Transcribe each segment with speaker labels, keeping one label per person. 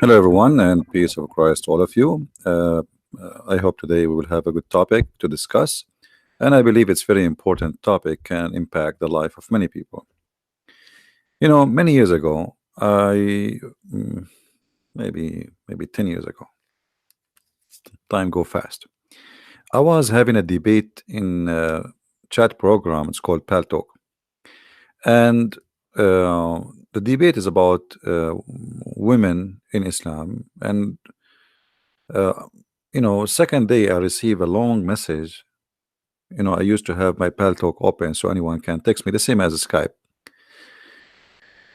Speaker 1: Hello, everyone, and peace of Christ to all of you. I hope today we will have a good topic to discuss, and I believe it's very important topic can impact the life of many people. Many years ago, mm, maybe 10 years ago, time go fast. I was having a debate in a chat program. It's called Pal Talk, and the debate is about women in Islam. And uh, second day I receive a long message. I used to have my Pal Talk open so anyone can text me, the same as Skype.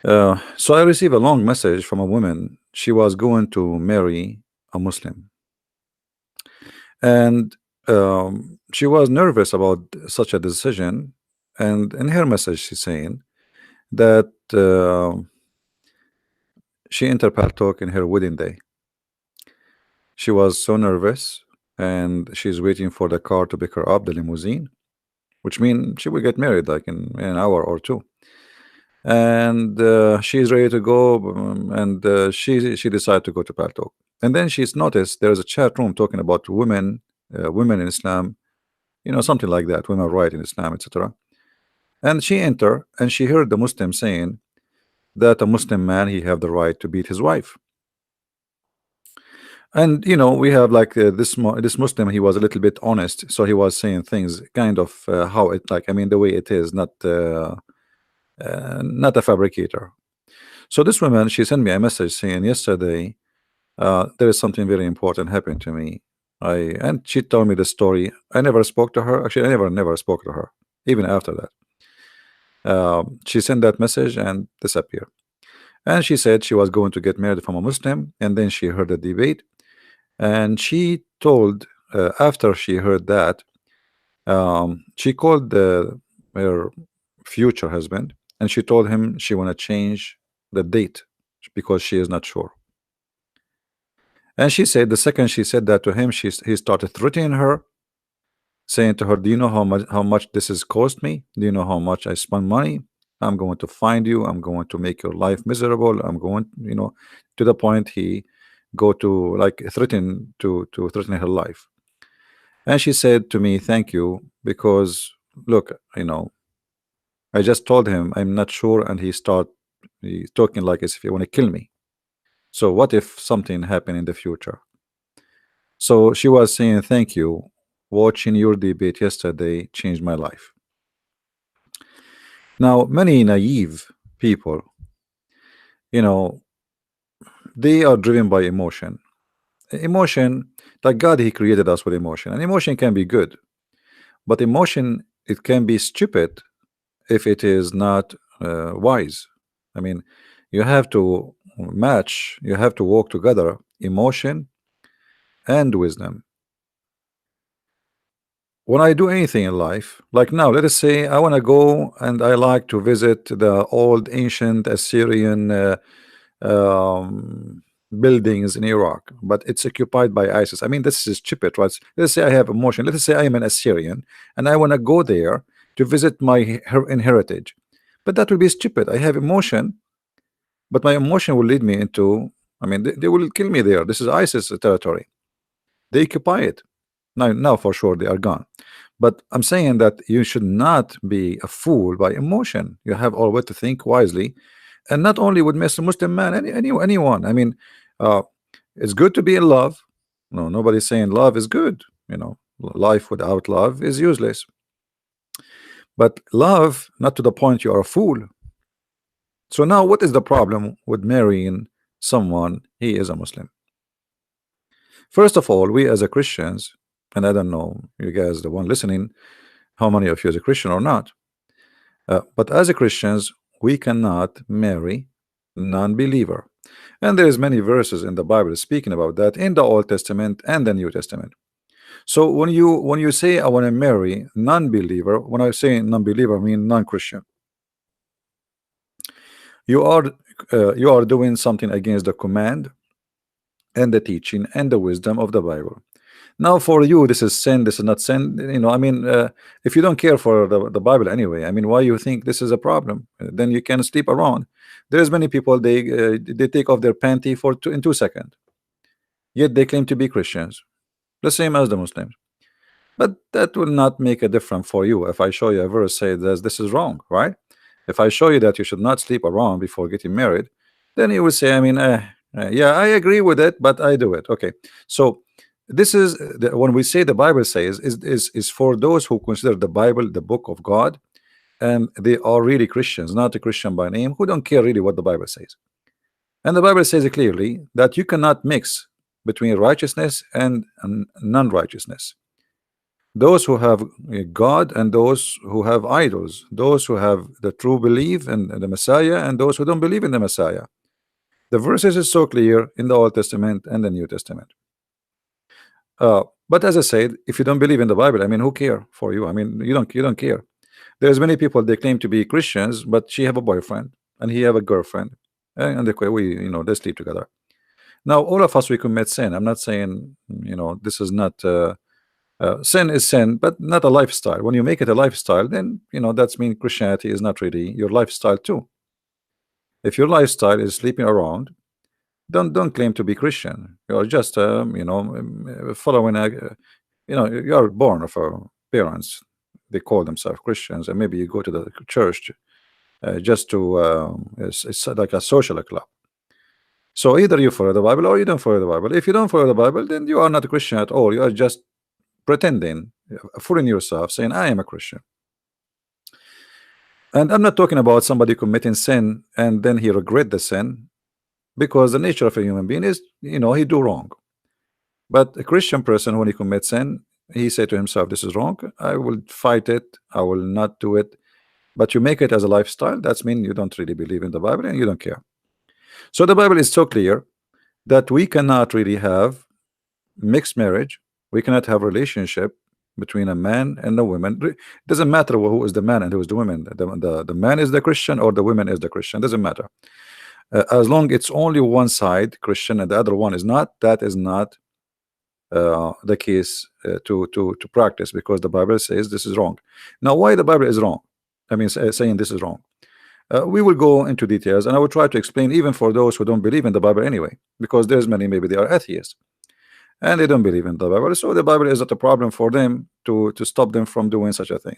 Speaker 1: So I received a long message from a woman. She was going to marry a Muslim, and she was nervous about such a decision. And in her message, she's saying that she entered Pal Talk in her wedding day. She was so nervous, and she's waiting for the car to pick her up, the limousine, which means she will get married like in an hour or two. And she's ready to go, and she decided to go to Pal Talk. And then she's noticed there's a chat room talking about women in Islam, something like that, women right in Islam, etc. And she entered, and she heard the Muslim saying that a Muslim man, he have the right to beat his wife. And we have like this Muslim, he was a little bit honest, so he was saying things kind of how it, like, I mean, the way it is, not a fabricator. So this woman, she sent me a message saying, yesterday there is something very important happened to me. And she told me the story. I never spoke to her. Actually, I never spoke to her even after that. She sent that message and disappeared. And she said she was going to get married from a Muslim, and then she heard the debate, and she told, after she heard that, she called her future husband, and she told him she want to change the date because she is not sure. And she said the second she said that to him, he started threatening her, saying to her, do you know how much this has cost me? Do you know how much I spend money? I'm going to find you. I'm going to make your life miserable. I'm going, to the point he go to like threaten to threaten her life. And she said to me, thank you, because look, I just told him I'm not sure, and he's talking like as if he want to kill me. So what if something happened in the future? So she was saying, thank you, watching your debate yesterday changed my life. Now many naive people, they are driven by emotion. Like God, he created us with emotion, and emotion can be good, but emotion, it can be stupid if it is not wise. I mean, you have to walk together, emotion and wisdom. When I do anything in life, like now, let us say I want to go and I like to visit the old ancient Assyrian buildings in Iraq, but it's occupied by ISIS. I mean, this is stupid, right? Let's say I have emotion. Let's say I am an Assyrian and I want to go there to visit my heritage, but that will be stupid. I have emotion, but my emotion will lead me into, I mean, they will kill me there. This is ISIS territory. They occupy it. Now for sure they are gone. But I'm saying that you should not be a fool by emotion. You have always to think wisely, and not only with Mr. Muslim man, anyone. I mean, it's good to be in love. No, nobody's saying love is good. Life without love is useless. But love, not to the point you are a fool. So now, what is the problem with marrying someone he is a Muslim? First of all, we as a Christians, and I don't know, you guys, the one listening, how many of you is a Christian or not, but as a Christians, we cannot marry non-believer. And there's many verses in the Bible speaking about that in the Old Testament and the New Testament. So when you say I want to marry non-believer, when I say non-believer, I mean non-Christian, you are doing something against the command and the teaching and the wisdom of the Bible. Now, for you, this is sin. This is not sin. I mean, if you don't care for the Bible anyway, I mean, why you think this is a problem? Then you can sleep around. There's many people they take off their panty in 2 seconds, yet they claim to be Christians, the same as the Muslims. But that will not make a difference for you if I show you a verse say that this is wrong, right? If I show you that you should not sleep around before getting married, then you will say, I mean, yeah, I agree with it, but I do it. Okay, so this is when we say the Bible says is for those who consider the Bible the book of God, and they are really Christians, not a Christian by name, who don't care really what the Bible says. And the Bible says clearly that you cannot mix between righteousness and non-righteousness. Those who have God and those who have idols, those who have the true belief in the Messiah and those who don't believe in the Messiah. The verses is so clear in the Old Testament and the New Testament. But as I said, if you don't believe in the Bible, I mean, who care for you? I mean, you don't care. There's many people they claim to be Christians, but she have a boyfriend and he have a girlfriend, and they sleep together. Now, all of us we commit sin. I'm not saying this is not. Sin is sin, but not a lifestyle. When you make it a lifestyle, then that's mean Christianity is not really your lifestyle too. If your lifestyle is sleeping around, don't claim to be Christian. You're just following you are born of parents. They call themselves Christians, and maybe you go to the church just to it's like a social club. So either you follow the Bible or you don't follow the Bible. If you don't follow the Bible, then you are not a Christian at all. You are just pretending, fooling yourself, saying I am a Christian. And I'm not talking about somebody committing sin and then he regret the sin, because the nature of a human being is he do wrong. But a Christian person, when he commits sin, he say to himself, this is wrong, I will fight it, I will not do it. But you make it as a lifestyle, that's mean you don't really believe in the Bible and you don't care. So the Bible is so clear that we cannot really have mixed marriage. We cannot have relationship between a man and a woman. It doesn't matter who is the man and who is the woman. The man is the Christian or the woman is the Christian. Doesn't matter. As long it's only one side Christian and the other one is not, that is not the case to practice, because the Bible says this is wrong. Now, why the Bible is wrong? I mean, saying this is wrong. We will go into details, and I will try to explain even for those who don't believe in the Bible anyway, because there's many, maybe they are atheists and they don't believe in the Bible, so the Bible is not a problem for them to stop them from doing such a thing.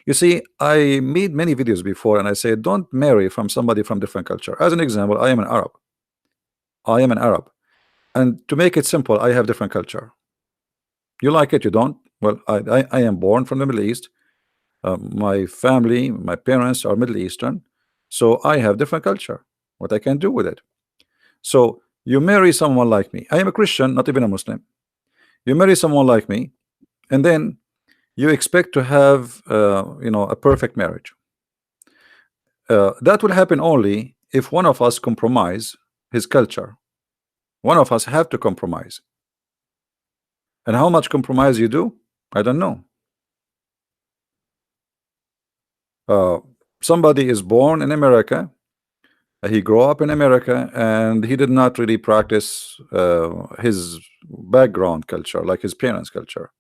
Speaker 1: You see, I made many videos before and I said don't marry from somebody from different culture. As an example, I am an Arab. I am an Arab, and to make it simple, I have different culture. You like it, you don't? Well, I am born from the Middle East. My family, my parents are Middle Eastern, so I have different culture. What I can do with it? So you marry someone like me. I am a Christian, not even a Muslim. You marry someone like me, and then you expect to have a perfect marriage. That will happen only if one of us compromise his culture. One of us have to compromise. And how much compromise you do, I don't know. Somebody is born in America, he grew up in America, and he did not really practice his background culture like his parents' culture.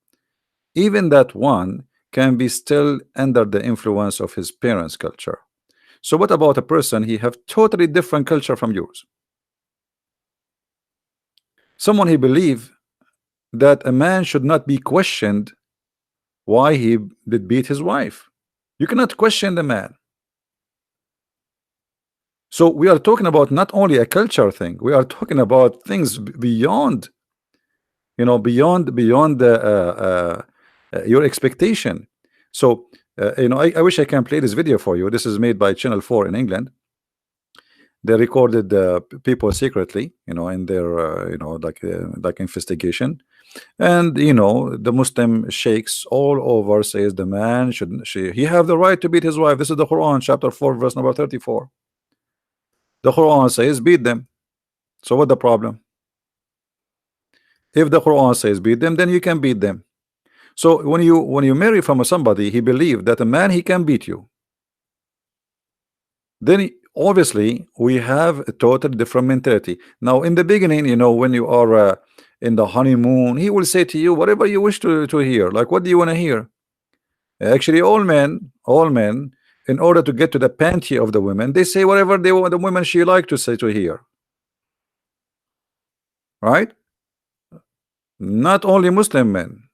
Speaker 1: Even that one can be still under the influence of his parents' culture. So what about a person he have totally different culture from yours? Someone he believe that a man should not be questioned why he did beat his wife. You cannot question the man. So we are talking about not only a culture thing, we are talking about things beyond, beyond your expectation. So I wish I can play this video for you. This is made by Channel 4 in England. They recorded people secretly, in their like investigation, and the Muslim sheikhs all over says the man he have the right to beat his wife. This is the Quran, chapter 4, verse number 34. The Quran says beat them. So what the problem? If the Quran says beat them, then you can beat them. So when you marry from somebody he believed that a man he can beat you, then obviously we have a totally different mentality. Now in the beginning, when you are in the honeymoon, he will say to you whatever you wish to hear. Like, what do you want to hear? Actually, all men, in order to get to the panty of the women, they say whatever they want the women she like to say to hear. Right? Not only Muslim men.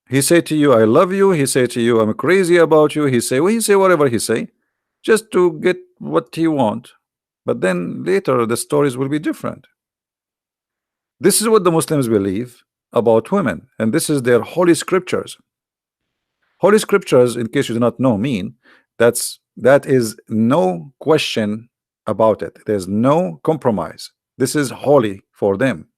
Speaker 1: He say to you, I love you. He say to you, I'm crazy about you. He say whatever he say, just to get what he want. But then later the stories will be different. This is what the Muslims believe about women, and this is their holy scriptures. Holy scriptures, in case you do not know, mean that is no question about it. There's no compromise. This is holy for them.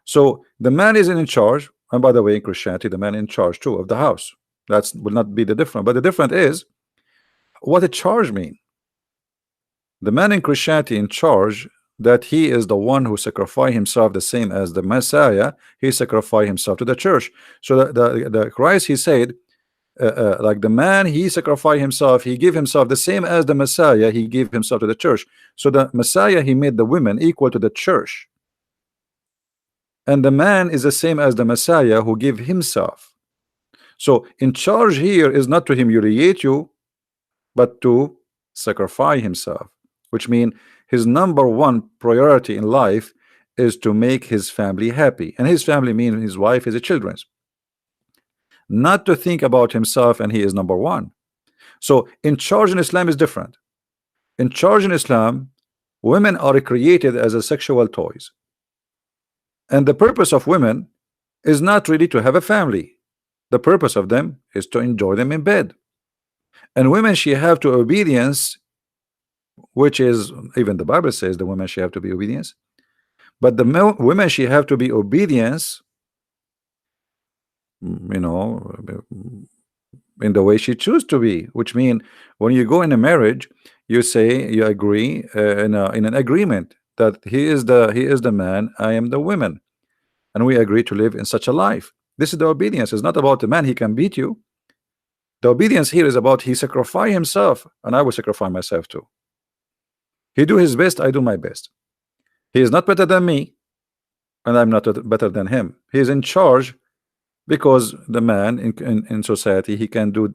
Speaker 1: So the man is in charge, and by the way, in Christianity, the man in charge too of the house. That will not be the difference. But the difference is what a charge mean. The man in Christianity in charge, that he is the one who sacrificed himself the same as the Messiah. He sacrificed himself to the church. So the Christ, he said, like the man, he sacrificed himself, he gave himself the same as the Messiah, he gave himself to the church. So the Messiah, he made the women equal to the church, and the man is the same as the Messiah who gave himself. So in charge here is not to humiliate you, but to sacrifice himself, which means his number one priority in life is to make his family happy, and his family means his wife, his children, not to think about himself, and he is number one. So in charge in Islam is different. In charge in Islam, women are created as a sexual toys, and the purpose of women is not really to have a family. The purpose of them is to enjoy them in bed. And women, she have to obedience, which is, even the Bible says the women she have to be obedience, but the women she have to be obedience, you know, in the way she choose to be, which mean when you go in a marriage, you say you agree in an agreement that he is the man, I am the woman, and we agree to live in such a life. This is the obedience. It's not about the man, he can beat you. The obedience here is about he sacrifice himself, and I will sacrifice myself too. He do his best, I do my best. He is not better than me, and I'm not better than him. He is in charge, because the man in society, he can do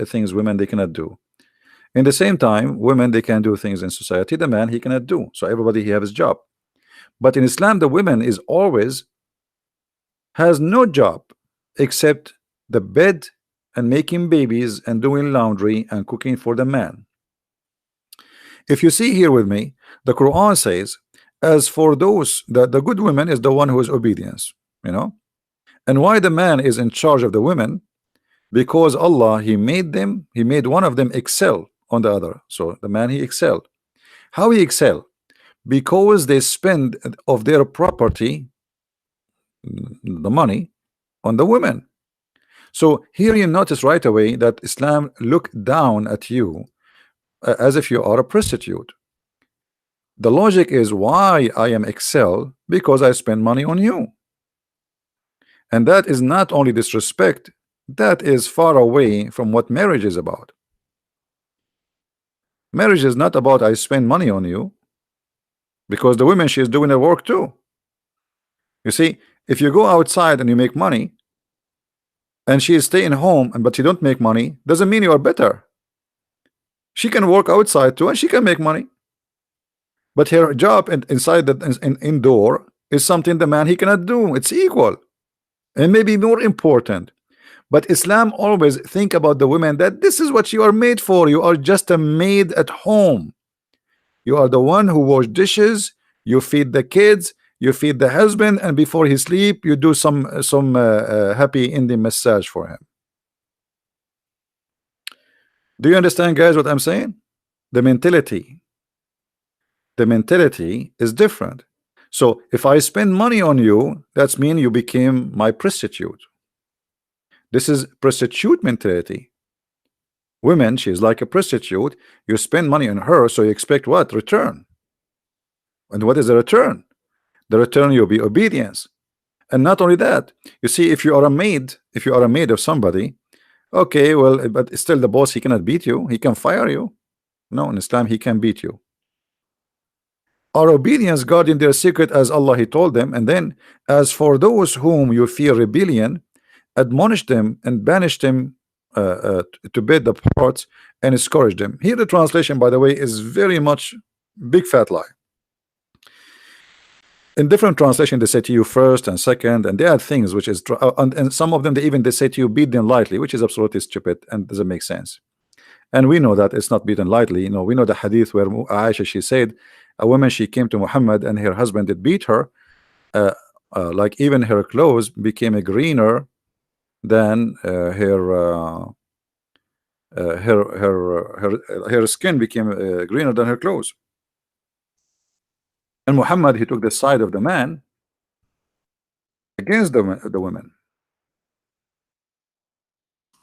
Speaker 1: things women they cannot do. In the same time, women they can do things in society the man he cannot do. So everybody he have his job. But in Islam, the woman is always has no job except the bed and making babies and doing laundry and cooking for the man. If you see here with me, the Quran says, as for those, the good woman is the one who is obedience, you know. And why the man is in charge of the women? Because Allah, he made one of them excel on the other. So the man, he excelled. How he excel? Because they spend of their property, the money, on the women. So here you notice right away that Islam look down at you as if you are a prostitute. The logic is, why I am excel? Because I spend money on you. And that is not only disrespect, that is far away from what marriage is about. Marriage is not about I spend money on you, because the woman, she is doing her work too. You see, if you go outside and you make money, and she is staying home, but you don't make money, doesn't mean you are better. She can work outside too, and she can make money. But her job inside the indoor is something the man he cannot do. It's equal, and maybe more important. But Islam always think about the women, that this is what you are made for. You are just a maid at home. You are the one who wash dishes, you feed the kids, you feed the husband, and before he sleep, you do some happy Indian massage for him. Do you understand, guys, what I'm saying? The mentality is different. So if I spend money on you, that's mean you became my prostitute. This is prostitute mentality. Women, she is like a prostitute. You spend money on her, so you expect what? Return. And what is the return? The return, you'll be obedience. And not only that, you see, if you are a maid of somebody, okay, well, but still the boss, he cannot beat you, he can fire you. No, in Islam, he can beat you. Our obedience guarding their secret as Allah He told them, and then as for those whom you fear rebellion, admonish them and banish them to bed the parts and discourage them. Here the translation, by the way, is very much big fat lie. In different translation they say to you first and second, and there are things which is and some of them they say to you beat them lightly, which is absolutely stupid and doesn't make sense. And we know that it's not beaten lightly. You know, we know the hadith where Aisha, she said a woman, she came to Muhammad and her husband did beat her, like even her clothes became greener than her skin became greener than her clothes. And Muhammad, he took the side of the man against the women,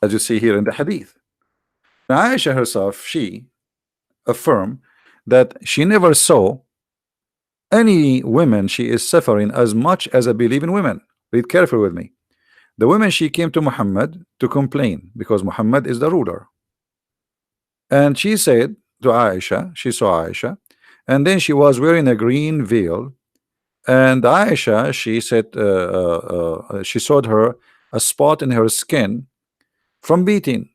Speaker 1: as you see here in the hadith. Now Aisha herself, she affirmed that she never saw any women she is suffering as much as a believing women. Read carefully with me. The women, she came to Muhammad to complain because Muhammad is the ruler, and she said to Aisha, she saw Aisha, and then she was wearing a green veil, and Aisha, she said she showed her a spot in her skin from beating,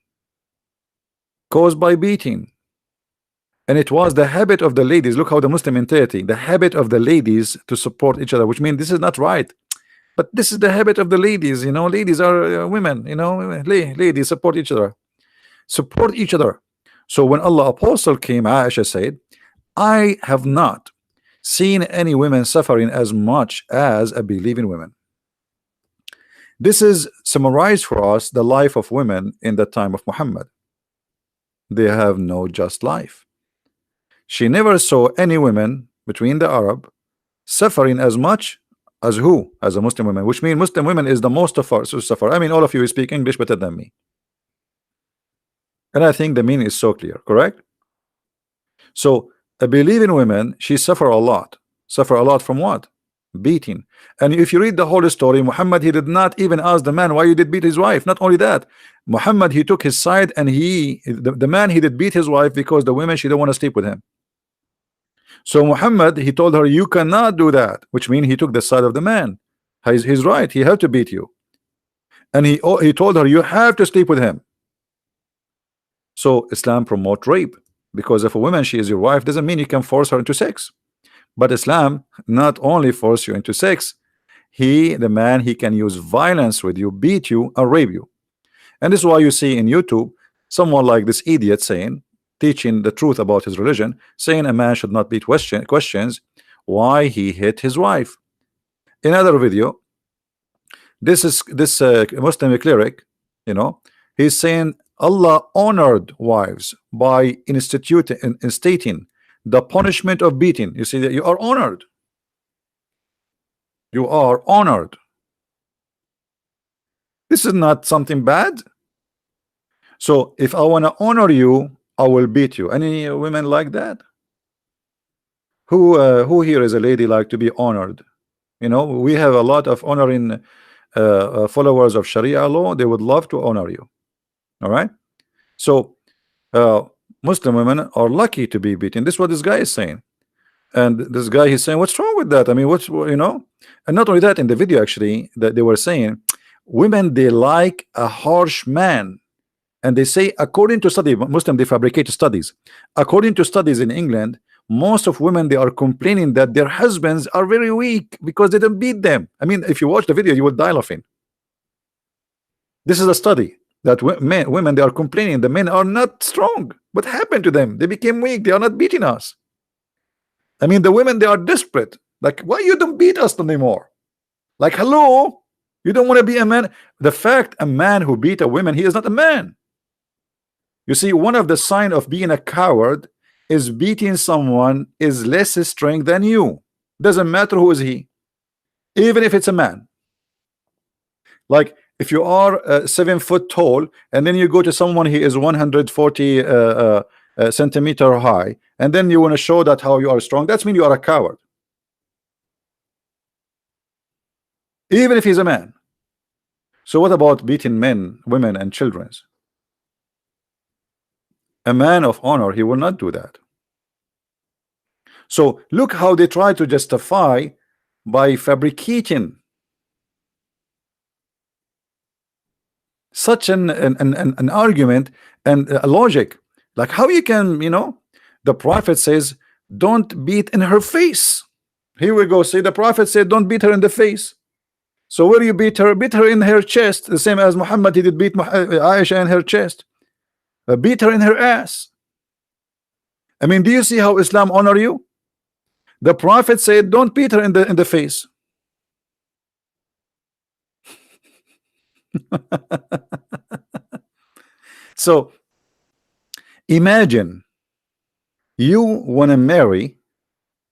Speaker 1: caused by beating. And it was the habit of the ladies. Look how the Muslim mentality, the habit of the ladies to support each other, which means this is not right, but this is the habit of the ladies. You know, ladies are women, you know, ladies support each other, support each other. So when Allah apostle came, Aisha said, I have not seen any women suffering as much as a believing women. This is summarized for us the life of women in the time of Muhammad. They have no just life. She never saw any women between the Arab suffering as much as who? As a Muslim women, which means Muslim women is the most of us who suffer. I mean, all of you speak English better than me, and I think the meaning is so clear, correct? So a believing women, she suffer a lot. Suffer a lot from what? Beating. And if you read the whole story, Muhammad, he did not even ask the man why you did beat his wife. Not only that, Muhammad, he took his side, and the man, he did beat his wife because the women, she don't want to sleep with him. So Muhammad, he told her, you cannot do that, which means he took the side of the man. He's right, he had to beat you. And he told her, you have to sleep with him. So Islam promote rape, because if a woman, she is your wife, doesn't mean you can force her into sex. But Islam not only force you into sex, the man, he can use violence with you, beat you, and rape you. And this is why you see in YouTube someone like this idiot saying, teaching the truth about his religion, saying a man should not beat questions why he hit his wife. In another video, this Muslim cleric, you know, he's saying Allah honored wives by instating the punishment of beating. You see that you are honored. You are honored. This is not something bad. So if I want to honor you, I will beat you. Any women like that? Who here is a lady like to be honored? You know, we have a lot of honoring followers of Sharia law. They would love to honor you. All right. So Muslim women are lucky to be beaten. This is what this guy is saying. And this guy, he's saying, what's wrong with that? I mean, what's, you know? And not only that, in the video actually, that they were saying women, they like a harsh man. And they say, according to study, Muslim, they fabricate studies. According to studies in England, most of women, they are complaining that their husbands are very weak because they don't beat them. I mean, if you watch the video, you will die laughing. This is a study that women, they are complaining the men are not strong. What happened to them? They became weak. They are not beating us. I mean, the women, they are desperate. Like, why you don't beat us anymore? Like, hello, you don't want to be a man. The fact a man who beat a woman, he is not a man. You see, one of the signs of being a coward is beating someone is less strength than you. Doesn't matter who is he, even if it's a man. Like if you are 7 foot tall and then you go to someone he is 140 centimeter high, and then you want to show that how you are strong, that's mean you are a coward, even if he's a man. So what about beating men, women, and children? A man of honor, he will not do that. So look how they try to justify by fabricating such an argument and a logic. Like how you can, the prophet says, don't beat in her face. Here we go. See, the prophet said, don't beat her in the face. So where you beat her? Beat her in her chest, the same as Muhammad, he did beat Aisha in her chest. Beat her in her ass. I mean, do you see how Islam honor you? The prophet said, don't beat her in the face. So imagine you want to marry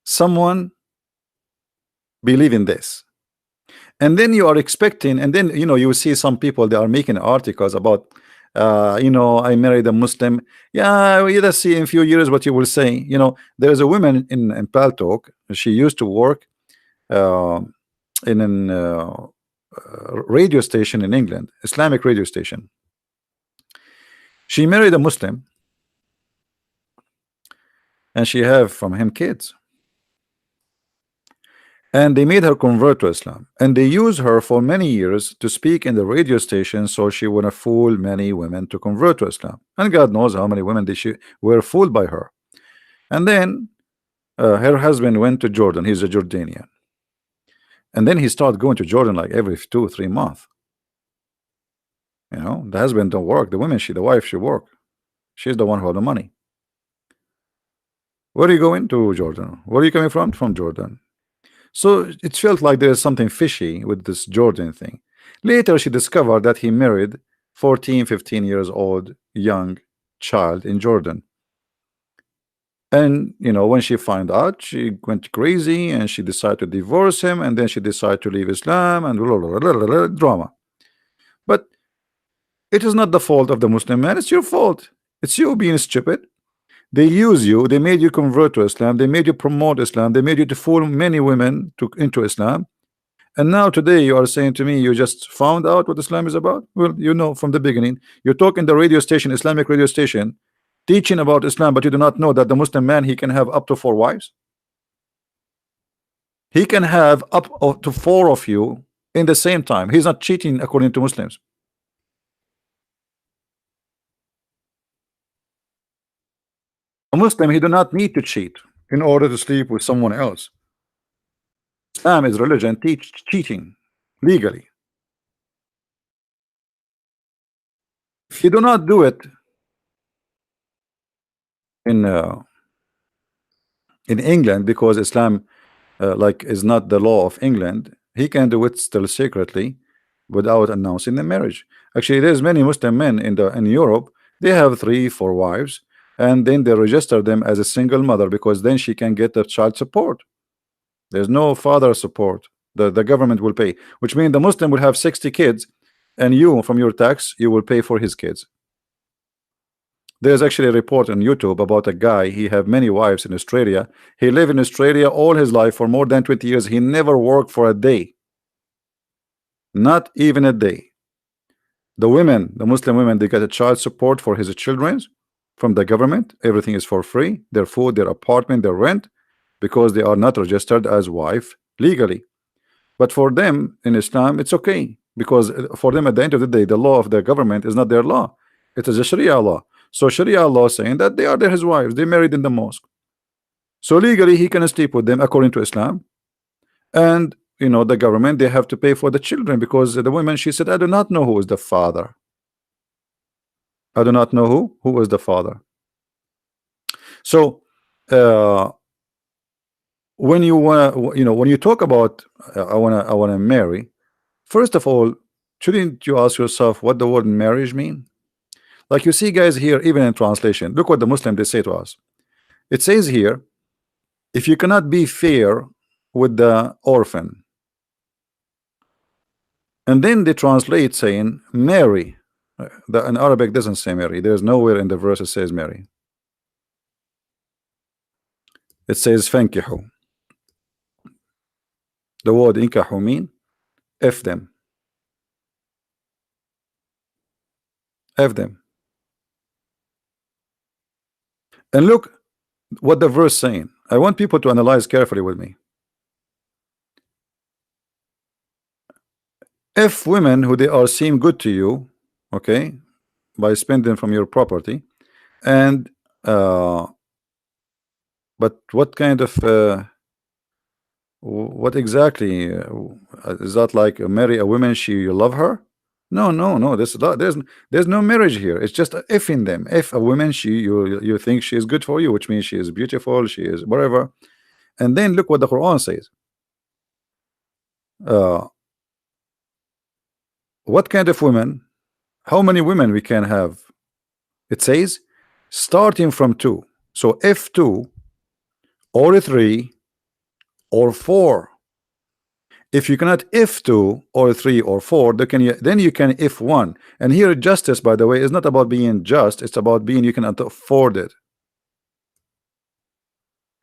Speaker 1: someone believe in this, and then you are expecting, and then you see some people, they are making articles about I married a Muslim. Yeah, we just see in a few years what you will say. There is a woman in Paltalk. She used to work uh, in an radio station in England, Islamic radio station. She married a Muslim, and she have from him kids, and they made her convert to Islam, and they used her for many years to speak in the radio station, so she would have fooled many women to convert to Islam, and God knows how many women were fooled by her. And then her husband went to Jordan. He's a Jordanian, and then he started going to Jordan like every 2-3 months. The husband don't work, the wife, she work. She's the one who had the money. Where are you going? To Jordan. Where are you coming from? From Jordan. So it felt like there's something fishy with this Jordan thing. Later she discovered that he married 14-15 years old young child in Jordan. And when she found out, she went crazy and she decided to divorce him, and then she decided to leave Islam and blah, blah, blah, blah, blah, drama. But it is not the fault of the Muslim man, it's your fault. It's you being stupid. They use you, they made you convert to Islam, they made you promote Islam, they made you to fool many women into Islam. And now today you are saying to me you just found out what Islam is about. Well, from the beginning. You talk in the radio station, Islamic radio station, teaching about Islam, but you do not know that the Muslim man, he can have up to 4 wives. He can have up to 4 of you in the same time. He's not cheating according to Muslims. A Muslim, he do not need to cheat in order to sleep with someone else. Islam is religion teach cheating legally. If you do not do it in England, because Islam is not the law of England, he can do it still secretly without announcing the marriage. Actually, there's many Muslim men in Europe, they have 3-4 wives, and then they register them as a single mother, because then she can get the child support. There's no father support. The government will pay, which means the Muslim will have 60 kids, and you, from your tax, you will pay for his kids. There's actually a report on YouTube about a guy, he have many wives in Australia. He lived in Australia all his life for more than 20 years. He never worked for a day. Not even a day. The women, the Muslim women, they get a child support for his children from the government. Everything is for free. Their food, their apartment, their rent, because they are not registered as wife legally. But for them in Islam, it's okay, because for them at the end of the day, the law of the government is not their law. It is a Sharia law. So Sharia law saying that they are his wives, they married in the mosque. So legally he can sleep with them according to Islam. And the government, they have to pay for the children, because the woman, she said, I do not know who is the father. I do not know who is the father. So when you want to, when you talk about I wanna marry, first of all, shouldn't you ask yourself what the word marriage mean? Like you see, guys, here, even in translation, look what the Muslim they say to us. It says here, if you cannot be fair with the orphan, and then they translate saying marry. In Arabic doesn't say marry. There's nowhere in the verse it says marry. It says fankihu. The word inkahu mean F them. F them. And look what the verse saying. I want people to analyze carefully with me. If women who they are seem good to you, okay, by spending from your property, and but what kind of what exactly is that? Like marry a woman, she you love her? No, no, no. There's no marriage here. It's just a if in them. If a woman, she you think she is good for you, which means she is beautiful, she is whatever. And then look what the Quran says. Uh, what kind of women? How many women we can have? It says starting from 2. So if 2 or 3 or 4. If you cannot if 2 or 3 or 4, then you can if 1. And here justice, by the way, is not about being just, it's about being you can afford it.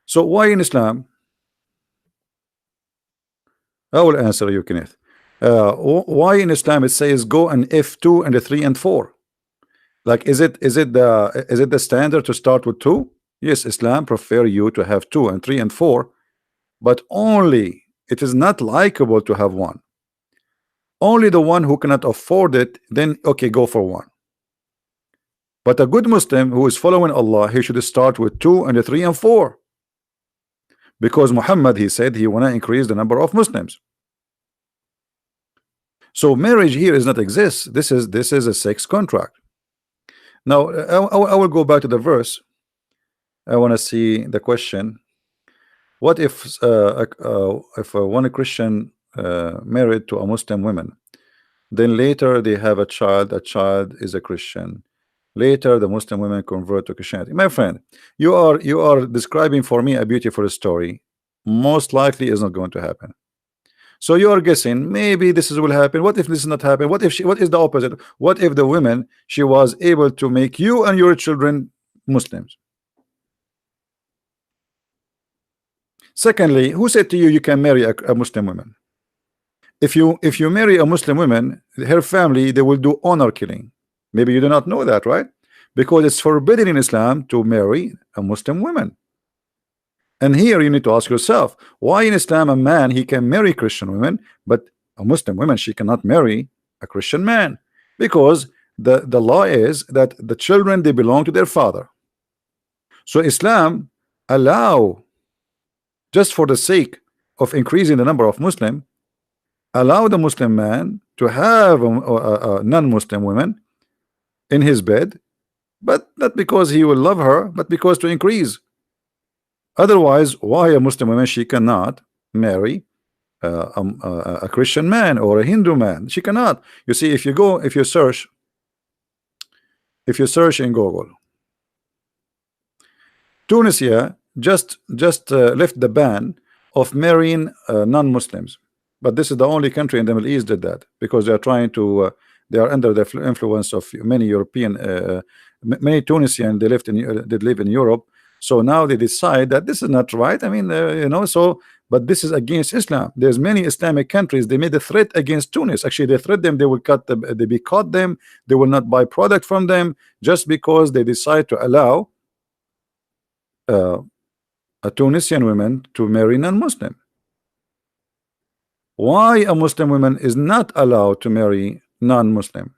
Speaker 1: So why in Islam? I will answer you, Kenneth. Why in Islam it says go and if 2 and 3 and 4? Like is it the standard to start with 2? Yes, Islam prefer you to have 2 and 3 and 4, but only it is not likable to have 1. Only the one who cannot afford it, then okay, go for 1. But a good Muslim who is following Allah, he should start with 2 and 3 and 4, because Muhammad, he said he wanna increase the number of Muslims. So marriage here is not exist. This is a sex contract. Now I will go back to the verse. I want to see the question. What if one Christian married to a Muslim woman, then later they have a child is a Christian, later the Muslim women convert to Christianity? My friend, you are describing for me a beautiful story. Most likely is not going to happen. So you are guessing maybe this will happen. What if this is not happen? What if what is the opposite? What if the woman, she was able to make you and your children Muslims? Secondly, who said to you you can marry a Muslim woman? If you marry a Muslim woman, her family, they will do honor killing. Maybe you do not know that, right? Because it's forbidden in Islam to marry a Muslim woman. And here you need to ask yourself, why in Islam a man, he can marry Christian women, but a Muslim woman, she cannot marry a Christian man? Because the law is that the children, they belong to their father. So Islam allow, just for the sake of increasing the number of Muslim, allow the Muslim man to have a non-Muslim woman in his bed, but not because he will love her, but because to increase. Otherwise, why a Muslim woman, she cannot marry a Christian man or a Hindu man? She cannot. You see, if you search in Google, Tunisia just left the ban of marrying non-Muslims, but this is the only country in the Middle East did that, because they are trying to they are under the influence of many European many Tunisian, they live in Europe. So now they decide that this is not right. I mean, so, but this is against Islam. There's many Islamic countries, they made a threat against Tunis. Actually, they threat them, they will they boycott them, they will not buy product from them, just because they decide to allow a Tunisian woman to marry non-Muslim. Why a Muslim woman is not allowed to marry non-Muslim?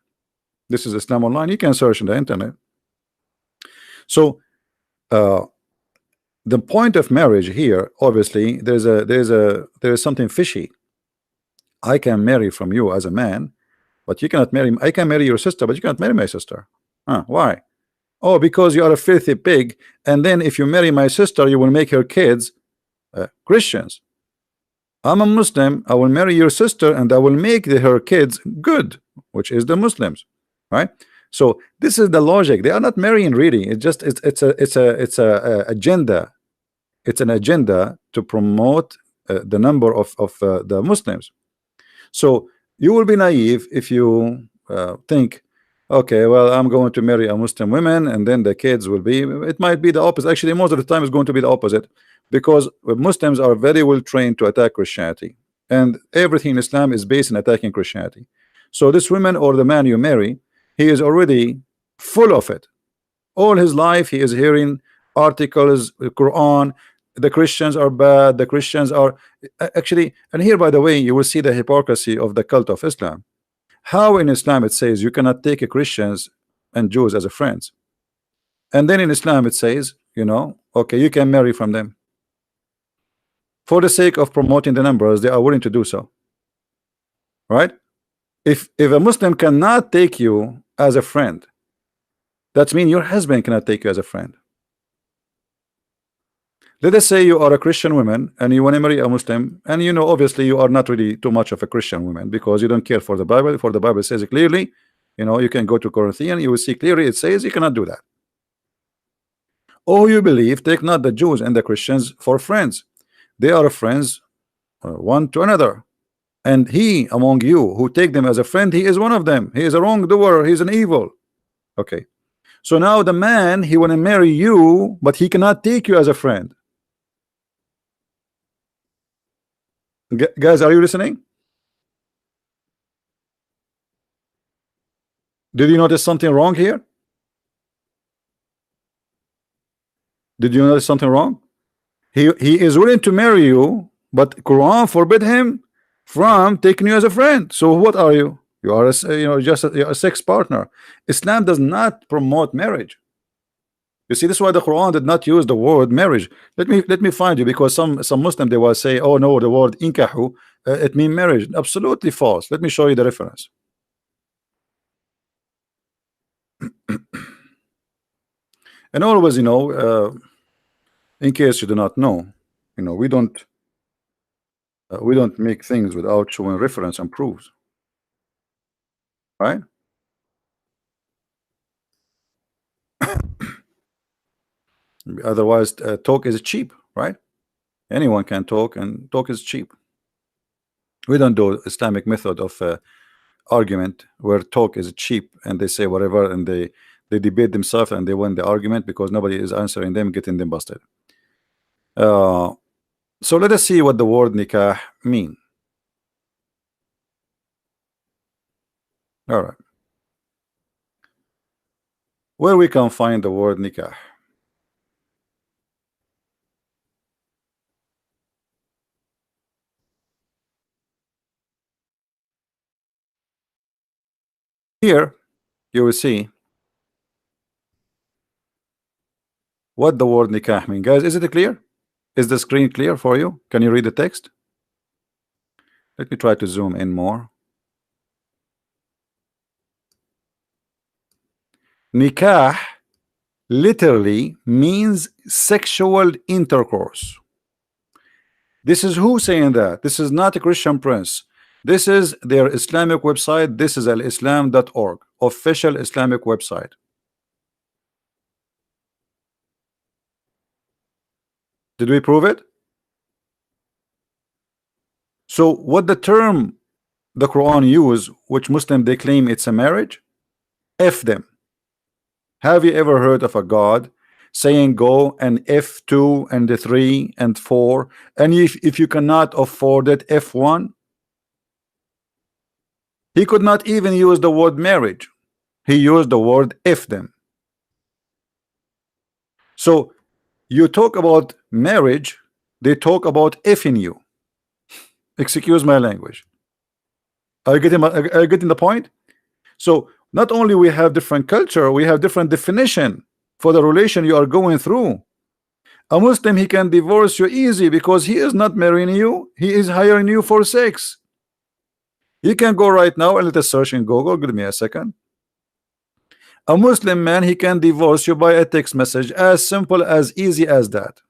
Speaker 1: This is Islam Online. You can search on the internet. So the point of marriage here, obviously, there is something fishy. I can marry from you as a man, but you cannot marry. I can marry your sister, but you cannot marry my sister. Why? Oh, because you are a filthy pig, and then if you marry my sister, you will make her kids Christians. I'm a Muslim, I will marry your sister, and I will make her kids good, which is the Muslims, right? So this is the logic. They are not marrying really. It's just it's a agenda. It's an agenda to promote the number of the Muslims. So you will be naive if you think, okay, well, I'm going to marry a Muslim woman, and then the kids will be. It might be the opposite. Actually, most of the time, it's going to be the opposite, because Muslims are very well trained to attack Christianity, and everything in Islam is based on attacking Christianity. So this woman or the man you marry, he is already full of it. All his life, he is hearing articles, Quran, the Christians are bad, the Christians are actually, and here by the way you will see the hypocrisy of the cult of Islam. How in Islam it says you cannot take a Christians and Jews as a friends, and then in Islam it says, you know, okay, you can marry from them. For the sake of promoting the numbers, they are willing to do so, right? If a Muslim cannot take you as a friend, that means your husband cannot take you as a friend. Let us say you are a Christian woman and you want to marry a Muslim, and you know obviously you are not really too much of a Christian woman because you don't care for the Bible. For the Bible says it clearly, you know, you can go to Corinthian, you will see clearly it says you cannot do that. Oh, you believe, take not the Jews and the Christians for friends. They are friends one to another. And he among you who take them as a friend, he is one of them. He is a wrongdoer, he is an evil. Okay. So now the man, he want to marry you, but he cannot take you as a friend. Guys, are you listening? Did you notice something wrong here? Did you notice something wrong? He is willing to marry you, but Quran forbid him from taking you as a friend. So what are you? You are a, you know, just a sex partner. Islam does not promote marriage. You see, this is why the Quran did not use the word marriage. Let me find you, because some Muslim they will say, oh no, the word inkahu it means marriage. Absolutely false. Let me show you the reference. And always, you know, in case you do not know, you know, we don't make things without showing reference and proofs, right? Otherwise, talk is cheap, right? Anyone can talk, and talk is cheap. We don't do Islamic method of argument where talk is cheap and they say whatever and they debate themselves and they win the argument because nobody is answering them, getting them busted. So let us see what the word nikah mean. All right, where we can find the word nikah. Here you will see what the word nikah mean. Guys, is it clear? Is the screen clear for you? Can you read the text? Let me try to zoom in more. Nikah literally means sexual intercourse. This is who saying that? This is not a Christian prince. This is their Islamic website. This is alislam.org, official Islamic website. Did we prove it? So what the term the Quran use, which Muslim they claim it's a marriage, F them. Have you ever heard of a God saying go and F2 and the 3 and 4, and if you cannot afford it, F1? He could not even use the word marriage. He used the word F them. So you talk about marriage, they talk about effing you. Excuse my language. Are you getting the point? So not only we have different culture, we have different definition for the relation you are going through. A Muslim, he can divorce you easy because he is not marrying you, he is hiring you for sex. You can go right now and let us search in Google. Give me a second. A Muslim man, he can divorce you by a text message, as simple as easy as that.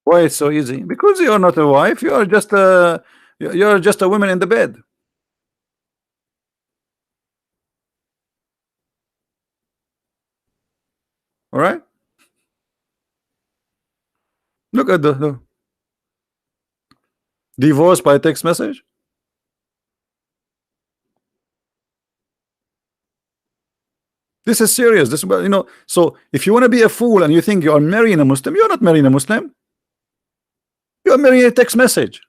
Speaker 1: Why it's so easy? Because you are not a wife, you are just a woman in the bed. All right, look at the divorce by text message. This is serious. This, you know, so if you want to be a fool and you think you are marrying a Muslim, you're not marrying a Muslim, you are marrying a text message.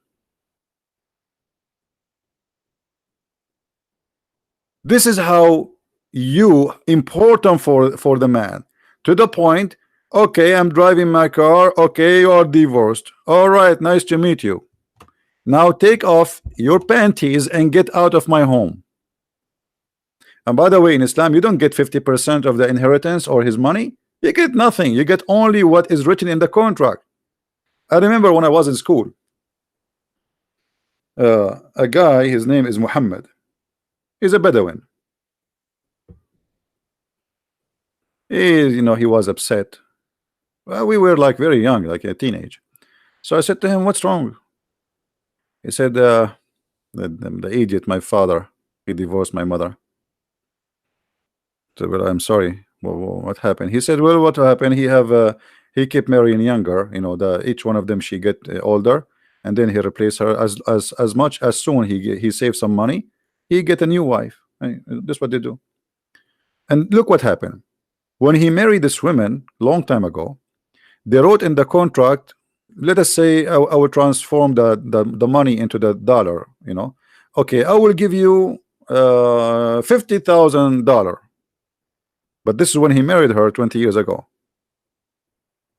Speaker 1: This is how you important for the man, to the point. Okay, I'm driving my car. Okay, you are divorced. All right, nice to meet you. Now take off your panties and get out of my home. And by the way, in Islam, you don't get 50% of the inheritance or his money. You get nothing. You get only what is written in the contract. I remember when I was in school, a guy, his name is Muhammad. He's a Bedouin. He was upset. Well, we were like very young, like a teenage. So I said to him, "What's wrong?" He said, the idiot, my father, he divorced my mother. So, well, I'm sorry. Well, what happened? He said, well, what happened? He kept marrying younger. Each one of them she get older, and then he replaced her as much as soon he saved some money. He get a new wife. That's what they do. And look what happened when he married this woman long time ago. They wrote in the contract, let us say I will transform the money into the dollar. Okay, I will give you $50,000. But this is when he married her 20 years ago,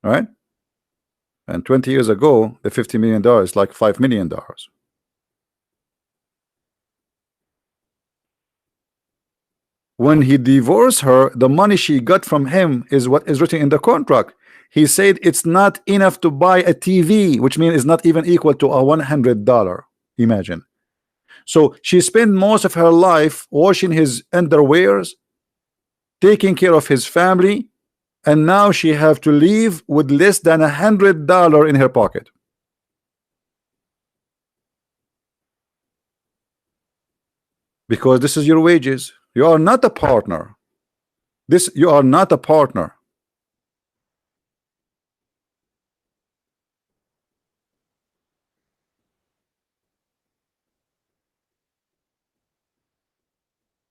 Speaker 1: right? And 20 years ago, the $50 million is like $5 million. When he divorced her, the money she got from him is what is written in the contract. He said it's not enough to buy a TV, which means it's not even equal to a $100. Imagine. So she spent most of her life washing his underwears, taking care of his family, and now she have to leave with less than $100 in her pocket. Because this is your wages. You are not a partner. You are not a partner.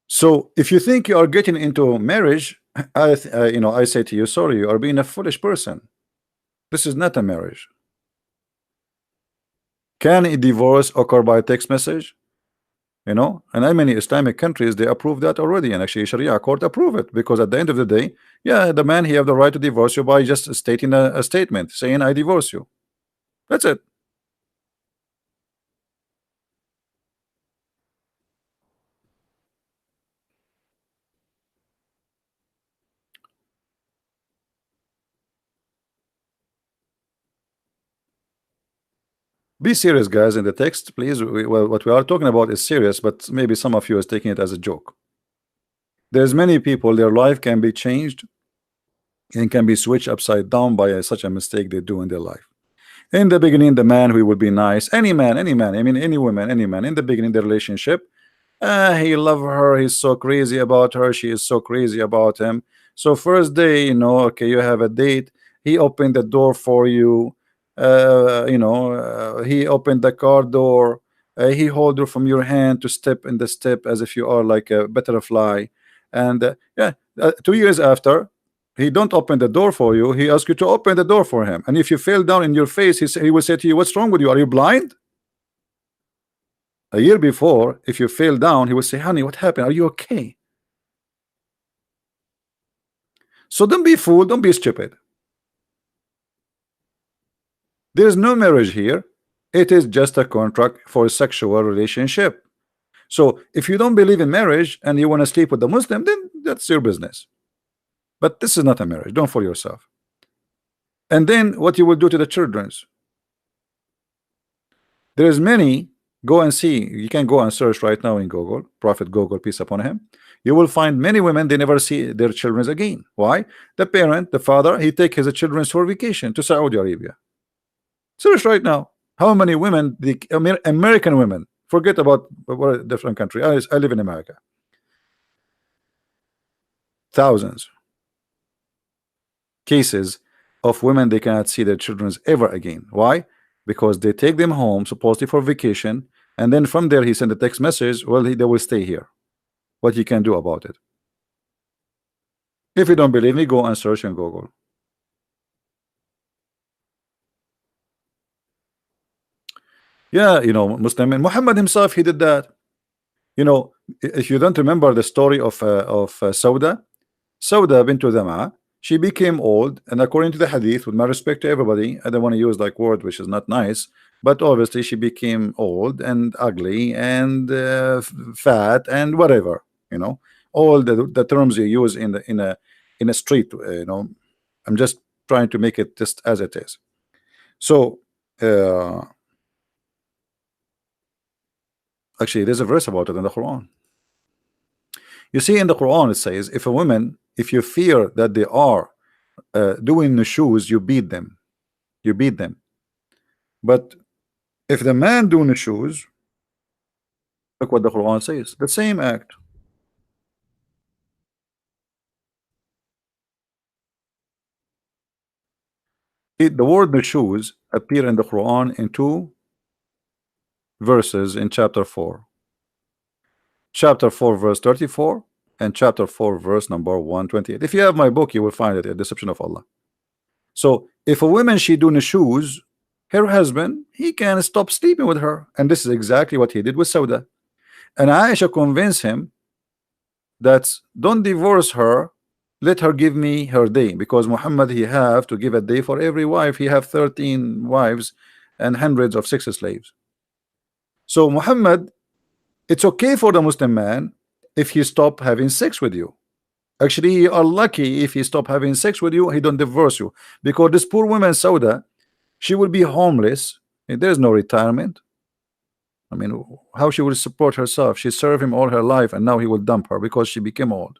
Speaker 1: So if you think you are getting into marriage, I say to you, sorry, you are being a foolish person. This is not a marriage. Can a divorce occur by text message? And in many Islamic countries they approve that already, and actually Sharia court approve it, because at the end of the day, yeah, the man, he have the right to divorce you by just stating a statement saying I divorce you. That's it. Be serious, guys, in the text, please. Well, what we are talking about is serious, but maybe some of you is taking it as a joke. There's many people, their life can be changed and can be switched upside down by such a mistake they do in their life. In the beginning, the man who would be nice, any man, I mean, any woman, any man, in the beginning, the relationship, he love her, he's so crazy about her, she is so crazy about him. So first day, okay, you have a date, he opened the door for you, he opened the car door, he hold her from your hand to step in the step as if you are like a butterfly. And yeah, 2 years after, he don't open the door for you, he asks you to open the door for him. And if you fell down in your face, he will say to you, what's wrong with you, are you blind? A year before, if you fell down, he would say, honey, what happened, are you okay? So don't be fooled, don't be stupid. There is no marriage here. It is just a contract for a sexual relationship. So if you don't believe in marriage and you want to sleep with the Muslim, then that's your business. But this is not a marriage, don't fool yourself. And then what you will do to the children's, there's many. Go and see, you can go and search right now in Google, Prophet Google, peace upon him. You will find many women, they never see their children again. Why? The parent, the father, he take his children for vacation to Saudi Arabia. Search right now. How many women, the American women, forget about different country. I live in America. Thousands cases of women, they cannot see their children ever again. Why? Because they take them home supposedly for vacation, and then from there he sent a text message, well, they will stay here. What you can do about it? If you don't believe me, go and search in Google. Yeah, Muslim, and Muhammad himself, he did that. You know, if you don't remember the story of Sauda, Sauda bint Dama, she became old, and according to the hadith, with my respect to everybody, I don't want to use like word which is not nice, but obviously she became old and ugly and fat and whatever, you know, all the terms you use in a street, you know. I'm just trying to make it just as it is. So actually, there's a verse about it in the Quran. You see, in the Quran it says, if a woman, if you fear that they are doing the shoes, you beat them. You beat them. But if the man doing the shoes, look what the Quran says. The same act. The word the shoes appear in the Quran in two verses in chapter 4. Chapter 4 verse 34 and chapter 4 verse number 128. If you have my book, you will find it, A Deception of Allah. So if a woman she doing the shoes, her husband, he can stop sleeping with her, and this is exactly what he did with Sauda. And Aisha convinced him that don't divorce her, let her give me her day, because Muhammad he have to give a day for every wife. He have 13 wives and hundreds of sex slaves. So Muhammad, it's okay for the Muslim man if he stop having sex with you. Actually, you are lucky if he stop having sex with you, he don't divorce you, because this poor woman Sauda, she will be homeless, and there's no retirement. I mean, how she will support herself? She served him all her life, and now he will dump her because she became old.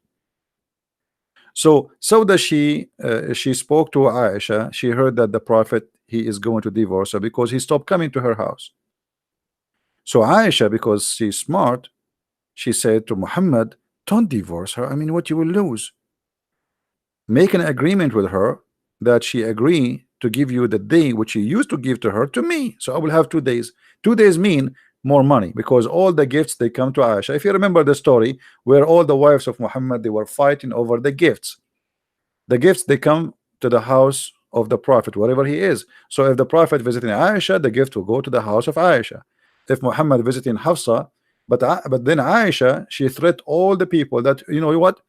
Speaker 1: So Sauda, she spoke to Aisha. She heard that the Prophet he is going to divorce her because he stopped coming to her house. So Aisha, because she's smart, she said to Muhammad, don't divorce her. I mean, what you will lose? Make an agreement with her that she agree to give you the day which you used to give to her to me. So I will have 2 days. 2 days mean more money, because all the gifts they come to Aisha. If you remember the story where all the wives of Muhammad, they were fighting over the gifts. The gifts they come to the house of the Prophet wherever he is. So if the Prophet visiting Aisha, the gift will go to the house of Aisha. If Muhammad visiting Hafsa, but then Aisha, she threat all the people that, you know what,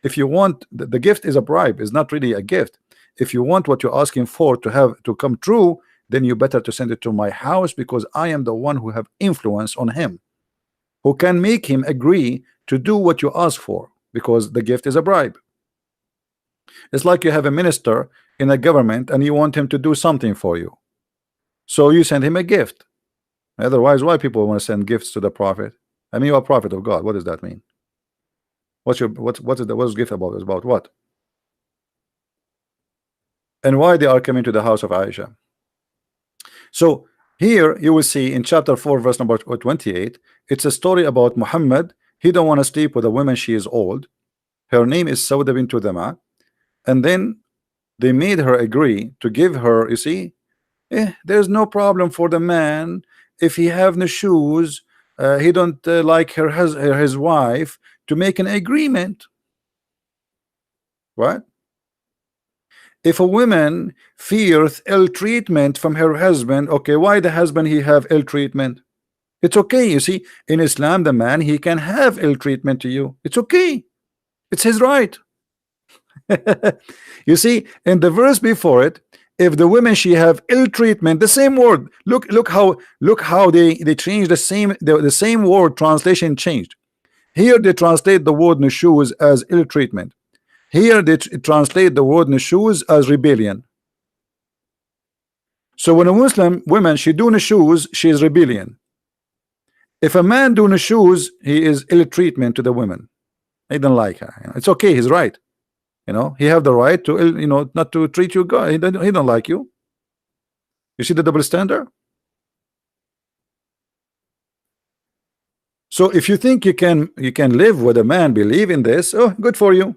Speaker 1: if you want the gift is a bribe, is not really a gift. If you want what you're asking for to have to come true, then you better to send it to my house, because I am the one who have influence on him, who can make him agree to do what you ask for, because the gift is a bribe. It's like you have a minister in a government and you want him to do something for you, so you send him a gift. Otherwise, why people want to send gifts to the Prophet? I mean, you are a prophet of God. What does that mean? What's gift about? Is about what? And why they are coming to the house of Aisha? So here you will see in chapter 4 verse number 28, it's a story about Muhammad. He don't want to sleep with a woman, she is old. Her name is Sauda bint Dama, and then they made her agree to give her, you see, there's no problem for the man if he have no shoes, he don't like his wife, to make an agreement, right? If a woman fears ill treatment from her husband, okay, why the husband he have ill treatment? It's okay. You see, in Islam, the man he can have ill treatment to you. It's okay. It's his right. You see, in the verse before it, if the women she have ill treatment, the same word. Look how they change the same word, translation changed. Here they translate the word nushuz as ill treatment. Here they translate the word nushuz as rebellion. So when a Muslim woman she do nushuz, she is rebellion. If a man do nushuz, he is ill treatment to the women. He don't like her. You know, it's okay. He's right. You know, he have the right to, you know, not to treat you good. He don't like you. You see the double standard. So if you think you can live with a man, believe in this, oh, good for you.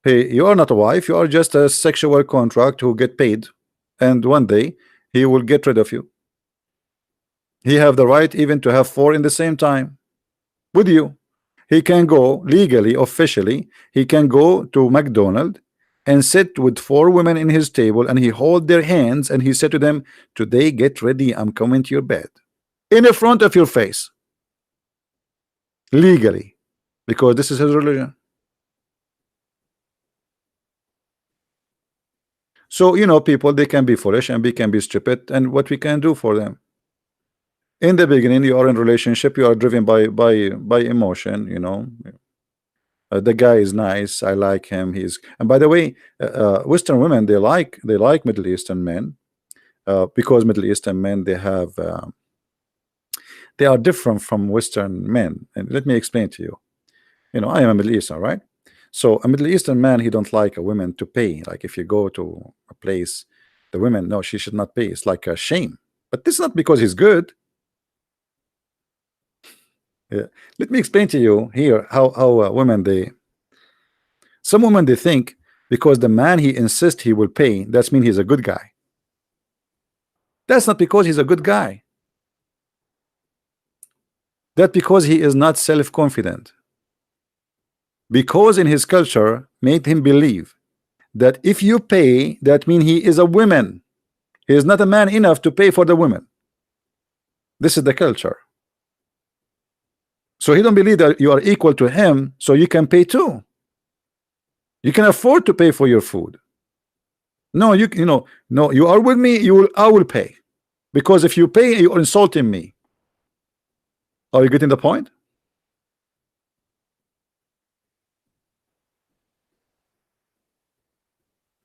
Speaker 1: Hey, you are not a wife, you are just a sexual contract who get paid, and one day he will get rid of you. He have the right even to have 4 in the same time with you. He can go legally, officially, he can go to McDonald's and sit with 4 women in his table, and he hold their hands and he said to them, today get ready, I'm coming to your bed, in the front of your face. legally, because this is his religion. So people, they can be foolish and they can be stupid, and what we can do for them. In the beginning, you are in relationship, you are driven by emotion. The guy is nice, I like him, he's, and by the way, Western women, they like Middle Eastern men, because Middle Eastern men, they are different from Western men. And let me explain to you. I am a Middle Eastern, right? So a Middle Eastern man, he don't like a woman to pay. Like if you go to a place, the women, no, she should not pay. It's like a shame. But this is not because he's good. Yeah. Let me explain to you here how women, some women, they think because the man, he insists he will pay, that's mean he's a good guy. That's not because he's a good guy. That because he is not self-confident. Because in his culture made him believe that if you pay, that means he is a woman. He is not a man enough to pay for the woman. This is the culture. So he don't believe that you are equal to him, so you can pay too. You can afford to pay for your food. No, no, you are with me, I will pay. Because if you pay, you are insulting me. Are you getting the point?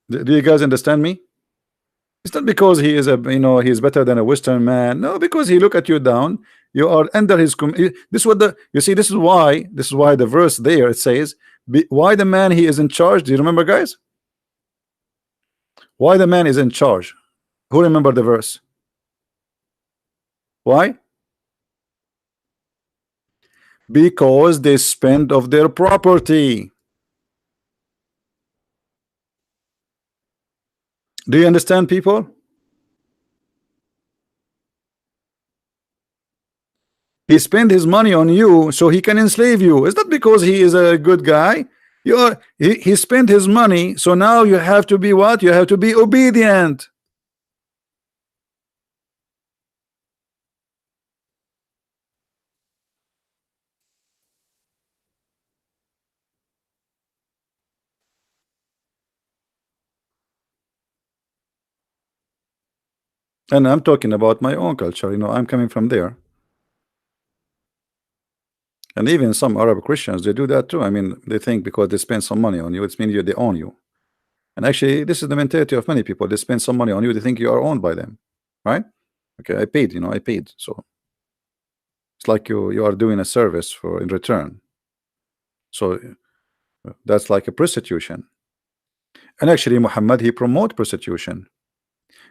Speaker 1: Do you guys understand me? It's not because he is he's better than a Western man. No, because he look at you down. You are under his this is what you see. This is why the verse there, it says, why the man, he is in charge. Do you remember, guys? Why the man is in charge? Who remember the verse? Why? Because they spend of their property. Do you understand, people? He spent his money on you so he can enslave you. It's not because he is a good guy. He spent his money, so now you have to be what? You have to be obedient. And I'm talking about my own culture. I'm coming from there. And even some Arab Christians, they do that too. I mean, they think because they spend some money on you, it means they own you. And actually, this is the mentality of many people. They spend some money on you, they think you are owned by them, right? Okay, I paid. I paid. So it's like you are doing a service for in return. So that's like a prostitution. And actually, Muhammad, he promote prostitution.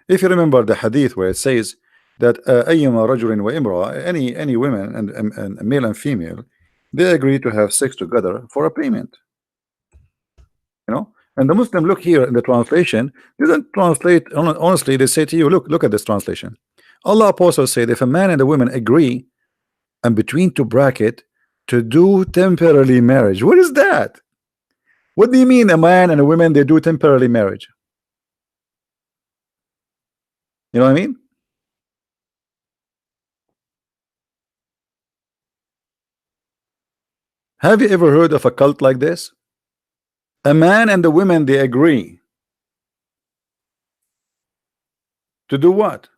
Speaker 1: If you remember the hadith where it says that أيما رجل وامرأة, any women and male and female, they agree to have sex together for a payment. And the Muslim, look here in the translation, they don't translate honestly. They say to you, look at this translation. Allah apostles said, if a man and a woman agree, and between two bracket, to do temporary marriage. What is that? What do you mean a man and a woman, they do temporary marriage? You know what I mean? Have you ever heard of a cult like this? A man and the women, they agree to do what?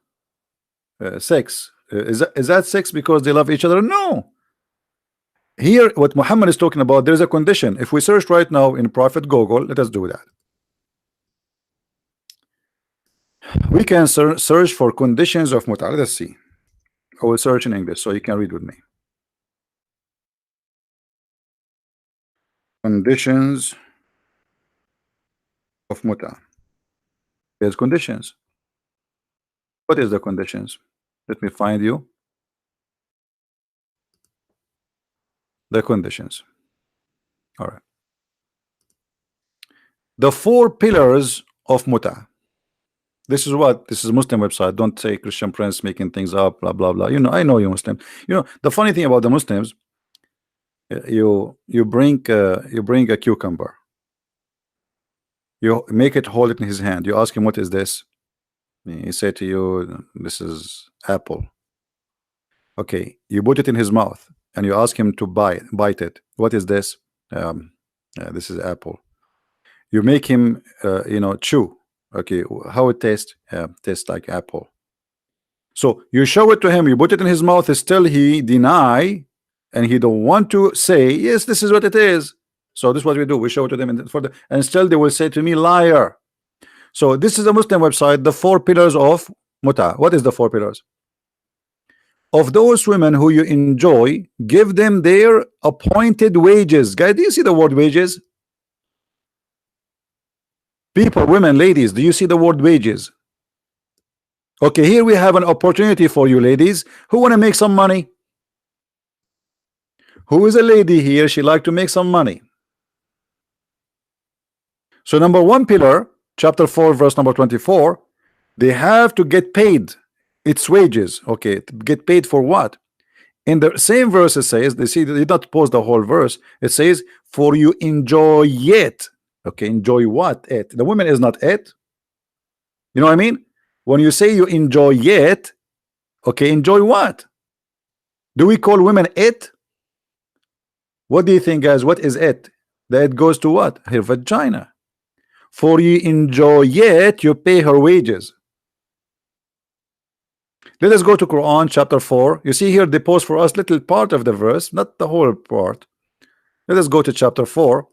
Speaker 1: Sex. Is that sex because they love each other? No. Here, what Muhammad is talking about, there's a condition. If we search right now in Prophet Google, let us do that. We can search for conditions of mut'ah. Let's see. I will search in English so you can read with me. Conditions of mut'ah. There's conditions. What is the conditions? Let me find you the conditions. All right. The 4 pillars of mut'ah. This is what? This is Muslim website. Don't say Christian Prince making things up, blah blah blah. I know you Muslim. The funny thing about the Muslims, you bring a cucumber. You make it, hold it in his hand. You ask him, what is this? He say to you, this is apple. Okay, you put it in his mouth. and you ask him to bite it. What is this? This is apple. You make him chew. Okay, how it tastes? Tastes like apple. So you show it to him, you put it in his mouth, still he deny, and he don't want to say, yes, this is what it is. So this is what we do. We show it to them, and still they will say to me, liar. So this is a Muslim website, the 4 pillars of muta. What is the 4 pillars? Of those women who you enjoy, give them their appointed wages. Guys, do you see the word wages? People, women, ladies, do you see the word wages? Okay, here we have an opportunity for you ladies who want to make some money. Who is a lady here? She like to make some money. So number 1 pillar, chapter 4, verse number 24, they have to get paid. It's wages. Okay, get paid for what? In the same verse it says, they see, they did not post the whole verse. It says, for you enjoy it. Okay, enjoy what? It. The woman is not it. You know what I mean? When you say you enjoy it, okay, enjoy what? Do we call women it? What do you think, guys? What is it? That it goes to what? Her vagina. For you enjoy it, you pay her wages. Let us go to Quran chapter 4. You see here they post for us little part of the verse, not the whole part. Let us go to chapter 4,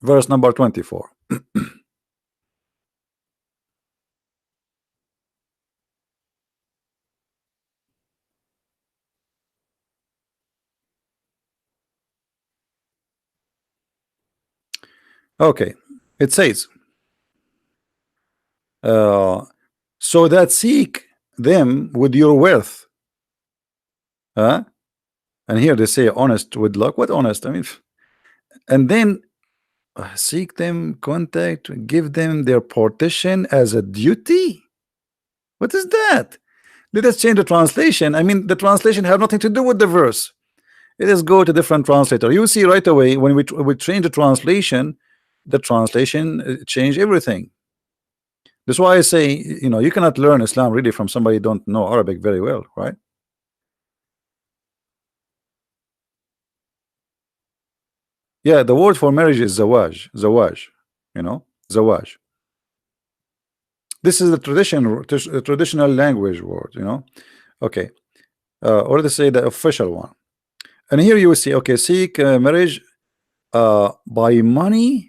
Speaker 1: verse number 24. Okay, it says, so that seek them with your wealth. And here they say honest with luck. What honest? I mean, and then seek them, contact, give them their partition as a duty. What is that? Let us change the translation. I mean, the translation have nothing to do with the verse. Let us go to different translator. You see right away when we change the translation change everything. That's why I say, you cannot learn Islam really from somebody who don't know Arabic very well, right? Yeah, the word for marriage is zawaj, zawaj. This is the traditional language word, Okay, or they say the official one. And here you will see, okay, seek marriage by money,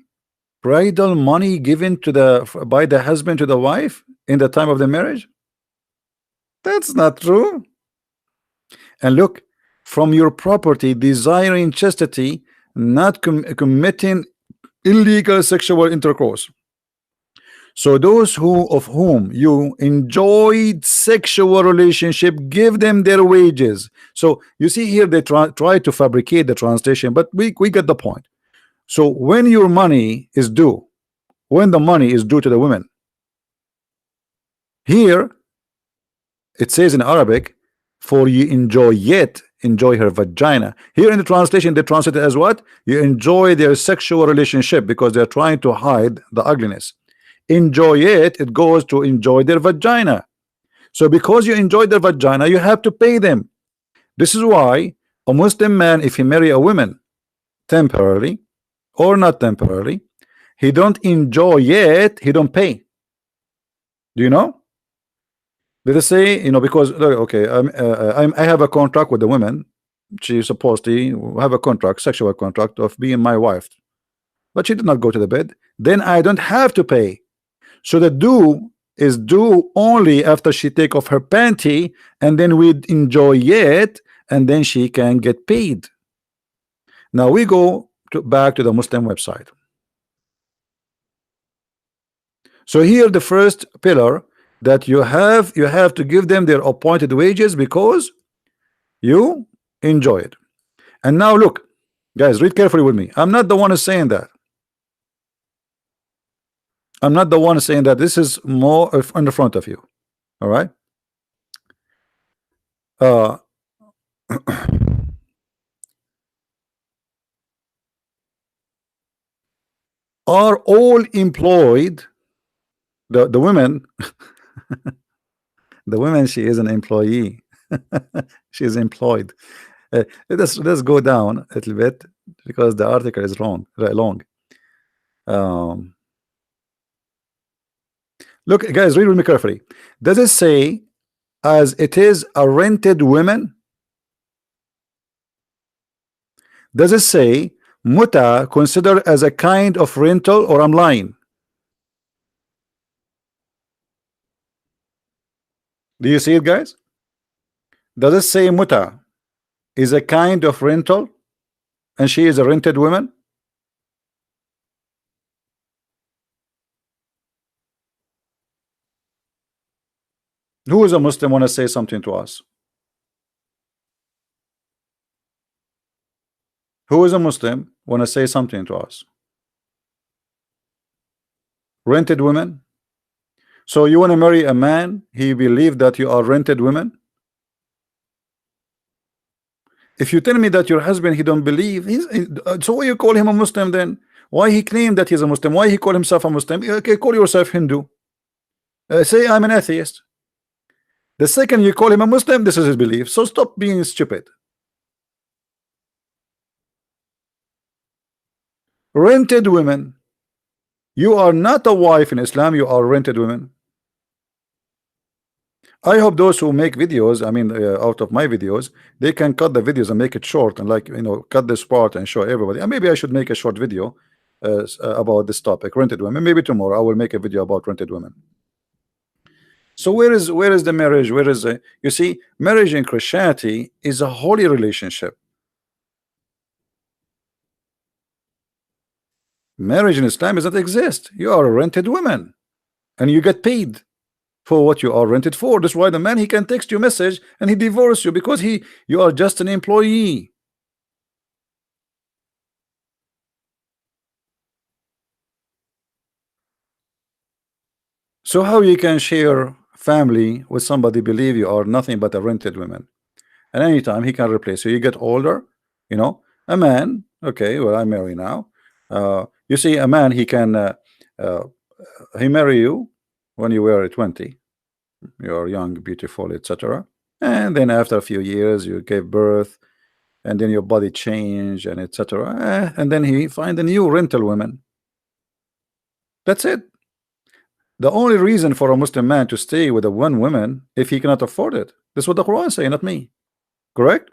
Speaker 1: bridal money given to by the husband to the wife in the time of the marriage. That's not true. And look, from your property, desiring chastity, not committing illegal sexual intercourse. So those of whom you enjoyed sexual relationship, give them their wages. So you see here they try to fabricate the translation, but we get the point. So when your money is due, when the money is due to the women, here it says in Arabic, for you enjoy it, enjoy her vagina. Here in the translation they translate it as what? You enjoy their sexual relationship, because they're trying to hide the ugliness. Enjoy it, it goes to enjoy their vagina. So because you enjoy their vagina, you have to pay them. This is why a Muslim man, if he marry a woman temporarily or not temporarily, he don't enjoy it, he don't pay. Do you know? Let us say, because okay, I have a contract with the woman. She's supposed to have a contract, sexual contract of being my wife, but she did not go to the bed. Then I don't have to pay. So the due is due only after she take off her panty, and then we enjoy it, and then she can get paid. Now we go back to the Muslim website. So here the first pillar, that you have to give them their appointed wages because you enjoy it. And now look, guys, read carefully with me. I'm not the one who's saying that. I'm not the one saying that. This is more in the front of you. All right. Are all employed, the women the women, she is an employee. She is employed. Let's go down a little bit because the article is wrong, long. Um, Look, guys, read with me carefully. Does it say as it is a rented women? Does it say muta considered as a kind of rental, or I'm lying? Do you see it, guys? Does it say muta is a kind of rental and she is a rented woman? Who is a Muslim want to say something to us? Who is a Muslim want to say something to us? Rented women? So you want to marry a man, he believe that you are rented women? If you tell me that your husband he don't believe, so why you call him a Muslim then? Why he claim that he's a Muslim? Why he call himself a Muslim? Okay, call yourself Hindu. Say I'm an atheist. The second you call him a Muslim, this is his belief. So stop being stupid. Rented women. You are not a wife in Islam. You are rented women. I hope those who make videos, I mean, out of my videos, they can cut the videos and make it short and, like, you know, cut this part and show everybody. And maybe I should make a short video about this topic, rented women. Maybe tomorrow I will make a video about rented women. So where is the marriage? Where is the, you see, marriage in Christianity is a holy relationship. Marriage in Islam does not exist. You are a rented woman and you get paid for what you are rented for. That's why the man, he can text you a message and he divorce you because you are just an employee. So how you can share family with somebody believe you are nothing but a rented woman, and anytime he can replace you? You get older, you know, a man, okay, well, I'm married now. You see, a man, he can uh, he marry you when you were 20, you're young, beautiful, etc. And then after a few years you gave birth, and then your body change and etc. And then he find a new rental woman. That's it. The only reason for a Muslim man to stay with a one woman if he cannot afford it. That's what the Quran say, not me. Correct?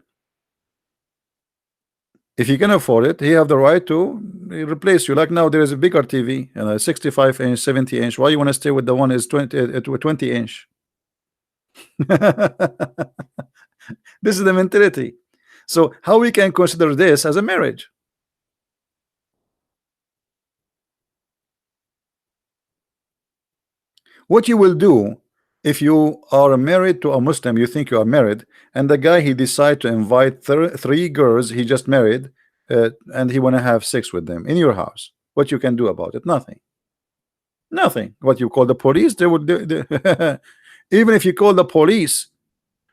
Speaker 1: If he can afford it, he have the right to replace you. Like now, there is a bigger TV and a 65 inch, 70 inch. Why you want to stay with the one is 20 inch? This is the mentality. So how we can consider this as a marriage? What you will do if you are married to a Muslim, you think you are married, and the guy he decide to invite three girls he just married, and he want to have sex with them in your house. What you can do about it? Nothing. Nothing. What you call the police? They would. Even if you call the police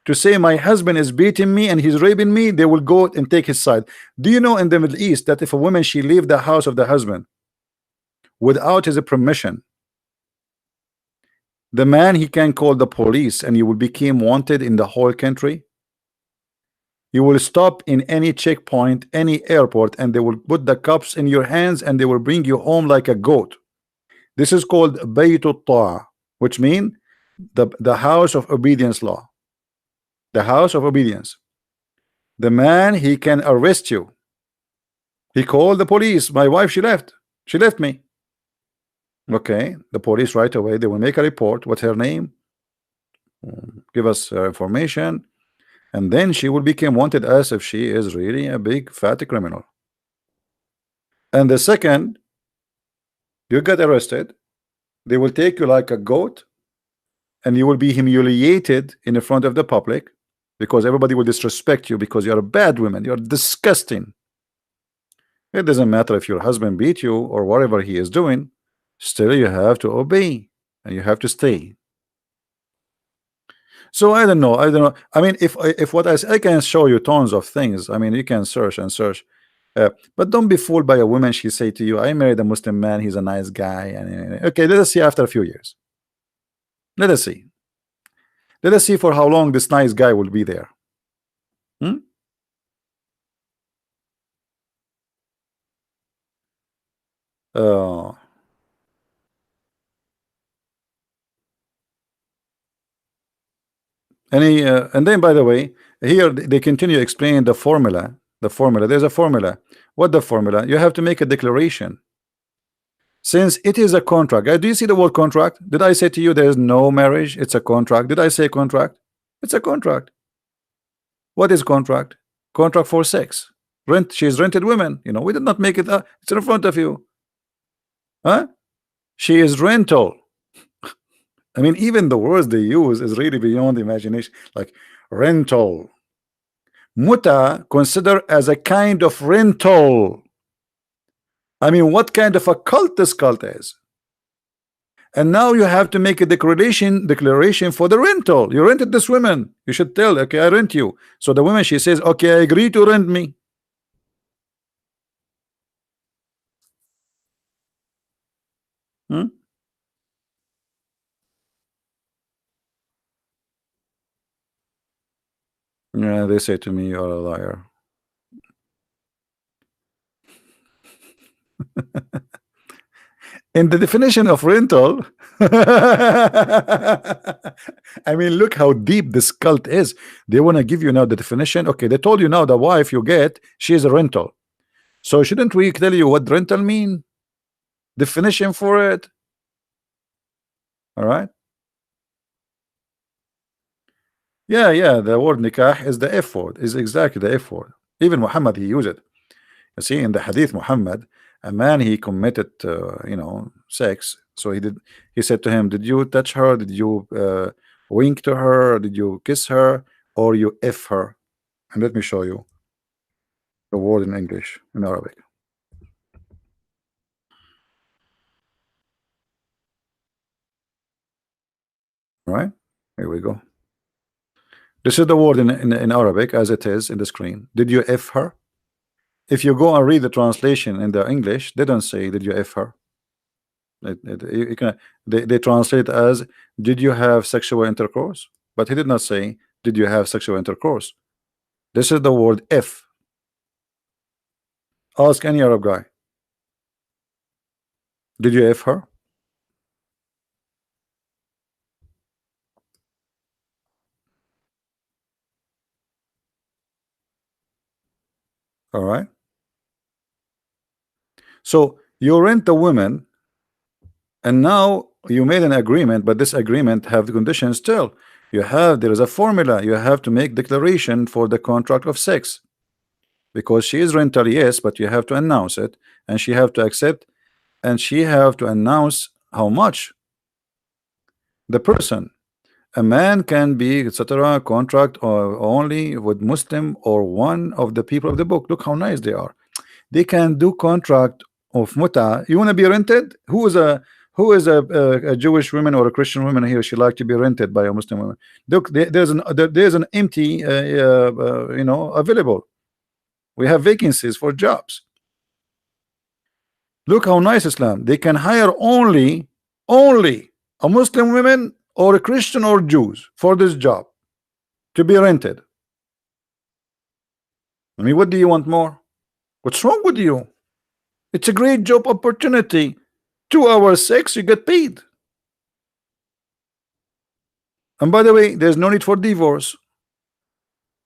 Speaker 1: to say my husband is beating me and he's raping me, they will go and take his side. Do you know in the Middle East that if a woman she leave the house of the husband without his permission, the man he can call the police and you will become wanted in the whole country? You will stop in any checkpoint, any airport, and they will put the cups in your hands and they will bring you home like a goat. This is called Baytut Ta'a, which means the house of obedience law. The house of obedience. The man, he can arrest you. He called the police. My wife, she left me. Okay, the police right away, they will make a report. What's her name? Give us her information, and then she will become wanted as if she is really a big fat criminal. And the second you get arrested, they will take you like a goat, and you will be humiliated in the front of the public because everybody will disrespect you because you're a bad woman. You're disgusting. It doesn't matter if your husband beat you or whatever he is doing. Still you have to obey and you have to stay. So I don't know. I mean, if what I can show you tons of things. I mean, you can search and search, but don't be fooled by a woman. She say to you, I married a Muslim man, he's a nice guy, and okay, let us see after a few years. Let us see for how long this nice guy will be there. Uh, and then, by the way, here they continue explaining the formula. The formula. There's a formula. What the formula? You have to make a declaration. Since it is a contract. Do you see the word contract? Did I say to you there is no marriage? It's a contract. Did I say contract? It's a contract. What is contract? Contract for sex. Rent. She's rented women. You know, we did not make it. It's in front of you. Huh? She is rental. I mean, even the words they use is really beyond imagination. Like rental. Muta considered as a kind of rental. I mean, what kind of a cult this cult is? And now you have to make a declaration for the rental. You rented this woman. You should tell, okay, I rent you. So the woman, she says, okay, I agree to rent me. Hmm? Yeah, they say to me, you're a liar. In the definition of rental, I mean, look how deep this cult is. They want to give you now the definition. Okay, they told you now the wife you get, she is a rental. So shouldn't we tell you what rental mean? Definition for it. All right. Yeah, yeah. The word nikah is the F word. Is exactly the F word. Even Muhammad he used it. You see, in the Hadith, Muhammad, a man he committed, sex. So he did. He said to him, "Did you touch her? Did you wink to her? Did you kiss her? Or you f her?" And let me show you the word in English, in Arabic. All right, here we go. This is the word in Arabic as it is in the screen. Did you f her? If you go and read the translation in the English, they don't say, "Did you f her?" You can, they translate as, "Did you have sexual intercourse?" But he did not say, "Did you have sexual intercourse?" This is the word "if." Ask any Arab guy, "Did you f her?" All right. So you rent the woman, and now you made an agreement, but this agreement have the conditions still. There is a formula. You have to make declaration for the contract of sex, because she is rental, yes, but you have to announce it, and she have to accept, and she have to announce how much. The person, a man can be, etc., contract or only with Muslim or one of the people of the book. Look how nice they are. They can do contract of muta. You want to be rented? Who is a Jewish woman or a Christian woman here? She like to be rented by a Muslim woman. Look, there's an empty, available. We have vacancies for jobs. Look how nice Islam. They can hire only a Muslim women or a Christian or Jews for this job to be rented. I mean, what do you want more? What's wrong with you? It's a great job opportunity. 2 hours sex, you get paid. And by the way, there's no need for divorce.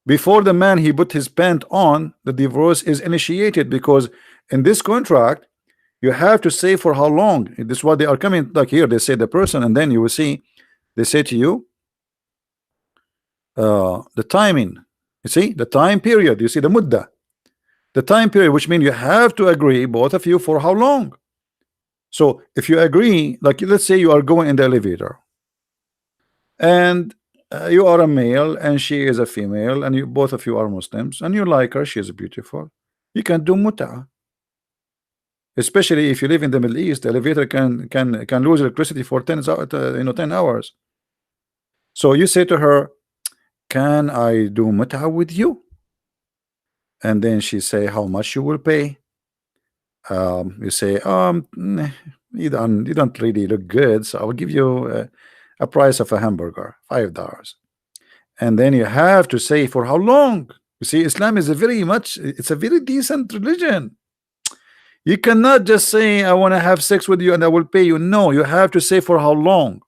Speaker 1: Before the man he put his pant on, the divorce is initiated, because in this contract you have to say for how long. This is what they are coming, like here they say the person, and then you will see they say to you the timing. You see the time period. You see the mudda, the time period, which means you have to agree, both of you, for how long. So if you agree, like let's say you are going in the elevator, and you are a male and she is a female, and you both of you are Muslims, and you like her, she is beautiful, you can do muta. Especially if you live in the Middle East, the elevator can lose electricity for 10 hours. So you say to her, "Can I do muta with you?" And then she say, "How much you will pay?" You say, you don't really look good, so I will give you a price of a hamburger, $5." And then you have to say for how long. You see, Islam is it's a very decent religion. You cannot just say I want to have sex with you and I will pay you. No, you have to say for how long.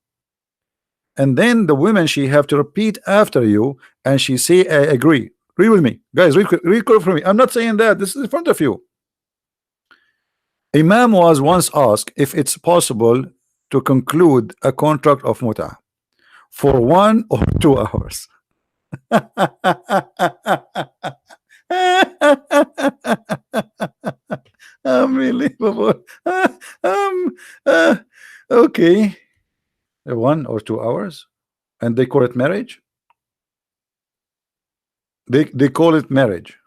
Speaker 1: And then the women, she have to repeat after you, and she say I agree. Read with me, guys. Read for me. I'm not saying that. This is in front of you. Imam was once asked if it's possible to conclude a contract of muta for 1 or 2 hours. Unbelievable. Okay, 1 or 2 hours, and they call it marriage. They call it marriage.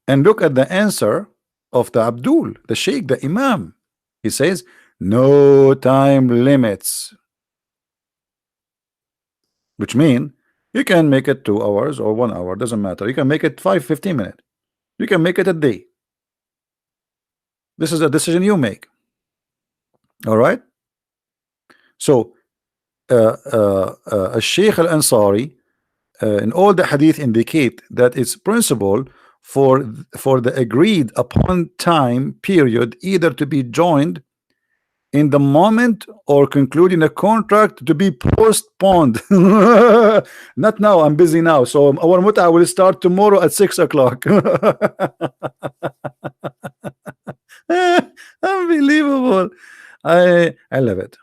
Speaker 1: And look at the answer of the Abdul, the Sheikh, the Imam. He says no time limits, which mean you can make it 2 hours or 1 hour, doesn't matter. You can make it 15 minutes. You can make it a day. This is a decision you make. All right. So Sheikh Al-Ansari in all the hadith indicate that it's principle for the agreed upon time period either to be joined in the moment or concluding a contract to be postponed. Not now, I'm busy now, so our muta will start tomorrow at 6 o'clock. Unbelievable. I love it.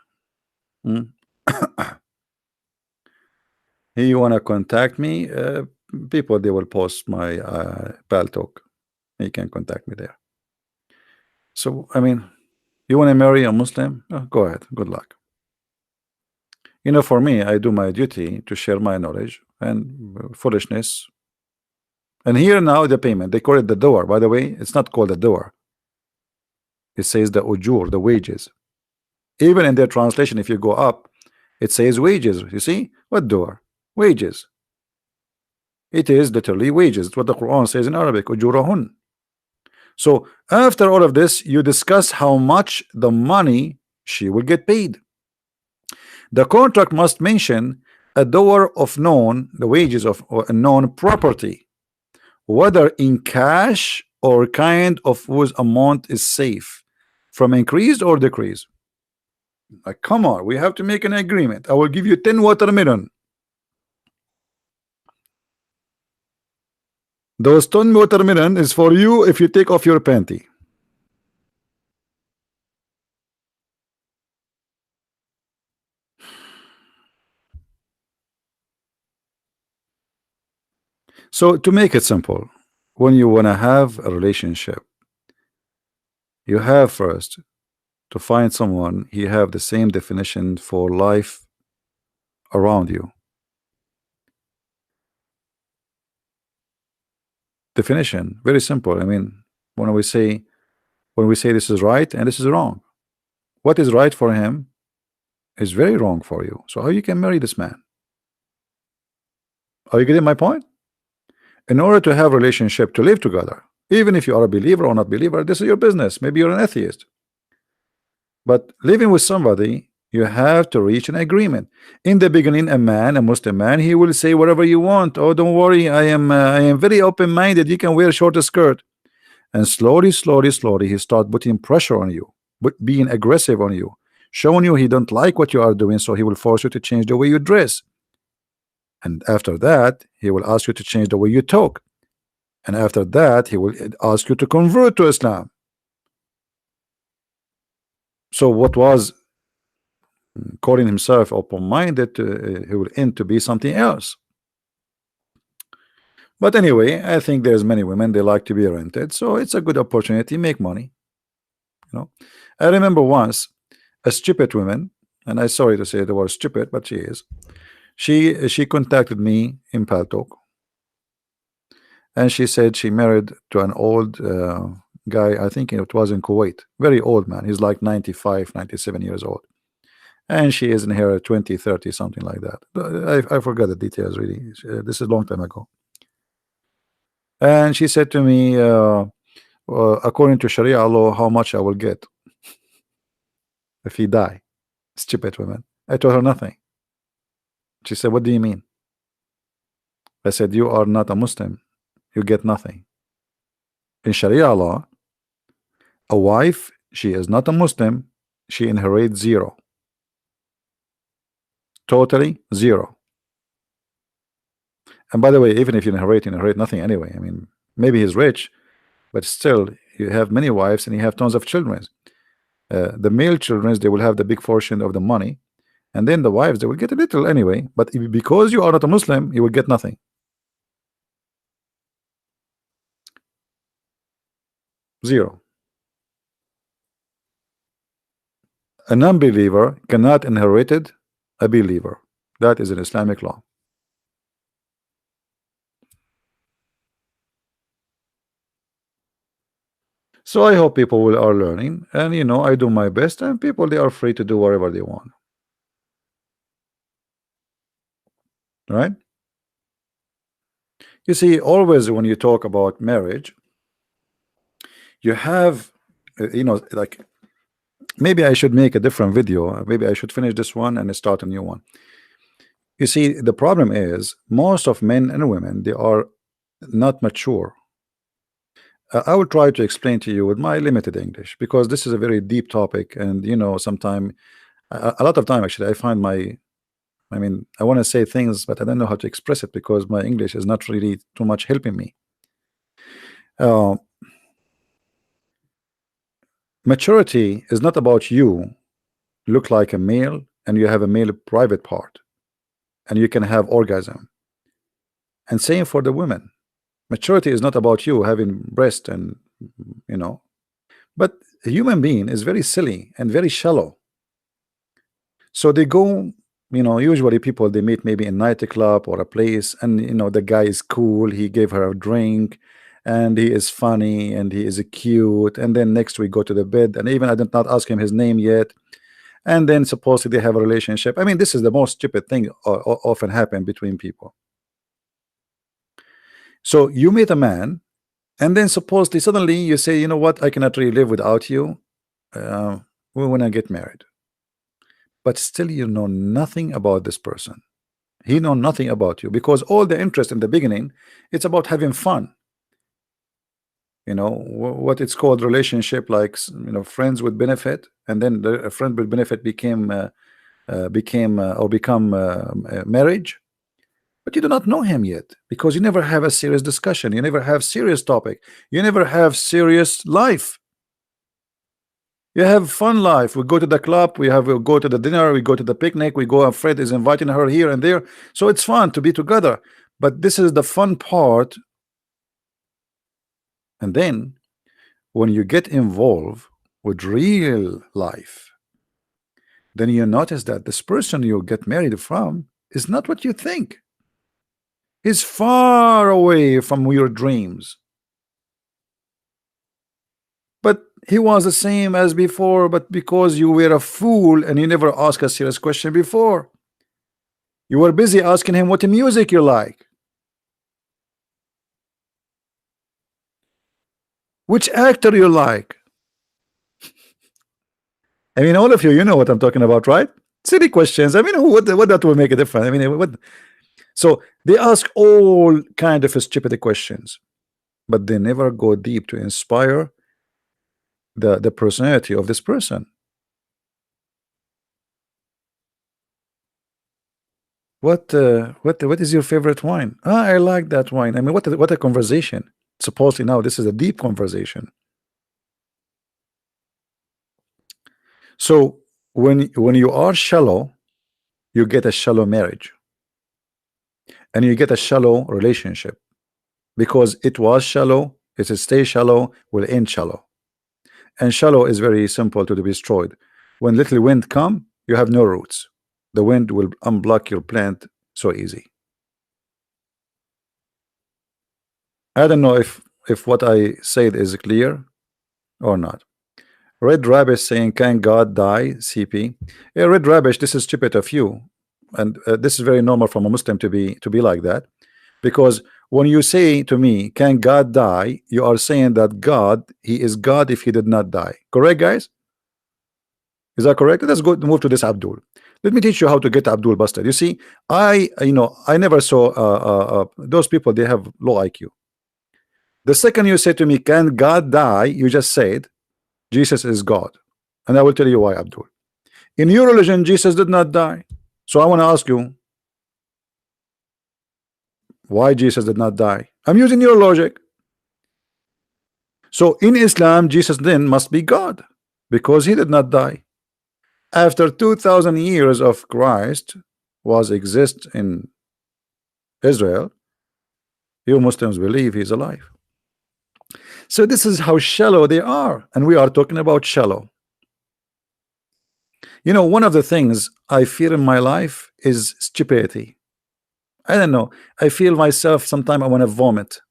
Speaker 1: You want to contact me, people, they will post my pal talk. You can contact me there. So I mean, you want to marry a Muslim? Go ahead, good luck. You know, for me, I do my duty to share my knowledge and foolishness. And here now the payment, they call it the Dawah. By the way, it's not called the Dawah. It says the ujur, the wages. Even in their translation, if you go up, it says wages. You see what Dawah? Wages. It is literally wages. It's what the Quran says in Arabic, ujurahun. So after all of this, you discuss how much the money she will get paid. The contract must mention a dower of known, the wages of a known property, whether in cash or kind of whose amount is safe from increase or decrease. Like, come on, we have to make an agreement. I will give you 10 watermelon. Those 10 watermelon is for you if you take off your panty. So to make it simple, when you want to have a relationship, you have first to find someone you have the same definition for life around you. Definition, very simple. I mean, when we say this is right and this is wrong, what is right for him is very wrong for you. So how you can marry this man? Are you getting my point? In order to have a relationship, to live together, even if you are a believer or not believer, this is your business. Maybe you're an atheist, but living with somebody, you have to reach an agreement. In the beginning, a Muslim man, he will say whatever you want. Oh, don't worry, I am very open-minded. You can wear a short skirt. And slowly, he start putting pressure on you, but being aggressive on you, showing you he don't like what you are doing, so he will force you to change the way you dress. And after that, he will ask you to change the way you talk. And after that, he will ask you to convert to Islam. So what was calling himself open-minded, he will end to be something else. But anyway, I think there's many women, they like to be rented, so it's a good opportunity, make money. You know, I remember once a stupid woman, and I'm sorry to say the word stupid, but she is. She contacted me in Paltalk, and she said she married to an old guy. I think it was in Kuwait, very old man. He's like 95, 97 years old, and she is in her 20, 30, something like that. I forgot the details really. This is a long time ago. And she said to me, according to Sharia law, how much I will get if he die. Stupid woman. I told her nothing. She said, what do you mean? I said, you are not a Muslim, you get nothing. In Sharia law, a wife, she is not a Muslim, she inherits zero. Totally zero. And by the way, even if you inherit nothing anyway. I mean, maybe he's rich, but still, you have many wives and you have tons of children. The male children, they will have the big portion of the money, and then the wives, they will get a little anyway. But because you are not a Muslim, you will get nothing. Zero. A non-believer cannot inherit a believer. That is an Islamic law. So I hope people are learning, and I do my best, and people, they are free to do whatever they want. Right? You see, always when you talk about marriage, you have, like, maybe I should make a different video. Maybe I should finish this one and start a new one. You see, the problem is most of men and women, they are not mature. I will try to explain to you with my limited English, because this is a very deep topic, and sometimes a lot of time actually I find I mean, I want to say things, but I don't know how to express it because my English is not really too much helping me. Maturity is not about you look like a male and you have a male private part and you can have orgasm. And same for the women. Maturity is not about you having breast and but a human being is very silly and very shallow. So they go, usually people, they meet maybe in nightclub or a place, and the guy is cool, he gave her a drink, and he is funny and he is cute, and then next we go to the bed, and even I did not ask him his name yet, and then supposedly they have a relationship. I mean, this is the most stupid thing often happen between people. So you meet a man, and then supposedly suddenly you say, you know what, I cannot really live without you. We want to get married. But still you know nothing about this person. He know nothing about you, because all the interest in the beginning, it's about having fun. What it's called relationship, like friends with benefit, and then the friend with benefit become marriage. But you do not know him yet, because you never have a serious discussion, you never have serious topic, you never have serious life. You have fun life. We go to the club, we go to the dinner, we go to the picnic, we go, and Fred is inviting her here and there, so it's fun to be together. But this is the fun part. And then when you get involved with real life, then you notice that this person you get married from is not what you think. He's far away from your dreams. But he was the same as before, but because you were a fool and you never asked a serious question before, you were busy asking him what music you like, which actor you like. I mean, all of you know what I'm talking about, right? Silly questions. I mean, what that will make a difference? I mean, what? So they ask all kind of stupid questions, but they never go deep to inspire the personality of this person. What is your favorite wine? I like that wine. I mean, what a conversation. Supposedly now this is a deep conversation. So when you are shallow, you get a shallow marriage, and you get a shallow relationship, because it was shallow, it will stay shallow, will end shallow. And shallow is very simple to be destroyed. When little wind come, you have no roots. The wind will unblock your plant so easy. I don't know if what I said is clear or not. Red Rabbit saying, can God die? CP. Yeah, Red Rabbit, this is stupid of you, and this is very normal from a Muslim to be like that, because when you say to me, can God die, you are saying that God, he is God if he did not die. Correct, guys? Is that correct? Let's go move to this Abdul. Let me teach you how to get Abdul busted. You see, I never saw those people, they have low IQ. The second you say to me, can God die? You just said Jesus is God. And I will tell you why, Abdul. In your religion, Jesus did not die. So I want to ask you, why Jesus did not die? I'm using your logic. So in Islam, Jesus then must be God because he did not die. After 2000 years of Christ was exist in Israel, you Muslims believe he's alive. So this is how shallow they are, and we are talking about shallow. You know, one of the things I fear in my life is stupidity. I don't know. I feel myself sometimes I want to vomit.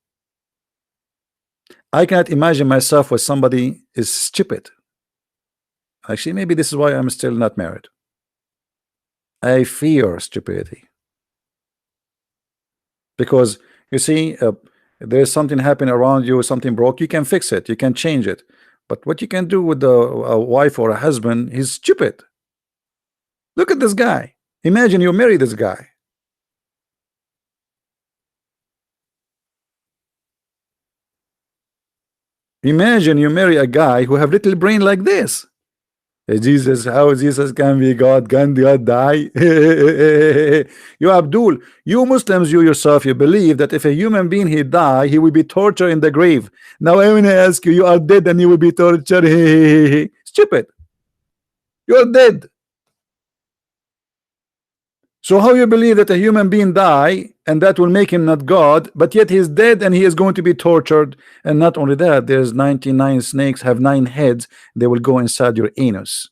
Speaker 1: I cannot imagine myself with somebody is stupid. Actually, maybe this is why I'm still not married. I fear stupidity. Because you see, there's something happening around you, something broke, you can fix it, you can change it. But what you can do with a wife or a husband, he's stupid. Look at this guy. Imagine you marry this guy. Imagine you marry a guy who have little brain like this. Jesus, how Jesus can be God? Can God die? You Abdul, you Muslims, you yourself, you believe that if a human being he die, he will be tortured in the grave. Now I want to ask you, you are dead and you will be tortured. Stupid. You are dead. So how you believe that a human being die and that will make him not God, but yet he is dead and he is going to be tortured? And not only that, there's 99 snakes have 9 heads. They will go inside your anus.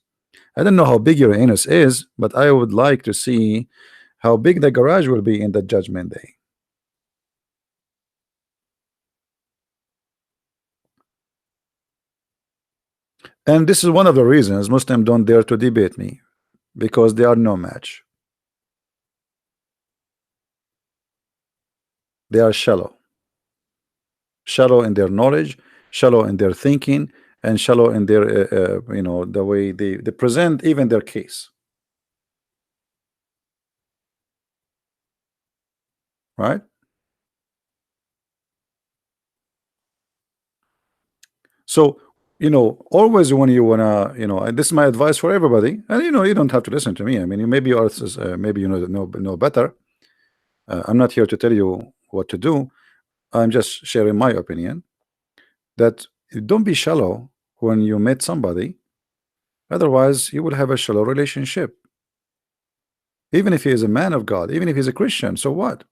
Speaker 1: I don't know how big your anus is, but I would like to see how big the garage will be in the judgment day. And this is one of the reasons Muslims don't dare to debate me, because they are no match. They are shallow in their knowledge, shallow in their thinking, and shallow in their you know, the way they present even their case, right? So, you know, always when you wanna, you know, and this is my advice for everybody, and you know, you don't have to listen to me. I mean, you maybe you are maybe you know better. I'm not here to tell you what to do. I'm just sharing my opinion that don't be shallow when you meet somebody. Otherwise, you will have a shallow relationship. Even if he is a man of God, even if he's a Christian, so what?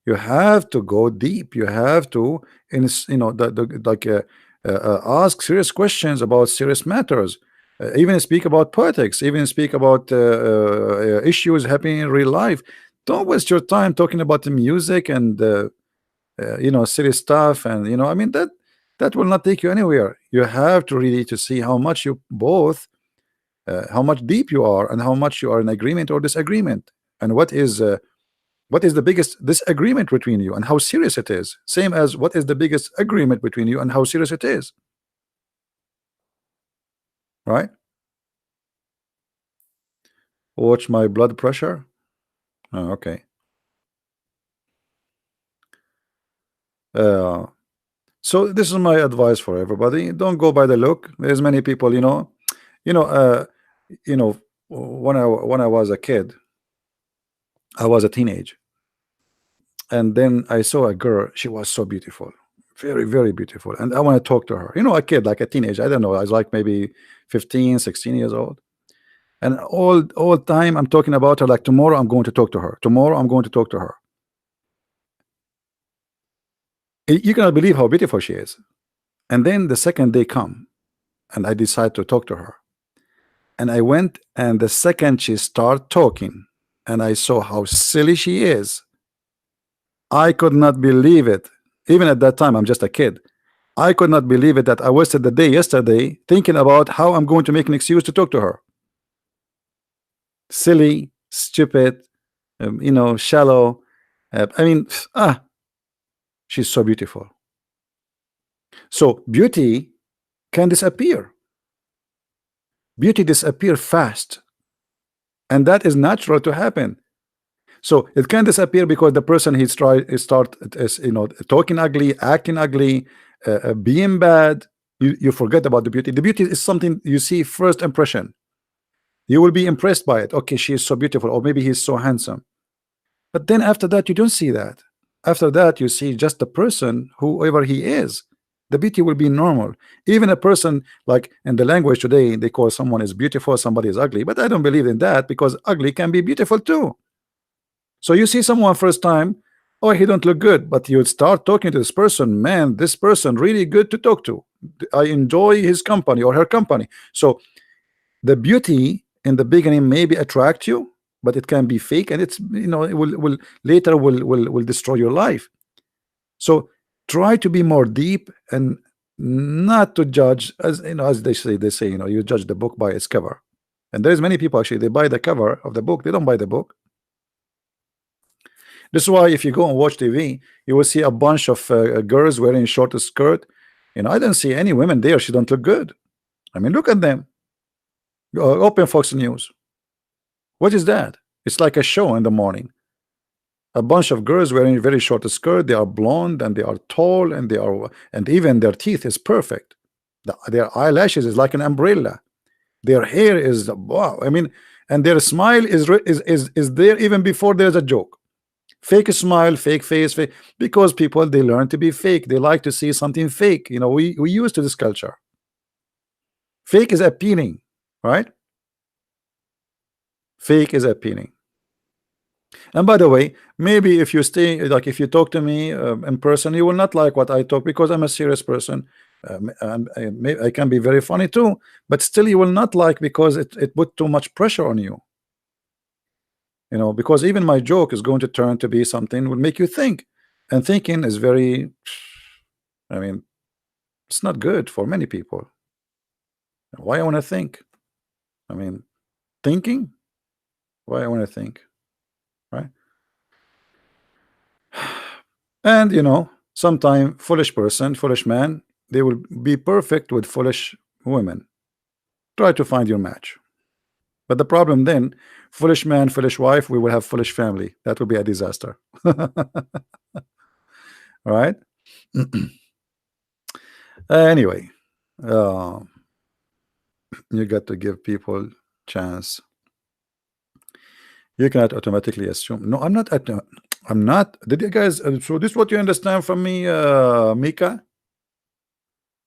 Speaker 1: You have to go deep. You have to, you know, like ask serious questions about serious matters. Even speak about politics. Even speak about issues happening in real life. Don't waste your time talking about the music and you know, serious stuff. And you know, I mean, that will not take you anywhere. You have to really to see how much you both, how much deep you are, and how much you are in agreement or disagreement, and what is the biggest disagreement between you and how serious it is. Same as what is the biggest agreement between you and how serious it is, right? Watch my blood pressure. Oh, okay. uh, so this is my advice for everybody. Don't go by the look. There's many people, you know you know, when I was a kid, I was a teenage, and then I saw a girl. She was so beautiful, very, very beautiful, and I want to talk to her. You know, a kid, like a teenage, I don't know, I was like maybe 15, 16 years old. And all time I'm talking about her, like tomorrow I'm going to talk to her. Tomorrow I'm going to talk to her. You cannot believe how beautiful she is. And then the second day come, and I decide to talk to her. And I went, and the second she start talking, and I saw how silly she is, I could not believe it. Even at that time, I'm just a kid. I could not believe it that I wasted the day yesterday thinking about how I'm going to make an excuse to talk to her. Silly, stupid, you know, shallow. I mean, she's so beautiful. So beauty can disappear. Beauty disappear fast, and that is natural to happen. So it can disappear because the person start is, talking ugly, acting ugly, being bad. You forget about the beauty. The beauty is something you see first impression. You will be impressed by it. Okay, she is so beautiful, or maybe he's so handsome. But then after that, you don't see that. After that, you see just the person, whoever he is. The beauty will be normal. Even a person, like in the language today, they call someone is beautiful, somebody is ugly. But I don't believe in that, because ugly can be beautiful too. So you see someone first time, oh, he don't look good, but you start talking to this person, man, this person really good to talk to. I enjoy his company or her company. So the beauty in the beginning maybe attract you, but it can be fake, and it's, it will later will destroy your life. So try to be more deep and not to judge, as as they say, you judge the book by its cover. And there's many people actually, they buy the cover of the book, they don't buy the book. This is why if you go and watch TV, you will see a bunch of girls wearing short skirt. I don't see any women there. She don't look good. I mean, look at them. Open Fox News. What is that? It's like a show in the morning. A bunch of girls wearing very short skirt. They are blonde and they are tall, and even their teeth is perfect. Their eyelashes is like an umbrella. Their hair is wow. I mean, and their smile is there even before there's a joke. Fake smile, fake face, fake, because people, they learn to be fake. They like to see something fake. We used to this culture. Fake is appealing, right? Fake is appealing. And by the way, maybe if you if you talk to me in person, you will not like what I talk, because I'm a serious person, and I can be very funny too, but still you will not like, because it put too much pressure on you. Because even my joke is going to turn to be something will make you think, and thinking is very, I mean, it's not good for many people. Why I want to think? I mean, thinking? Why I want to think? Right? And sometime foolish person, foolish man, they will be perfect with foolish women. Try to find your match. But the problem then, foolish man, foolish wife, we will have foolish family. That will be a disaster. Right? Anyway, you got to give people chance. You cannot automatically assume. No, I'm not. I'm not. Did you guys? So this is what you understand from me, Mika?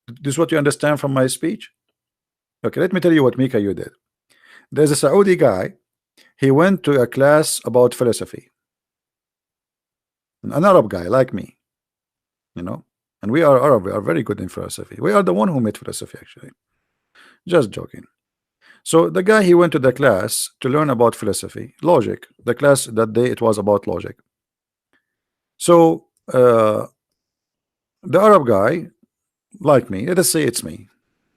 Speaker 1: This is what you understand from my speech? Okay, let me tell you what, Mika, you did. There's a Saudi guy. He went to a class about philosophy. An Arab guy like me, and we are Arab. We are very good in philosophy. We are the one who made philosophy, actually. Just joking. So the guy, he went to the class to learn about philosophy, logic. The class that day, it was about logic. So the Arab guy, like me, let us say it's me,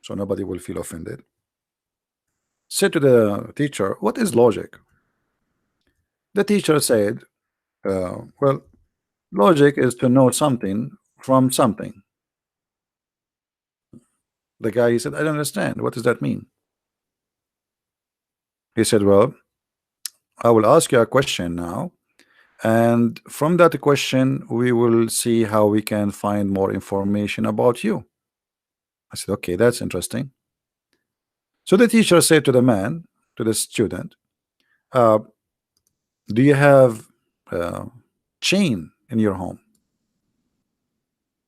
Speaker 1: so nobody will feel offended, said to the teacher, "What is logic?" The teacher said, "Well, logic is to know something from something." The guy, he said, "I don't understand. What does that mean?" He said, "Well, I will ask you a question now, and from that question, we will see how we can find more information about you." I said, "Okay, that's interesting." So the teacher said to the man, to the student, "Do you have chain in your home?"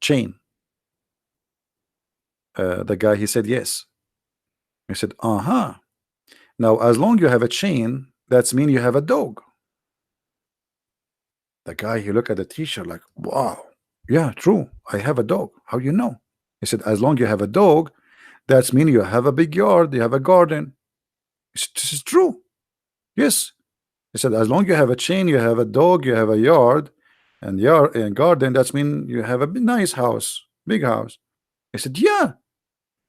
Speaker 1: Chain. The guy, he said, "Yes." He said, "Uh-huh. Now, as long you have a chain, that's mean you have a dog." The guy, he looked at the teacher like, "Wow, yeah, true. I have a dog. How you know?" He said, "As long you have a dog, that's mean you have a big yard, you have a garden." He said, "This is true. Yes." He said, "As long you have a chain, you have a dog, you have a yard, and garden, that's mean you have a nice house, big house." He said, "Yeah."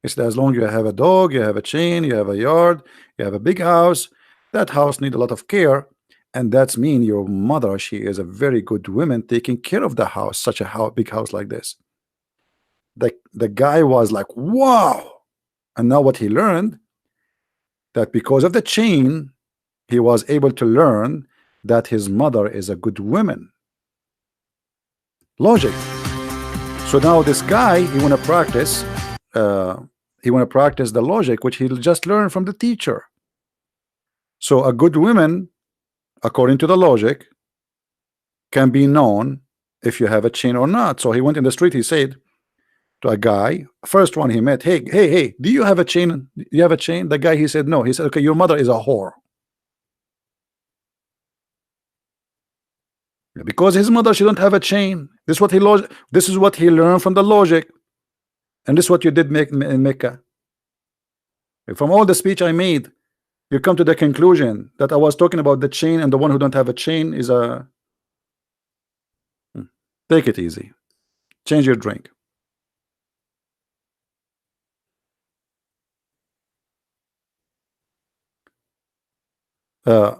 Speaker 1: He said, "As long you have a dog, you have a chain, you have a yard, you have a big house, that house need a lot of care, and that's mean your mother, she is a very good woman taking care of the house, such a big house like this." The guy was like, "Wow." And now what he learned, that because of the chain, he was able to learn that his mother is a good woman. Logic. So now this guy, he want to practice the logic which he'll just learn from the teacher. So a good woman, according to the logic, can be known if you have a chain or not. So he went in the street, he said to a guy, first one he met, hey, do you have a chain? Do you have a chain? The guy, he said no. He said, okay, your mother is a whore. Because his mother, she don't have a chain. This is what he learned from the logic. And this is what you did make in Mecca. From all the speech I made, you come to the conclusion that I was talking about the chain, and the one who don't have a chain is a... Take it easy. Change your drink. I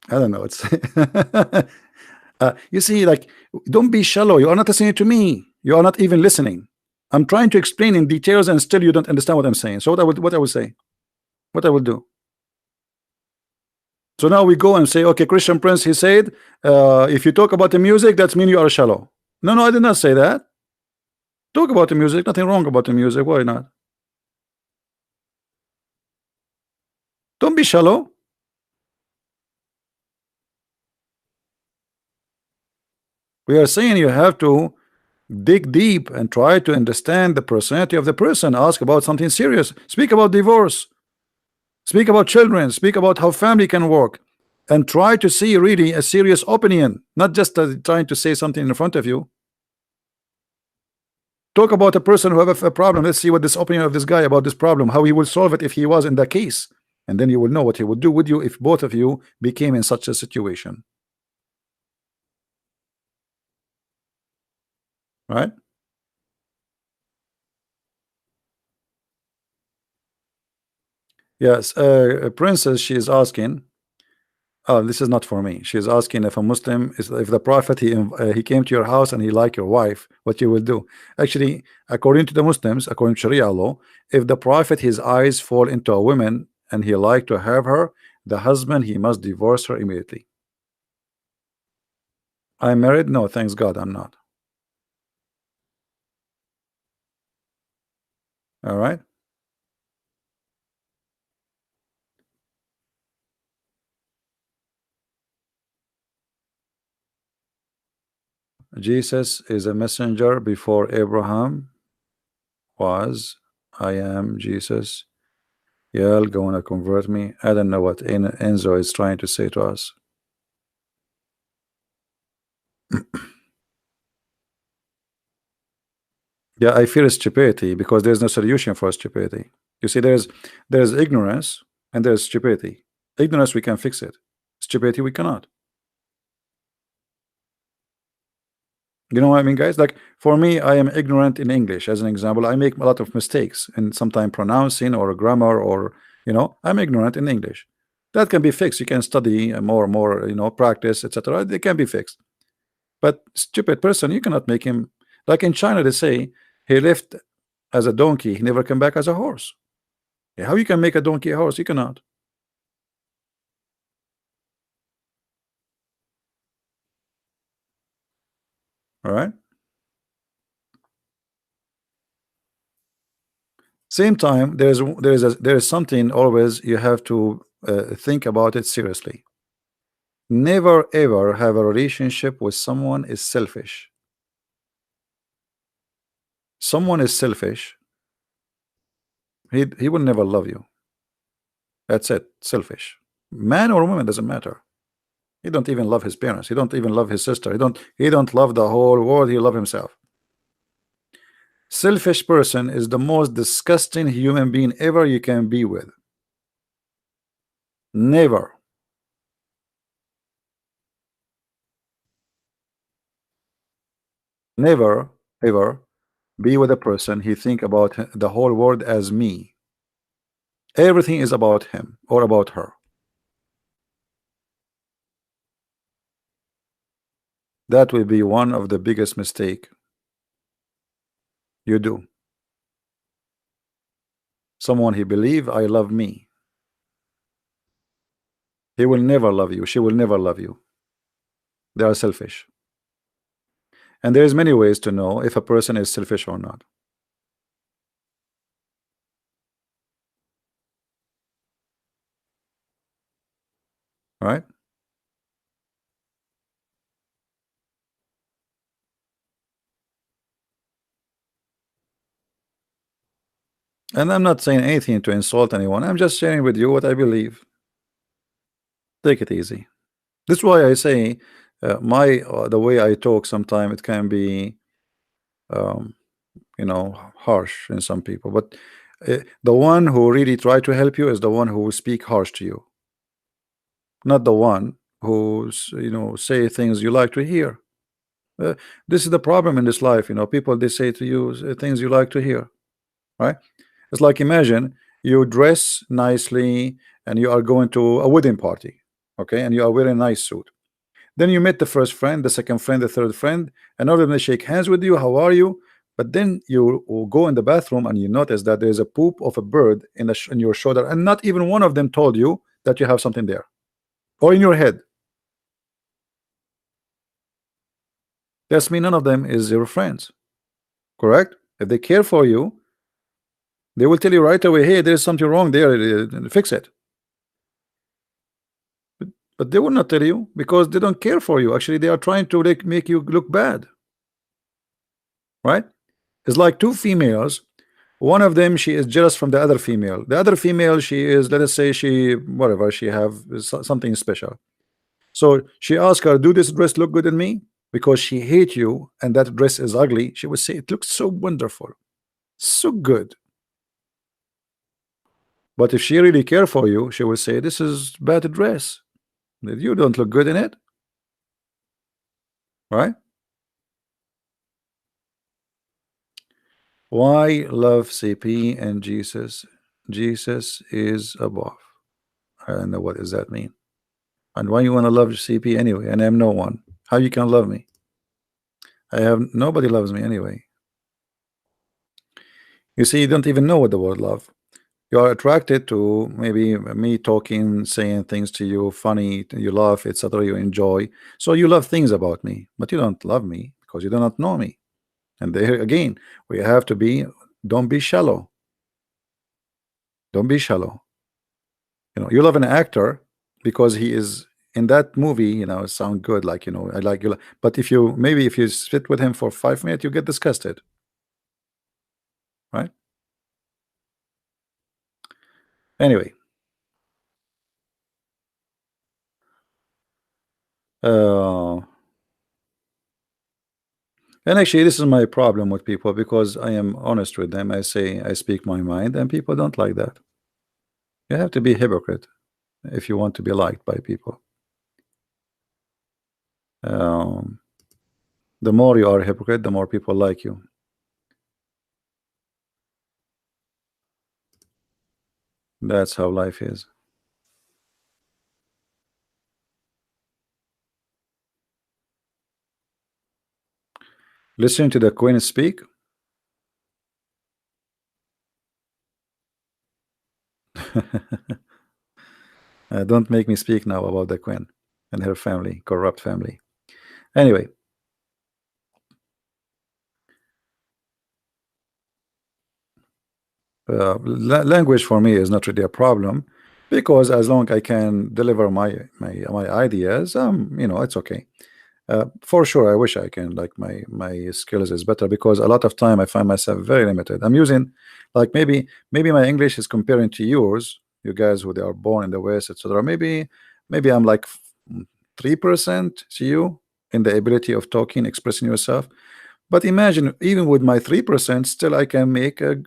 Speaker 1: don't know. It's you see, like, don't be shallow. You are not listening to me. You are not even listening. I'm trying to explain in details, and still you don't understand what I'm saying. So what I will say, what I will do. So now we go and say, okay, Christian Prince, he said, if you talk about the music, that means you are shallow. No, I did not say that. Talk about the music. Nothing wrong about the music. Why not? Don't be shallow. We are saying you have to dig deep and try to understand the personality of the person. Ask about something serious. Speak about divorce. Speak about children. Speak about how family can work, and try to see really a serious opinion, not just trying to say something in front of you. Talk about a person who have a problem. Let's see what this opinion of this guy about this problem, how he will solve it if he was in the case, and then you will know what he would do with you if both of you became in such a situation. Right? Yes, Princess, she is asking. Oh, this is not for me. She is asking if a Muslim is, if the Prophet he came to your house and he liked your wife, what you will do. Actually, according to the Muslims, according to Sharia law, if the Prophet his eyes fall into a woman and he like to have her, the husband he must divorce her immediately. I'm married? No, thanks God, I'm not. All right. Jesus is a messenger before Abraham was. I am Jesus. Y'all gonna convert me? I don't know what Enzo is trying to say to us. Yeah, I fear stupidity because there's no solution for stupidity. You see, there's ignorance and there's stupidity. Ignorance, we can fix it. Stupidity, we cannot. You know what I mean, guys? Like, for me, I am ignorant in English. As an example, I make a lot of mistakes in sometimes pronouncing or grammar, or, you know, I'm ignorant in English. That can be fixed. You can study more and more, you know, practice, etc. It can be fixed. But stupid person, you cannot make him. Like in China, they say he left as a donkey, he never came back as a horse. How you can make a donkey a horse? You cannot. All right. Same time, there is something always you have to think about it seriously. Never ever have a relationship with someone is selfish. Someone is selfish. He will never love you. That's it. Selfish. Man or woman doesn't matter. He don't even love his parents. He don't even love his sister. He don't love the whole world. He love himself. Selfish person is the most disgusting human being ever you can be with. Never. Never ever be with a person he think about the whole world as me. Everything is about him or about her. That will be one of the biggest mistake you do. Someone he believe I love me. He will never love you. She will never love you. They are selfish. And there's many ways to know if a person is selfish or not. Right? And I'm not saying anything to insult anyone. I'm just sharing with you what I believe. Take it easy. This is why I say the way I talk sometimes it can be um, harsh in some people, but the one who really try to help you is the one who will speak harsh to you, not the one who say things you like to hear. uh, this is the problem in this life. People, they say to you things you like to hear, right? It's like, imagine you dress nicely and you are going to a wedding party, okay, and you are wearing a nice suit. Then you met the first friend, the second friend, the third friend, and all of them they shake hands with you. How are you? But then you will go in the bathroom and you notice that there is a poop of a bird in your shoulder, and not even one of them told you that you have something there, or in your head. That's mean none of them is your friends, correct? If they care for you, they will tell you right away, hey, there's something wrong there, fix it. But they will not tell you because they don't care for you. Actually, they are trying to make you look bad, right? It's like two females. One of them, she is jealous from the other female. The other female, she is, let us say, she whatever, she have something special. So she asked her, do this dress look good in me? Because she hate you and that dress is ugly. She would say, it looks so wonderful, so good. But if she really care for you, she will say, this is bad dress, you don't look good in it, right? Why love CP and Jesus? Jesus is above. I don't know what does that mean. And why you want to love CP anyway? And I'm no one. How you can love me? I have nobody loves me anyway. You see, you don't even know what the word love. You are attracted to maybe me talking, saying things to you, funny, you laugh, etc. You enjoy. So you love things about me, but you don't love me because you do not know me. And there again, we have to be. Don't be shallow. Don't be shallow. You love an actor because he is in that movie, sound good, like, I like you, but if you maybe if you sit with him for 5 minutes, you get disgusted, right? Anyway, and actually this is my problem with people, because I am honest with them. I say I speak my mind, and people don't like that. You have to be a hypocrite if you want to be liked by people. um, the more you are a hypocrite, the more people like you. That's how life is. Listening to the Queen speak. Don't make me speak now about the Queen and her family, corrupt family. Anyway, language for me is not really a problem, because as long I can deliver my ideas, it's okay. For sure, I wish I can, like, my skills is better, because a lot of time I find myself very limited. I'm using, like, maybe my English is comparing to yours, you guys who they are born in the West, etc. Maybe I'm like 3% to you in the ability of talking, expressing yourself. But imagine, even with my 3%, still I can make a,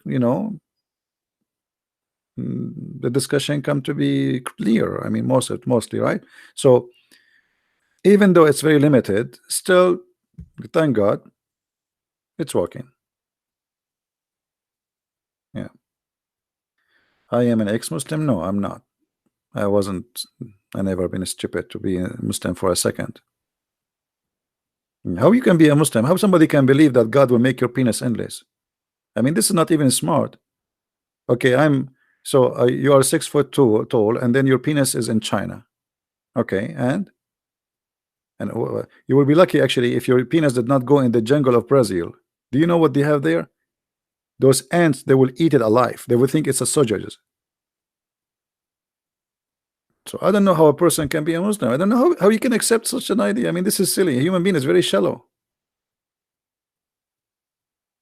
Speaker 1: the discussion come to be clear. I mean, mostly, right? So even though it's very limited, still, thank God, it's working. Yeah. I am an ex-Muslim. No, I'm not. I wasn't. I never been stupid to be a Muslim for a second. How you can be a Muslim? How somebody can believe that God will make your penis endless? I mean, this is not even smart. Okay, you are 6 foot tall, and then your penis is in China. Okay, and you will be lucky actually if your penis did not go in the jungle of Brazil. Do you know what they have there? Those ants, they will eat it alive. They will think it's a sausage. So I don't know how a person can be a Muslim. I don't know how you can accept such an idea. I mean, this is silly. A human being is very shallow.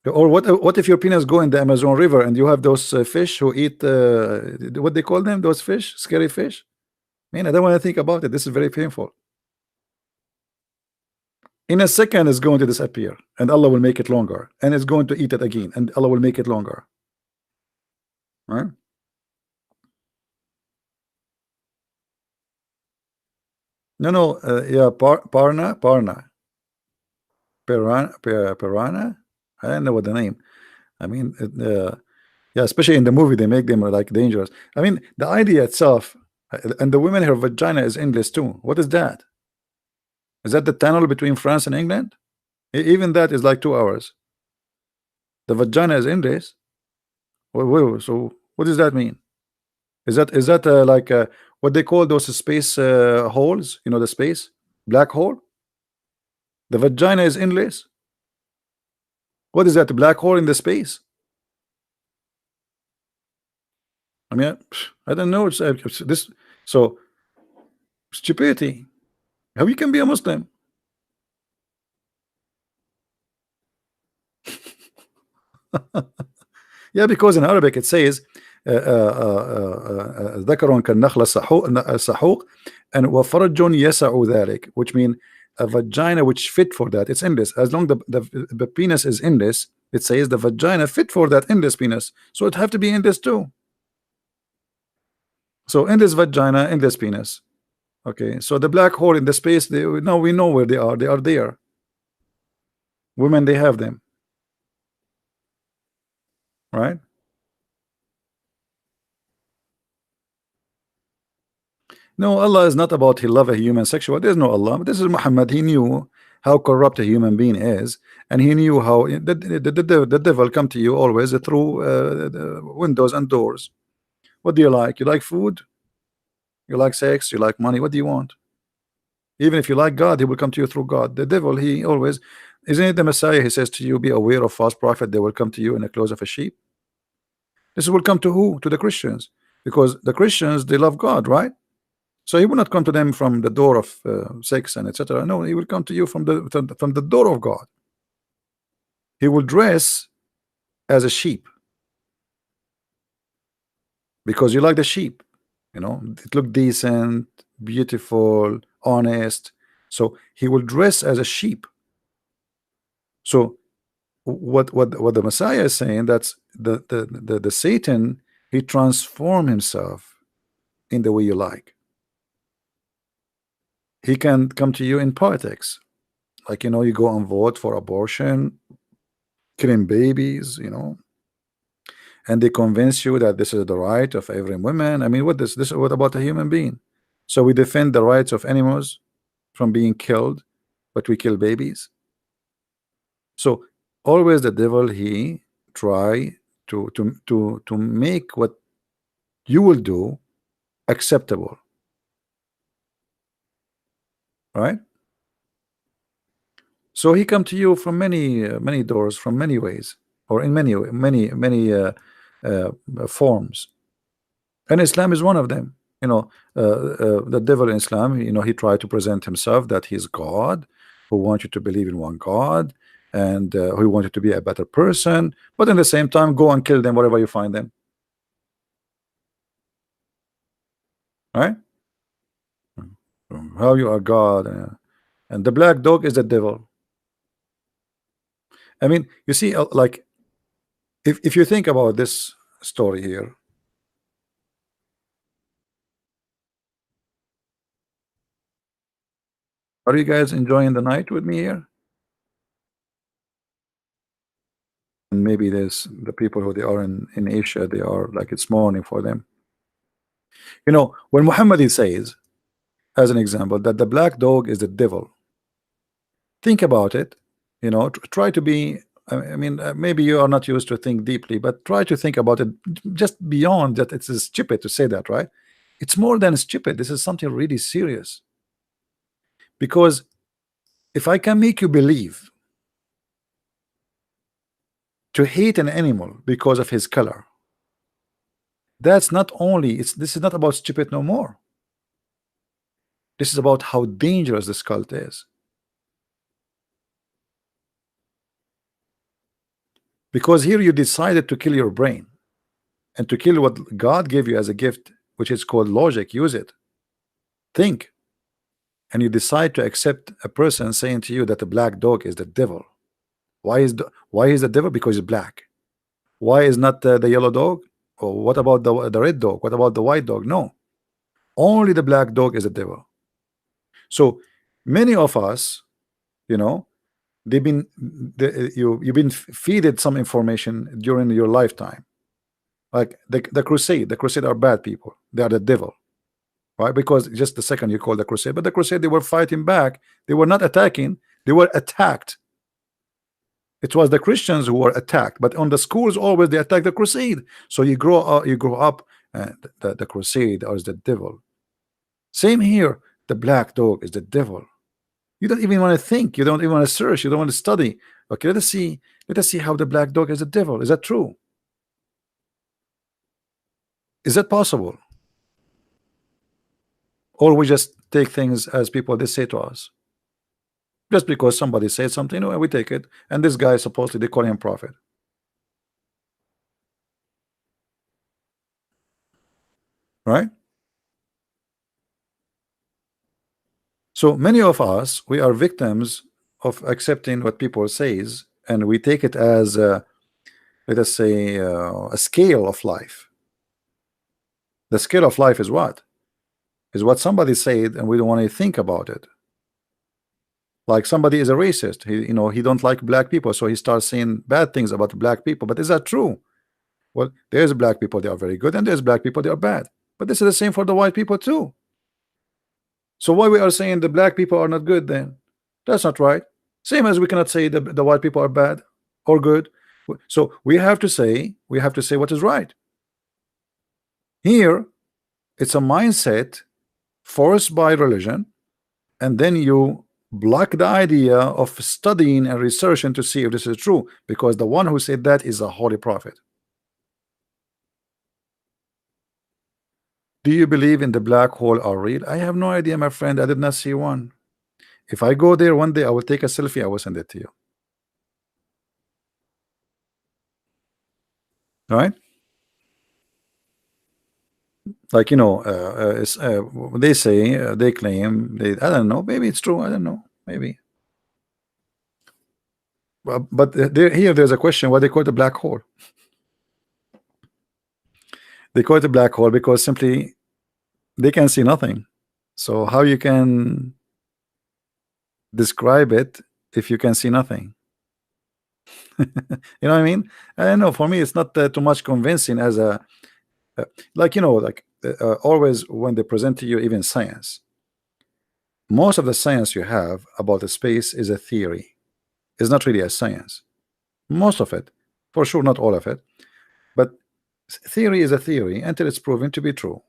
Speaker 1: Or what if your penis go in the Amazon River and you have those fish who eat what they call them? Those fish, scary fish. Man, I don't want to think about it. This is very painful. In a second, it's going to disappear, and Allah will make it longer, and it's going to eat it again, and Allah will make it longer. Right? No, yeah, Parna, Piranha. I don't know what the name. I mean, yeah, especially in the movie, they make them like dangerous. I mean, the idea itself, and the women, her vagina is endless too. What is that? Is that the tunnel between France and England? Even that is like 2 hours. The vagina is endless. So what does that mean? Is that like what they call those space holes? You know, the space black hole. The vagina is endless. What is that? A black hole in the space? I mean, I don't know. It's this. So stupidity. How you can be a Muslim? Yeah, because in Arabic it says ذكر كالنخلة السحوق and وفرج يسع ذلك, which mean a vagina which fit for that. It's endless. As long the penis is endless, it says the vagina fit for that endless penis. So it have to be endless too. So endless vagina, endless penis. Okay, so the black hole in the space, now we know where they are. They are there. Women, they have them, right? No, Allah is not about he love a human sexual. There's no Allah. This is Muhammad. He knew how corrupt a human being is, and he knew how the devil come to you always through the windows and doors. What do you like? You like food? You like sex? You like money? What do you want? Even if you like God, he will come to you through God. The devil, he always, isn't it the Messiah? He says to you, be aware of false prophet. They will come to you in the clothes of a sheep. This will come to who? To the Christians, because the Christians, they love God, right? So he will not come to them from the door of sex and etc. No, he will come to you from the door of God. He will dress as a sheep because you like the sheep. You know, it look decent, beautiful, honest. So he will dress as a sheep. So what the Messiah is saying, that's the Satan, he transform himself in the way you like. He can come to you in politics, like, you know, you go and vote for abortion, killing babies, you know, and they convince you that this is the right of every woman. I mean, what about a human being? So we defend the rights of animals from being killed, but we kill babies. So always the devil, he try to make what you will do acceptable, right? So he come to you from many doors, from many ways, or in many forms, and Islam is one of them. You know, the devil in Islam, you know, he tried to present himself that he's God, who wants you to believe in one God, and who wants you to be a better person, but in the same time, go and kill them wherever you find them, right? How you are God, and the black dog is the devil. I mean, you see, like, if you think about this story here, are you guys enjoying the night with me here? And maybe there's the people who they are in Asia, they are like it's morning for them. You know, when Muhammad says, as an example, that the black dog is the devil, think about it. You know, try to be. I mean, maybe you are not used to think deeply, but try to think about it just beyond that. It's stupid to say that, right? It's more than stupid. This is something really serious. Because if I can make you believe to hate an animal because of his color, that's not only, this is not about stupid no more. This is about how dangerous this cult is. Because here you decided to kill your brain and to kill what God gave you as a gift, which is called logic. Use it. Think. And you decide to accept a person saying to you that the black dog is the devil. Why is the devil? Because it's black. Why is not the yellow dog? Or what about the red dog? What about the white dog? No. Only the black dog is the devil. So many of us, you know, you've been feeded some information during your lifetime, like the crusade are bad people, they are the devil, right? Because just the second you call the crusade, but the crusade, they were fighting back, they were not attacking, they were attacked. It was the Christians who were attacked, but on the schools always they attack the crusade. So you grow up the crusade is the devil. Same here, the black dog is the devil. You don't even want to think, you don't even want to search, you don't want to study. Okay, let us see how the black dog is the devil. Is that true? Is that possible? Or we just take things as people they say to us, just because somebody said something, and we take it, and this guy supposedly they call him prophet, right? So many of us, we are victims of accepting what people says, and we take it as let us say a scale of life. The scale of life is what? Is what somebody said, and we don't want to think about it. Like somebody is a racist, he don't like black people, so he starts saying bad things about black people. But is that true? Well, there's black people, they are very good, and there's black people, they are bad. But this is the same for the white people too. So why we are saying the black people are not good then? That's not right. Same as we cannot say the white people are bad or good. So we have to say what is right. Here it's a mindset forced by religion, and then you block the idea of studying and researching to see if this is true, because the one who said that is a holy prophet. Do you believe in the black hole are real? I have no idea, my friend. I did not see one. If I go there one day, I will take a selfie, I will send it to you. All right? Like, they say, they claim, I don't know, maybe it's true, I don't know, maybe. But there's a question why they call it a black hole. They call it a black hole because simply they can see nothing. So how you can describe it if you can see nothing? You know what I mean? I don't know, for me it's not too much convincing as a always when they present to you even science, most of the science you have about the space is a theory. It's not really a science, most of it, for sure, not all of it, but theory is a theory until it's proven to be true.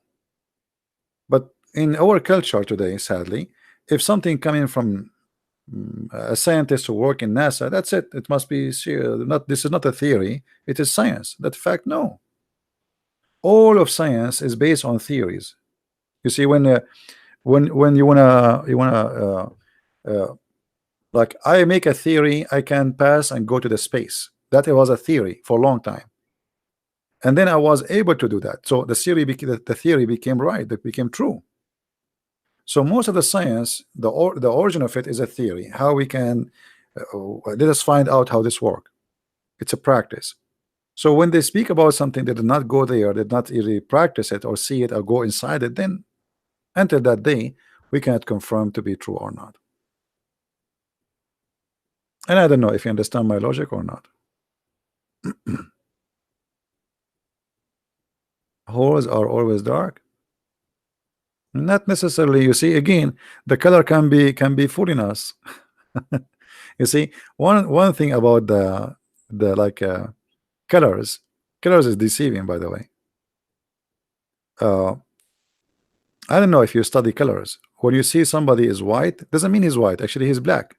Speaker 1: But in our culture today, sadly, if something coming from a scientist who work in NASA, that's it, it must be not, this is not a theory, it is science. That fact, no, all of science is based on theories. You see, when you wanna like I make a theory, I can pass and go to the space. That was a theory for a long time, and then I was able to do that. So the theory became right, that became true. So most of the science, the origin of it is a theory. How we can let us find out how this works. It's a practice. So when they speak about something, they did not go there, did not really practice it or see it or go inside it, then until that day we cannot confirm to be true or not. And I don't know if you understand my logic or not. Holes are always dark. Not necessarily. You see, again, the color can be fooling us. You see, one thing about the colors is deceiving, by the way. I don't know if you study colors. When you see somebody is white, doesn't mean he's white. Actually, he's black,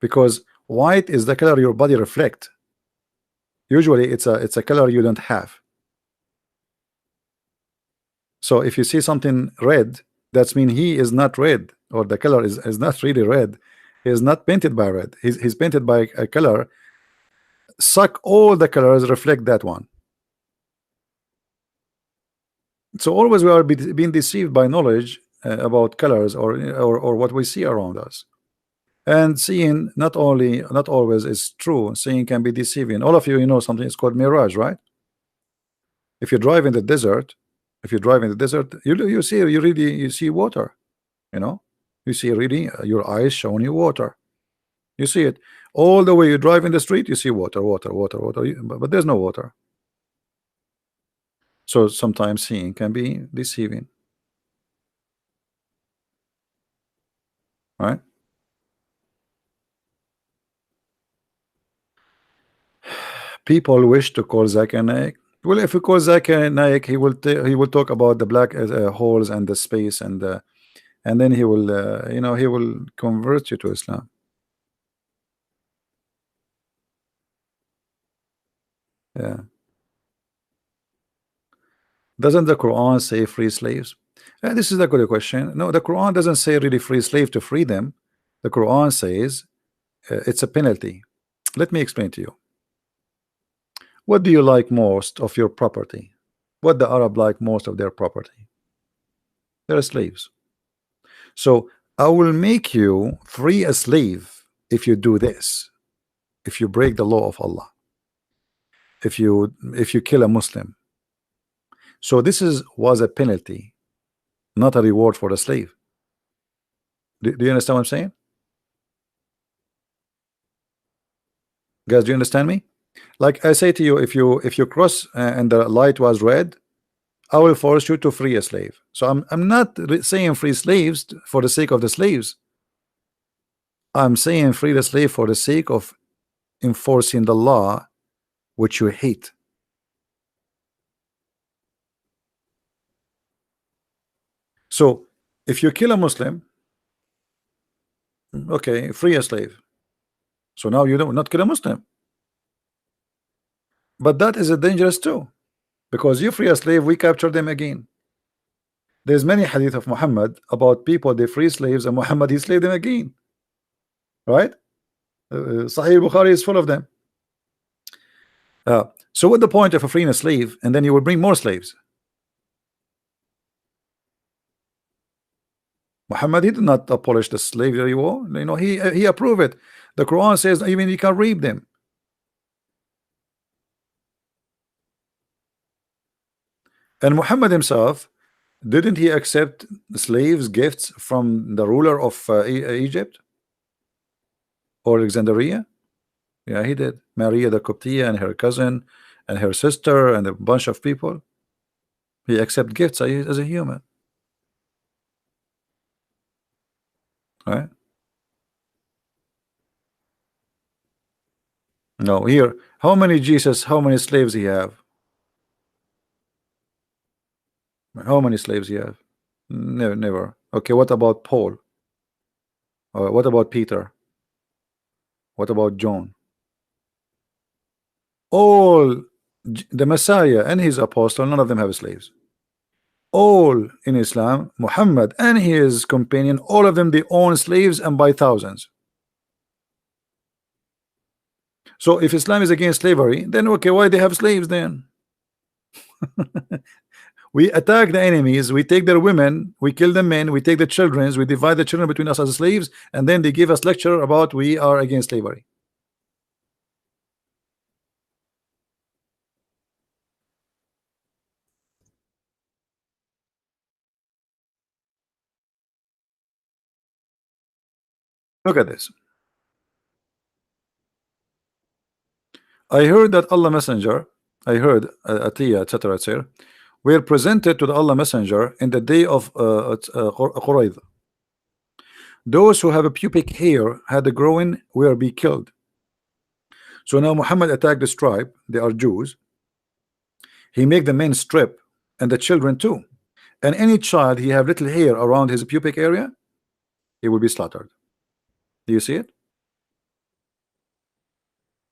Speaker 1: because white is the color your body reflect. Usually, it's a color you don't have. So if you see something red, that's mean he is not red, or the color is not really red. He is not painted by red. He's painted by a color. Suck all the colors, reflect that one. So always we are being deceived by knowledge about colors, or what we see around us. And seeing not always is true. Seeing can be deceiving. All of you, you know something is called mirage, right? If you drive in the desert, you see, you see water. You know, you see really your eyes showing you water. You see it all the way. You drive in the street, you see water, water, water, water, but there's no water. So sometimes seeing can be deceiving, right? People wish to call Zakir Naik. Well, if we call Zakir Naik, he will talk about the black holes and the space, and then he will he will convert you to Islam. Yeah. Doesn't the Quran say free slaves? This is a good question. No, the Quran doesn't say really free slave to free them. The Quran says it's a penalty. Let me explain to you. What do you like most of your property? What the Arab like most of their property? They're slaves. So I will make you free a slave if you do this. If you break the law of Allah. If you kill a Muslim. So this was a penalty, not a reward for the slave. Do you understand what I'm saying? Guys, do you understand me? Like I say to you, if you cross and the light was red, I will force you to free a slave. So I'm not saying free slaves for the sake of the slaves. I'm saying free the slave for the sake of enforcing the law which you hate. So if you kill a Muslim, okay, free a slave. So now you don't not kill a Muslim. But that is a dangerous too, because you free a slave, we capture them again. There's many hadith of Muhammad about people they free slaves and Muhammad he slave them again, right? Sahih Bukhari is full of them. So what the point of a freeing a slave, and then you will bring more slaves? Muhammad he did not abolish the slavery war. You know, he approved it. The Quran says even you can reap them. And Muhammad himself, didn't he accept slaves gifts from the ruler of Egypt or Alexandria? Yeah, he did. Maria the Coptia and her cousin and her sister and a bunch of people. He accept gifts as a human, right? No, here, how many slaves he have? How many slaves he have? Never, never. Okay, what about Paul? What about Peter? What about John? All the Messiah and his apostle, none of them have slaves. All in Islam, Muhammad and his companion, all of them they own slaves and by thousands. So if Islam is against slavery, then okay, why they have slaves then? We attack the enemies, we take their women, we kill the men, we take the children, we divide the children between us as slaves, and then they give us lecture about we are against slavery. Look at this. I heard that Allah Messenger, I heard Atiyah, etc., etc., were presented to the Allah Messenger in the day of Qurayza. Those who have a pubic hair had a growing will be killed. So now Muhammad attacked this tribe, they are Jews. He make the men strip and the children too, And any child he have little hair around his pubic area, he will be slaughtered. Do you see it?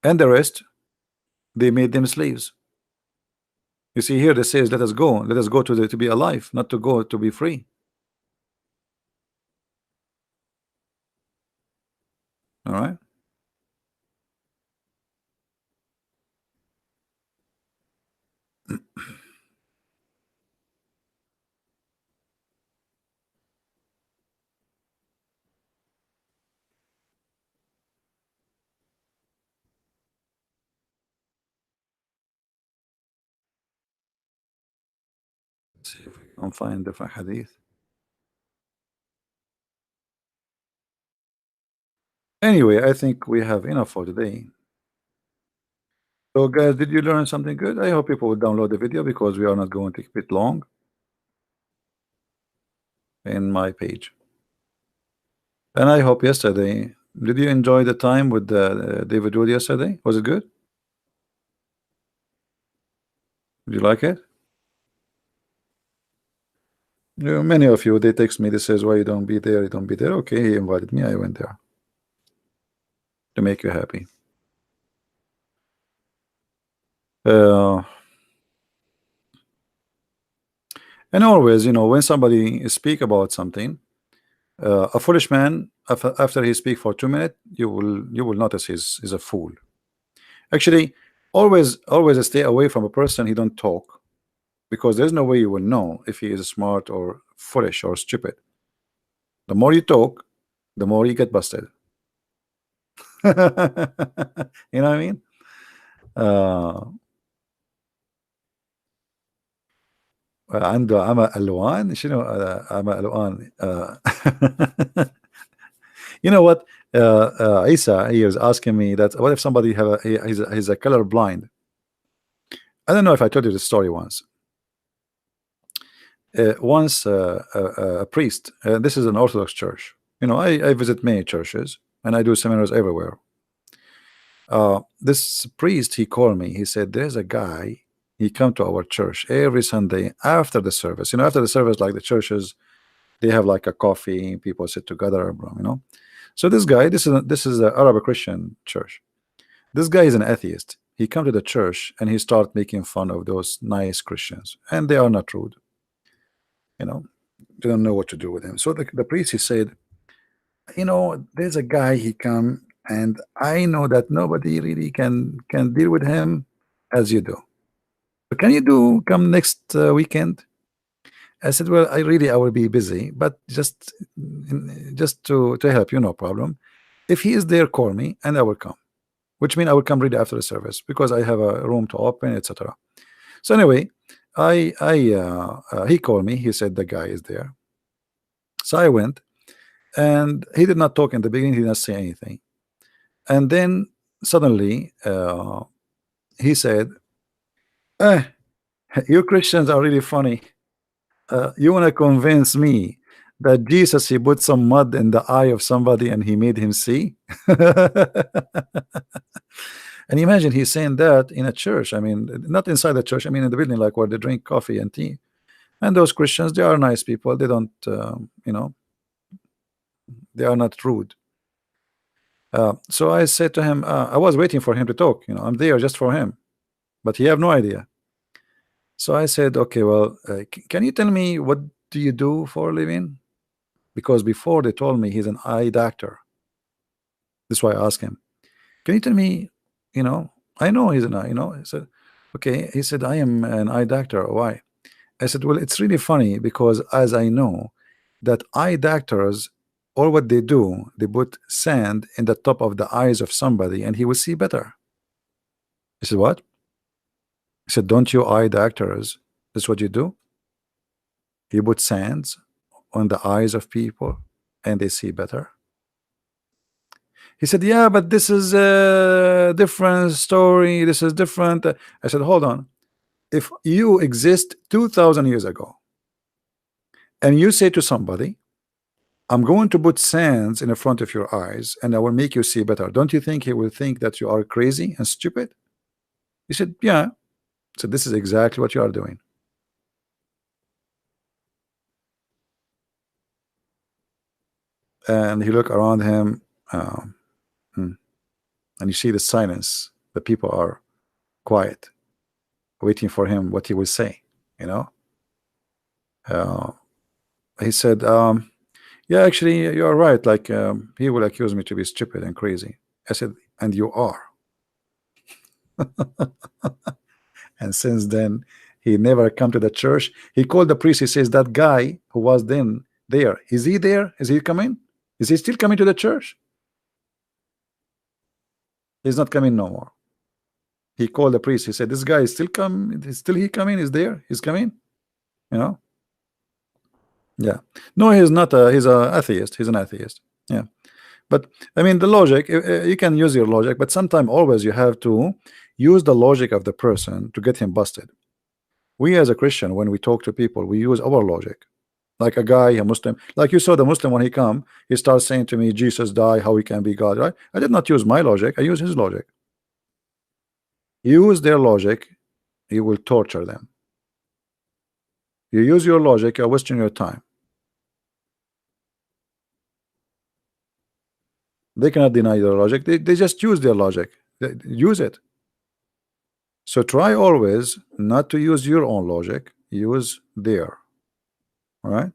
Speaker 1: And the rest, they made them slaves. You see here, they says, let us go to be alive, not to go to be free. All right. Let's see if we can find different hadith. Anyway, I think we have enough for today. So guys, did you learn something good? I hope people will download the video because we are not going to keep it long in my page. And I hope yesterday, did you enjoy the time with David Wood yesterday? Was it good? Did you like it? Many of you, they text me, they says, why you don't be there, you don't be there. Okay, he invited me, I went there to make you happy. And always, when somebody speak about something, a foolish man, after he speak for 2 minutes, you will notice he's a fool. Actually, always stay away from a person he don't talk, because there's no way you will know if he is smart or foolish or stupid. The more you talk, the more you get busted. You know what I mean? عنده عمى ألوان شنو عمى ألوان You know what, Isa, he was asking me that what if somebody have he's a color blind. I don't know if I told you the story once. Once a priest, this is an Orthodox church, I visit many churches and I do seminars everywhere. This priest, he called me, he said there's a guy, he come to our church every Sunday after the service. After the service, like the churches, they have like a coffee, people sit together, so this guy, this is an Arab Christian church. This guy is an atheist. He come to the church and he start making fun of those nice Christians, and they are not rude, they don't know what to do with him. So the priest, he said, there's a guy, he come, and I know that nobody really can deal with him as you do. So can you come next weekend? I said, well, I will be busy, but just to help you, no problem. If he is there, call me and I will come, which means I will come really after the service because I have a room to open, etc. So anyway, he called me, he said the guy is there. So I went, and he did not talk in the beginning, he did not say anything. And then suddenly he said, you Christians are really funny. You want to convince me that Jesus, he put some mud in the eye of somebody and he made him see? And imagine he's saying that in a church. I mean, not inside the church, I mean in the building, like where they drink coffee and tea. And those Christians, they are nice people, they don't they are not rude. So I said to him, I was waiting for him to talk, I'm there just for him, but he have no idea. So I said, okay, well, can you tell me what do you do for a living? Because before they told me he's an eye doctor. That's why I asked him, can you tell me, I know he's an eye, He said, okay. He said, I am an eye doctor. Why? I said, well, it's really funny because as I know that eye doctors, all what they do, they put sand in the top of the eyes of somebody and he will see better. He said, what? He said, don't you eye doctors, that's what you do? You put sands on the eyes of people and they see better. He said, yeah, but this is a different story, this is different. I said, hold on, if you exist 2,000 years ago and you say to somebody, I'm going to put sands in the front of your eyes and I will make you see better, don't you think he will think that you are crazy and stupid? He said, yeah. So this is exactly what you are doing. and he look around him, um, hmm, and you see the silence. The people are quiet, waiting for him what he will say. You know, uh, he said, "Yeah, actually, you are right. Like he will accuse me to be stupid and crazy." I said, "And you are." And since then, he never come to the church. He called the priest. He says, "That guy who was then there, is he there? Is he coming? Is he still coming to the church?" He's not coming no more. He called the priest. He said, "This guy is still come. Is still he coming? Is there? He's coming." You know? Yeah. No, he's not. He's a atheist. He's an atheist. Yeah. But I mean, the logic. You can use your logic, but sometimes always you have to use the logic of the person to get him busted. We as a Christian, when we talk to people, we use our logic. Like a guy, a Muslim, like you saw the Muslim when he come, he starts saying to me, "Jesus died. How he can be God?" Right? I did not use my logic. I use his logic. Use their logic, you will torture them. You use your logic, you're wasting your time. They cannot deny their logic. They just use their logic. They use it. So try always not to use your own logic. Use their. All right.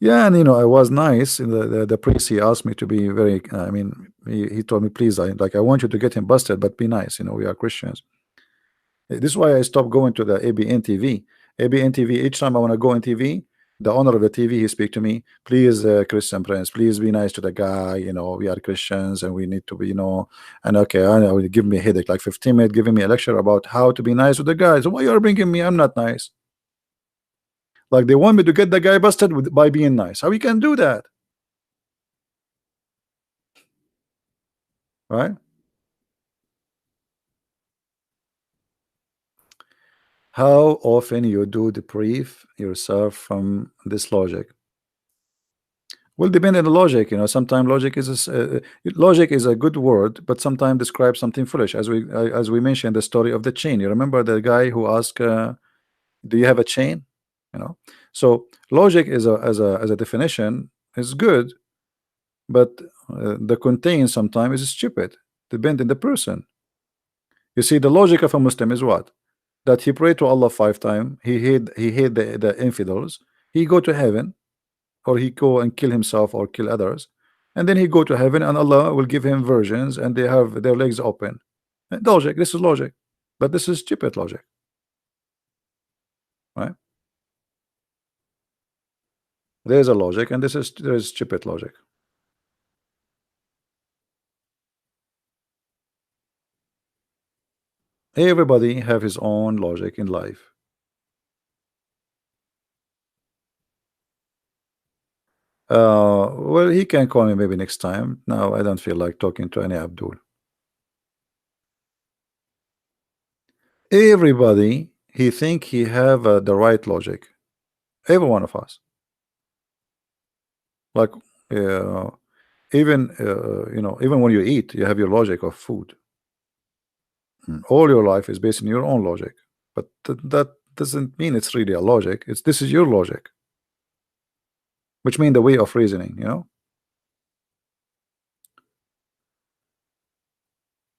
Speaker 1: Yeah, and I was nice. The priest, he asked me to be very. I mean, he told me, please, I want you to get him busted, but be nice. We are Christians. This is why I stopped going to the ABN TV. ABN TV. Each time I want to go on TV, the owner of the TV, he speak to me. Please, Christian Prince, please be nice to the guy. We are Christians and we need to be. And okay, I know, give me a headache. Like 15 minutes, giving me a lecture about how to be nice with the guy. So why you are bringing me? I'm not nice. Like they want me to get the guy busted by being nice. How we can do that, right? How often you do debrief yourself from this logic? Well, depend on the logic. Sometimes logic is a good word, but sometimes describes something foolish. As we mentioned the story of the chain. You remember the guy who asked, "Do you have a chain?" So logic is as a definition is good, but the contain sometimes is stupid. Depend on the person. You see, the logic of a Muslim is what? That he pray to Allah 5 times. He hate the infidels. He go to heaven, or he go and kill himself or kill others, and then he go to heaven and Allah will give him virgins and they have their legs open. Logic. This is logic, but this is stupid logic, right? There is a logic, and there is stupid logic. Everybody have his own logic in life. Well, he can call me maybe next time. Now I don't feel like talking to any Abdul. Everybody he think he have the right logic. Every one of us. Like uh, even even when you eat, you have your logic of food. All your life is based on your own logic, but that doesn't mean it's really a logic. This is your logic, which means the way of reasoning.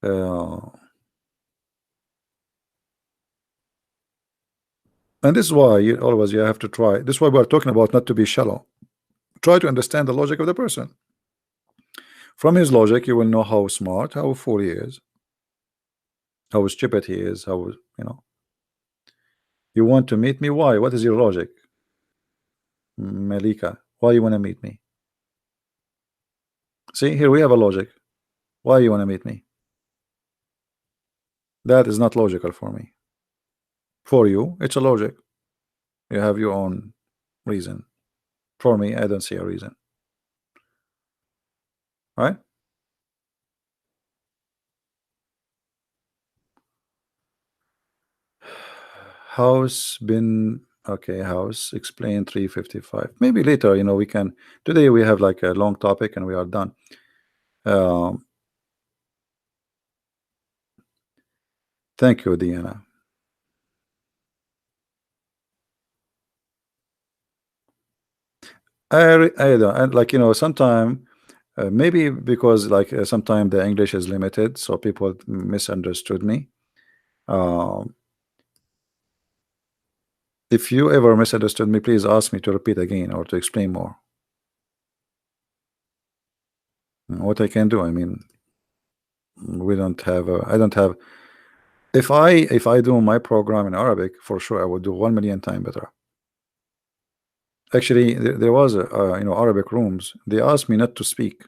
Speaker 1: Uh, and this is why you have to try. This is why we're talking about not to be shallow. Try to understand the logic of the person. From his logic, you will know how smart, how fool he is, how stupid he is. You want to meet me? Why? What is your logic, Malika? Why you want to meet me? See, here we have a logic. Why you want to meet me? That is not logical for me. For you, it's a logic. You have your own reason. For me, I don't see a reason. Right? House been okay. House explain 355. Maybe later, we can. Today we have like a long topic and we are done. Um, thank you, Diana. I don't, and like sometime maybe because like sometime the English is limited, so people misunderstood me. Um, if you ever misunderstood me, please ask me to repeat again or to explain more. What I can do, I mean, we don't have. I don't have. If I do my program in Arabic, for sure I would do 1 million times better. Actually, there was a Arabic rooms. They asked me not to speak.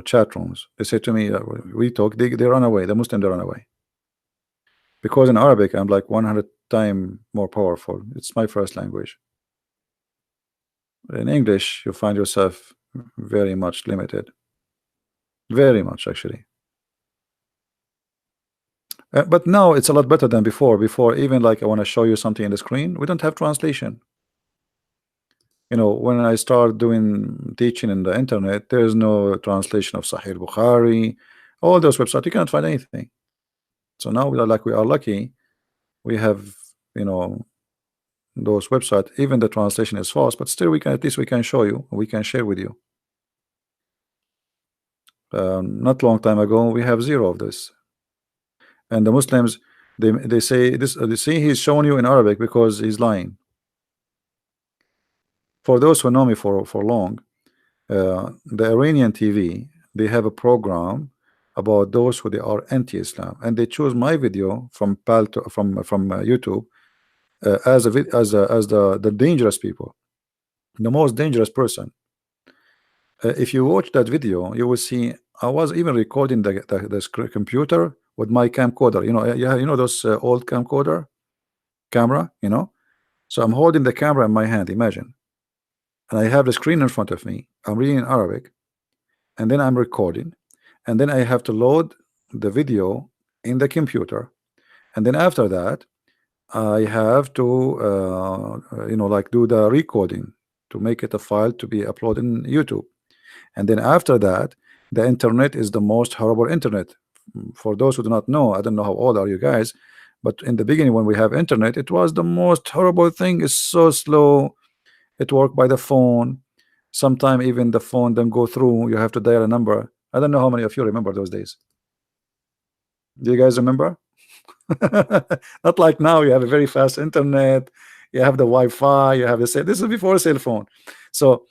Speaker 1: Chat rooms. They said to me, we talk. They run away. The Muslim they run away because in Arabic I'm like 100 times more powerful. It's my first language. In English, you find yourself very much limited. Very much actually. But now it's a lot better than before. Before, even like I want to show you something in the screen, we don't have translation. When I start doing teaching in the internet, there's no translation of Sahih Bukhari, all those websites, you cannot find anything. So now we are lucky, we have those websites. Even the translation is false, but still at least we can show you, we can share with you. Not long time ago, we have zero of this, and the Muslims they say this. They say he's showing you in Arabic because he's lying. For those who know me for long, the Iranian TV, they have a program about those who they are anti-Islam, and they choose my video from YouTube as the dangerous people, the most dangerous person. If you watch that video, you will see I was even recording the computer with my camcorder. Those old camcorder camera. So I'm holding the camera in my hand. Imagine, and I have the screen in front of me. I'm reading in Arabic, and then I'm recording, and then I have to load the video in the computer, and then after that I have to like do the recording to make it a file to be uploaded in YouTube. And then after that, the internet is the most horrible internet. For those who do not know, I don't know how old are you guys, but in the beginning when we have internet, it was the most horrible thing. It's so slow. It worked by the phone. Sometimes even the phone don't go through. You have to dial a number. I don't know how many of you remember those days. Do you guys remember? Not like now. You have a very fast internet. You have the Wi-Fi. You have the this is before cell phone. So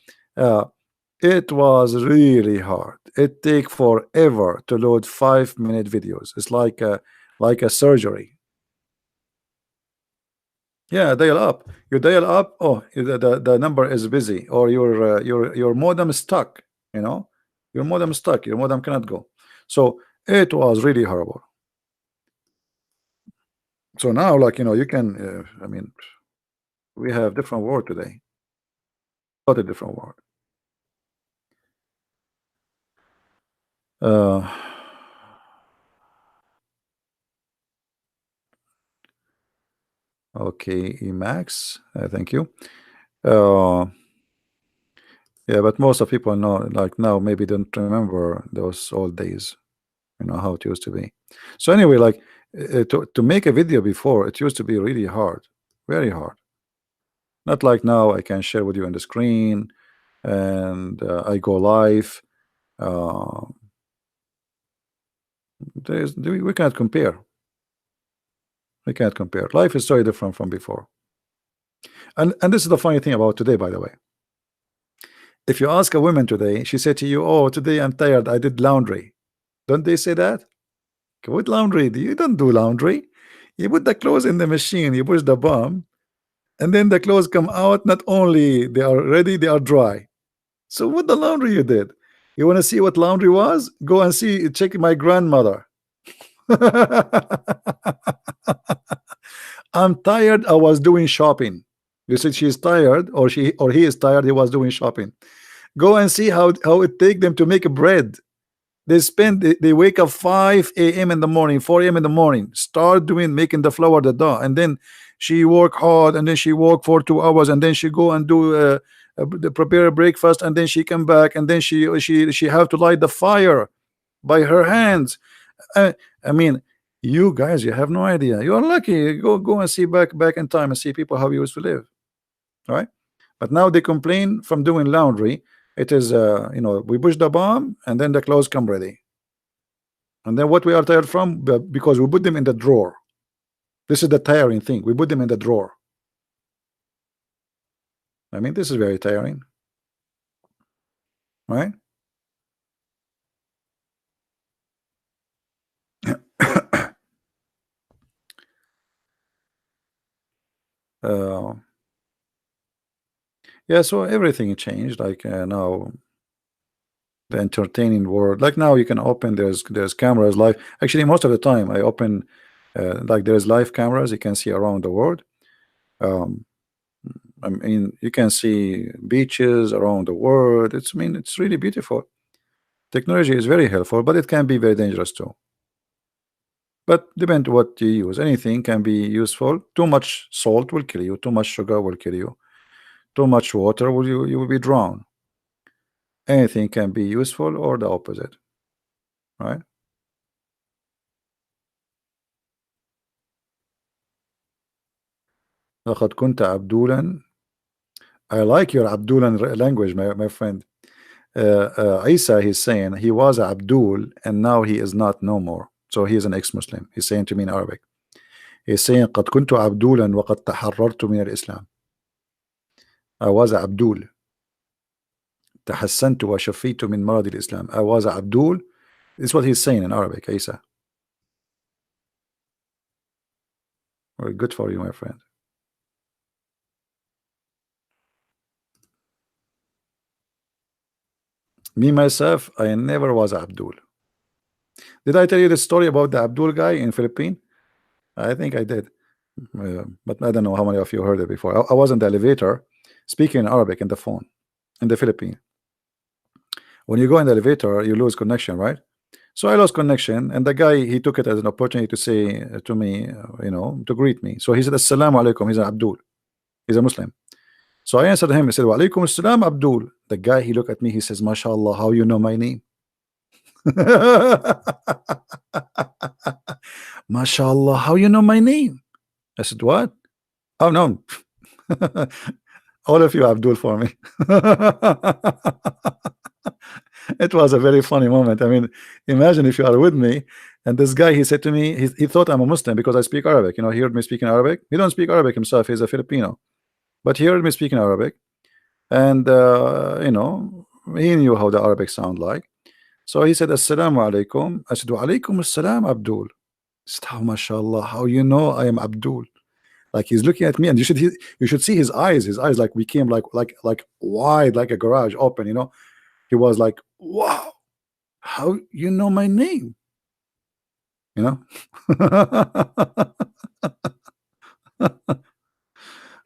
Speaker 1: it was really hard. It take forever to load 5-minute videos. It's like a surgery. Yeah, dial up. You dial up. Oh, the number is busy, or your modem is stuck. Your modem is stuck. Your modem cannot go. So it was really horrible. So now, like you can. I mean, we have different world today. Totally different world. Okay, Emax. Thank you. Yeah, but most of people know, like now, maybe don't remember those old days. How it used to be. So anyway, like to make a video before, it used to be really hard, very hard. Not like now. I can share with you on the screen, and I go live. We can't compare. We can't compare. Life is so different from before. And this is the funny thing about today, by the way. If you ask a woman today, she said to you, "Oh, today I'm tired. I did laundry." Don't they say that? What laundry? You don't do laundry. You put the clothes in the machine, you push the button, and then the clothes come out. Not only they are ready, they are dry. So what the laundry you did? You want to see what laundry was? Go and see, check my grandmother. I'm tired. I was doing shopping. You said she's tired, or he is tired. He was doing shopping. Go and see how it take them to make bread. They wake up 5 a.m. in the morning, 4 a.m. in the morning, start making the flour, the dough, and then she work hard, and then she work for 2 hours, and then she go and do prepare a breakfast, and then she come back, and then she have to light the fire by her hands. I mean, you guys, you have no idea. You are lucky. Go and see back in time and see people how you used to live. All right, But now they complain from doing laundry. It is, we push the bomb and then the clothes come ready. And then what we are tired from? Because we put them in the drawer. This is the tiring thing. We put them in the drawer. I mean, this is very tiring, right? uh, yeah, so everything changed. Like now, the entertaining world. Like now, you can open. There's cameras live. Actually, most of the time, I open. Like there's live cameras. You can see around the world. Um, I mean, you can see beaches around the world. I mean, it's really beautiful. Technology is very helpful, but it can be very dangerous too. But depend what you use. Anything can be useful. Too much salt will kill you. Too much sugar will kill you. Too much water will you will be drowned. Anything can be useful or the opposite, right? لقد كنت عبدولا. I like your Abdulan language, my friend. Isa, he's saying he was Abdul and now he is not no more. So he is an ex-Muslim. He's saying to me in Arabic. He's saying قد كنت عبدولا وقد تحررت من الإسلام. I was Abdul. تحسنت وشفيت من مرض الإسلام. I was Abdul. This is what he's saying in Arabic, Isa. Very good for you, my friend. Me, myself, I never was Abdul. Did I tell you the story about the Abdul guy in Philippines? I think I did. But I don't know how many of you heard it before. I was in the elevator speaking in Arabic in the phone in the Philippines. When you go in the elevator, you lose connection, right? So I lost connection, and the guy, he took it as an opportunity to say to me, to greet me. So he said, Assalamu alaikum. He's an Abdul. He's a Muslim. So I answered him. He said, Wa alaikum assalam, Abdul. The guy, he looked at me. He says, MashaAllah, how you know my name? MashaAllah, how you know my name? I said, what? Oh, no. All of you Abdul for me. It was a very funny moment. I mean, imagine if you are with me and this guy, he said to me, he thought I'm a Muslim because I speak Arabic. He heard me speaking Arabic. He don't speak Arabic himself. He's a Filipino, but he heard me speaking Arabic, and he knew how the Arabic sound like. So he said, Assalamu alaikum. I said, Wa alaikum assalam, Abdul. He said, oh, mashallah, how you know I am Abdul? Like he's looking at me, and you should see his eyes. His eyes like became like wide, like a garage open. He was like, wow, how you know my name? That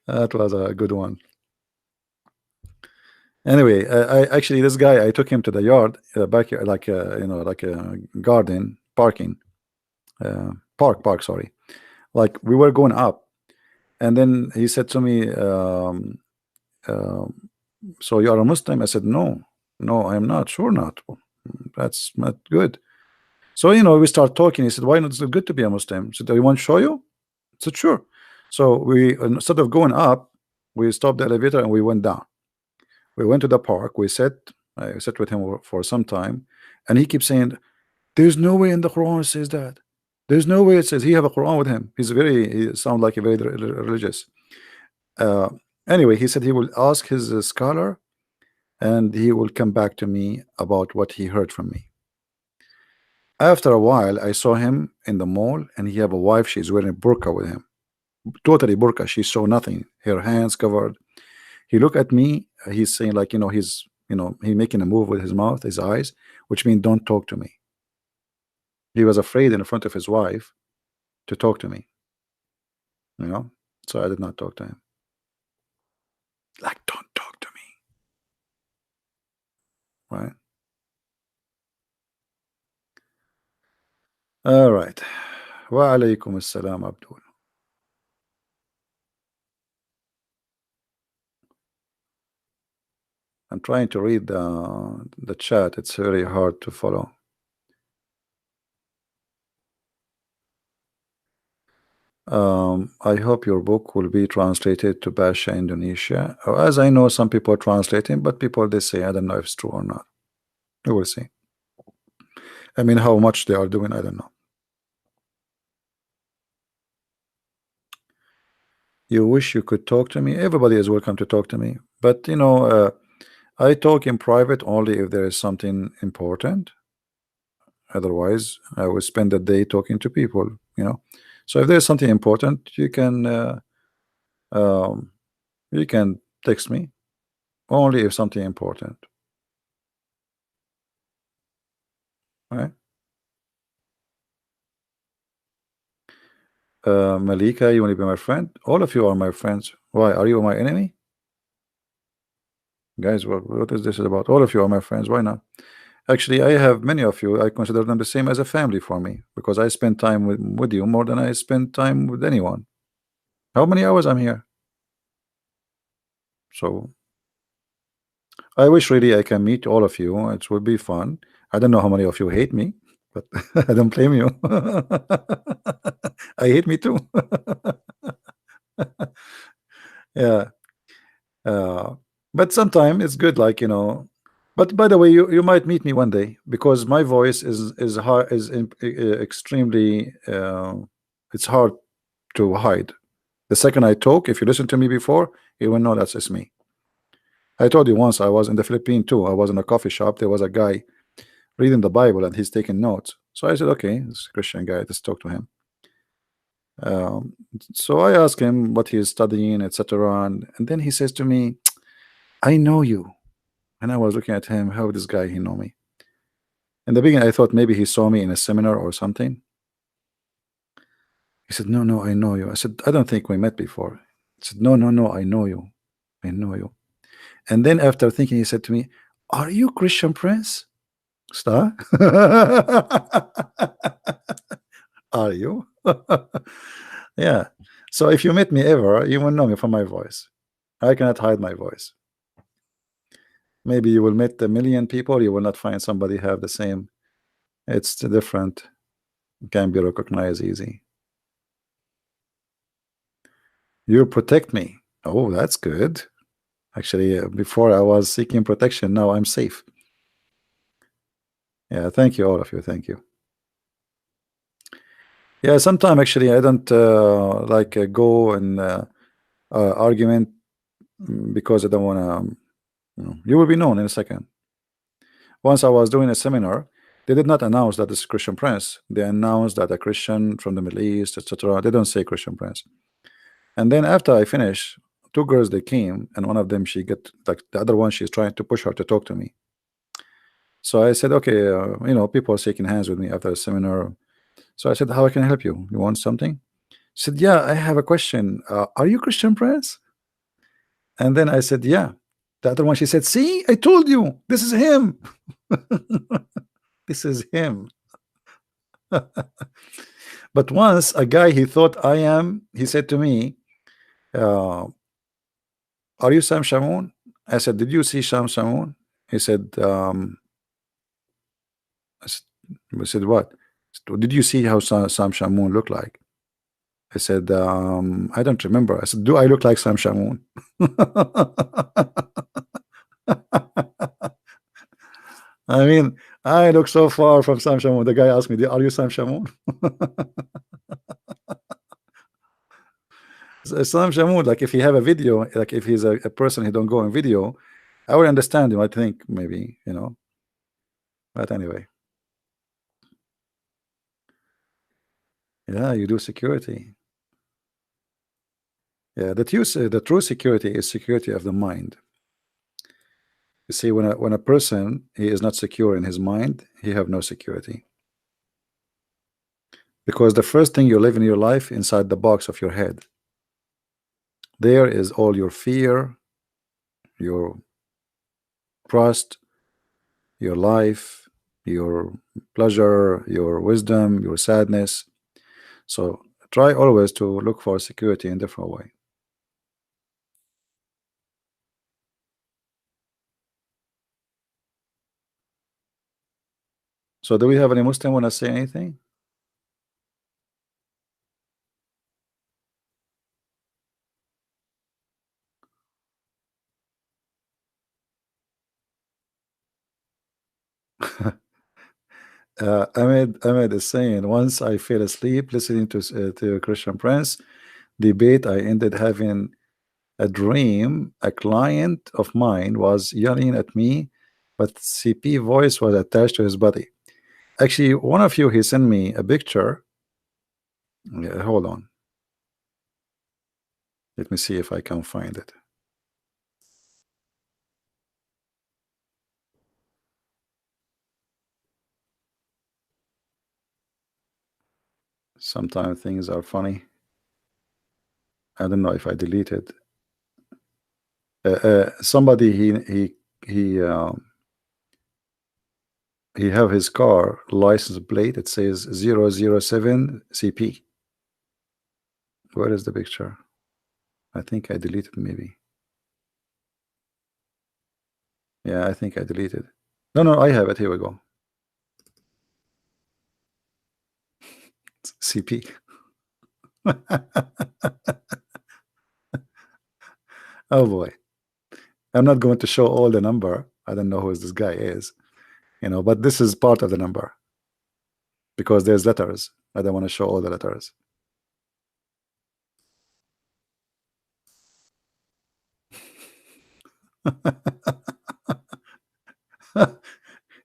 Speaker 1: was a good one. Anyway, I actually, this guy, I took him to the yard back here, like like a garden parking, park, sorry. Like we were going up, and then he said to me, so you are a Muslim? I said, no, I am not. Sure not. That's not good. So we start talking. He said, why not? It's good to be a Muslim. I said, do you want to show you? I said, sure. So we, instead of going up, we stopped the elevator and we went down. We went to the park. I sat with him for some time, and he keeps saying, there's no way in the Quran it says that. There's no way it says. He have a Quran with him. He sounds like a very religious. Uh, anyway, he said he will ask his scholar, and he will come back to me about what he heard from me. After a while, I saw him in the mall, and he have a wife. She's wearing burqa with him, totally burqa. She saw nothing, her hands covered. He looked at me. He's saying like, he making a move with his mouth, his eyes, which means don't talk to me. He was afraid in front of his wife to talk to me. So I did not talk to him. Like, don't talk to me, right? All right. Wa alaikum assalam, Abdul. I'm trying to read the chat. It's very hard to follow. I hope your book will be translated to Pasha, Indonesia. As I know, some people are translating, but people they say I don't know if it's true or not. We will see. I mean, how much they are doing, I don't know. You wish you could talk to me. Everybody is welcome to talk to me, but I talk in private only if there is something important. Otherwise, I will spend the day talking to people. So if there's something important, um, you can text me only if something important. All right. Malika, you want to be my friend? All of you are my friends. Why? Are you my enemy? Guys, what is this about? All of you are my friends. Why not? Actually, I have many of you. I consider them the same as a family for me because I spend time with you more than I spend time with anyone. How many hours I'm here? So I wish really I can meet all of you. It would be fun. I don't know how many of you hate me, but I don't blame you. I hate me too. Yeah. Uh, but sometimes it's good, But by the way, you might meet me one day because my voice is hard extremely it's hard to hide. The second I talk, if you listen to me before, you will know that's just me. I told you once I was in the Philippines too. I was in a coffee shop. There was a guy reading the Bible and he's taking notes. So I said, okay, this is a Christian guy. Let's talk to him. Um, so I asked him what he is studying, etc. And then he says to me, I know you. And I was looking at him, how this guy he know me? In the beginning, I thought maybe he saw me in a seminar or something. He said, no, no, I know you. I said, I don't think we met before. He said, no, no, no, I know you. I know you. And then after thinking, he said to me, are you Christian Prince? Star? Are you? Yeah. So if you meet me ever, you will know me from my voice. I cannot hide my voice. Maybe you will meet a million people, you will not find somebody have the same. It's different. Can be recognized easy. You protect me. Oh, that's good. Actually, before I was seeking protection, now I'm safe. Yeah, thank you, all of you. Thank you. Yeah, sometimes actually I don't go and argument because I don't want to. You will be known in a second. Once I was doing a seminar, they did not announce that it's Christian Prince. They announced that a Christian from the Middle East, etc. They don't say Christian Prince. And then after I finished, two girls they came, and one of them she get like the other one she's trying to push her to talk to me. So I said, okay, people are shaking hands with me after a seminar. So I said, how I can help you? You want something? She said, yeah, I have a question. Are you Christian Prince? And then I said, yeah. The other one, she said, see, I told you, this is him. This is him. But once a guy he thought I am, he said to me, uh, are you Sam Shamoun? I said, did you see Sam Shamoun? He said, I said, what? Did you see how Sam Shamoun looked like? I said, I don't remember. I said, do I look like Sam Shamoun? I mean, I look so far from Sam Shamoun. The guy asked me, are you Sam Shamoun? Sam Shamoun, like if he have a video, like if he's a person he don't go in video, I would understand him. I think maybe, But anyway, yeah, you do security. Yeah, the true security is security of the mind. You see, when a person he is not secure in his mind, he have no security. Because the first thing you live in your life inside the box of your head. There is all your fear, your trust, your life, your pleasure, your wisdom, your sadness. So try always to look for security in different way. So do we have any Muslim want to say anything? Ahmed is saying, once I fell asleep listening to Christian Prince debate, I ended having a dream. A client of mine was yelling at me, but CP voice was attached to his body. Actually, one of you, he sent me a picture. Yeah, hold on. Let me see if I can find it. Sometimes things are funny. I don't know if I deleted. Somebody he have his car license plate. It says 007 CP. Where is the picture? I think I deleted maybe. Yeah, I think I deleted. No, I have it. Here we go. CP. Oh boy. I'm not going to show all the number. I don't know who this guy is, but this is part of the number because there's letters. I don't want to show all the letters.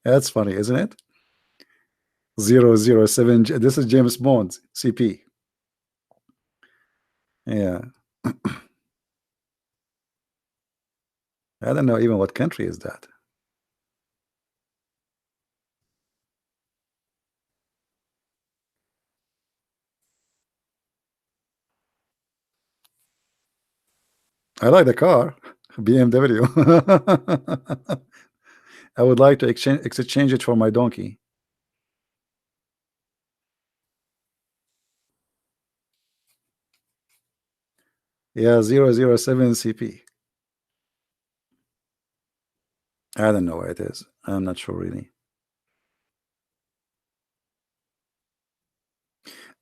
Speaker 1: That's funny, isn't it? 007. This is James Bond, CP. Yeah. I don't know even what country is that. I like the car, BMW. I would like to exchange it for my donkey. Yeah, 007 CP. I don't know where it is. I'm not sure really.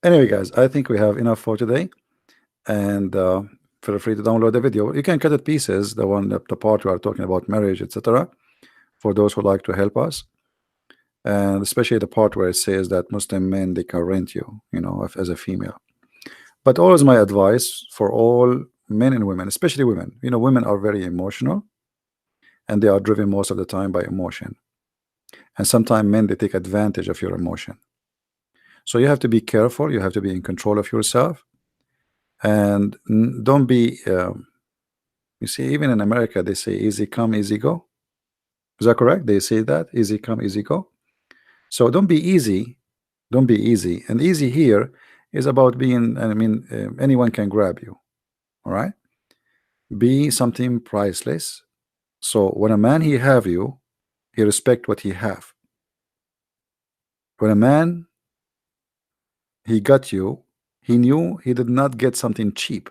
Speaker 1: Anyway, guys, I think we have enough for today. And feel free to download the video. You can cut it pieces, the part we are talking about marriage, etc. For those who like to help us. And especially the part where it says that Muslim men, they can rent you, as a female. But always my advice for all men and women, especially women, women are very emotional and they are driven most of the time by emotion. And sometimes men, they take advantage of your emotion. So you have to be careful. You have to be in control of yourself. And don't be, you see, even in America, they say easy come, easy go. Is that correct? They say that easy come, easy go. So don't be easy. Don't be easy. And easy here is about being, anyone can grab you. All right. Be something priceless. So when a man he have you, he respect what he have. When a man he got you, he knew he did not get something cheap.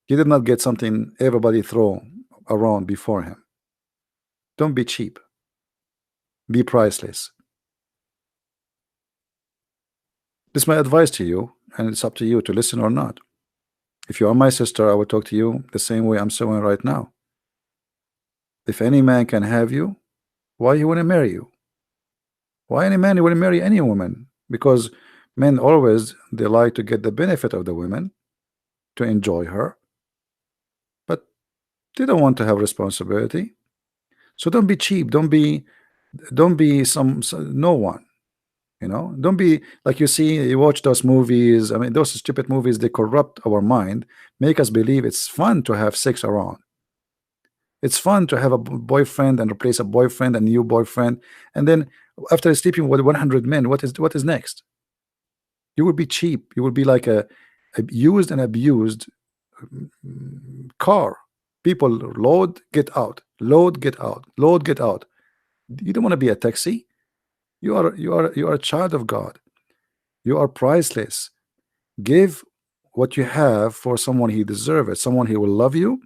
Speaker 1: He did not get something everybody throw around before him. Don't be cheap. Be priceless. This is my advice to you, and it's up to you to listen or not. If you are my sister, I will talk to you the same way I'm saying right now. If any man can have you, why he want to marry you? Why any man will marry any woman? Because men always, they like to get the benefit of the women, to enjoy her, but they don't want to have responsibility. So don't be cheap. Don't be no one. Don't be like, you watch those movies. Those stupid movies, they corrupt our mind, make us believe it's fun to have sex around. It's fun to have a boyfriend and replace a boyfriend, a new boyfriend, and then after sleeping with 100 men, what is next? You will be cheap. You will be like a used and abused car. People load, get out, load, get out, load, get out. You don't want to be a taxi. You are a child of God. You are priceless. Give what you have for someone he deserves it. Someone he will love you.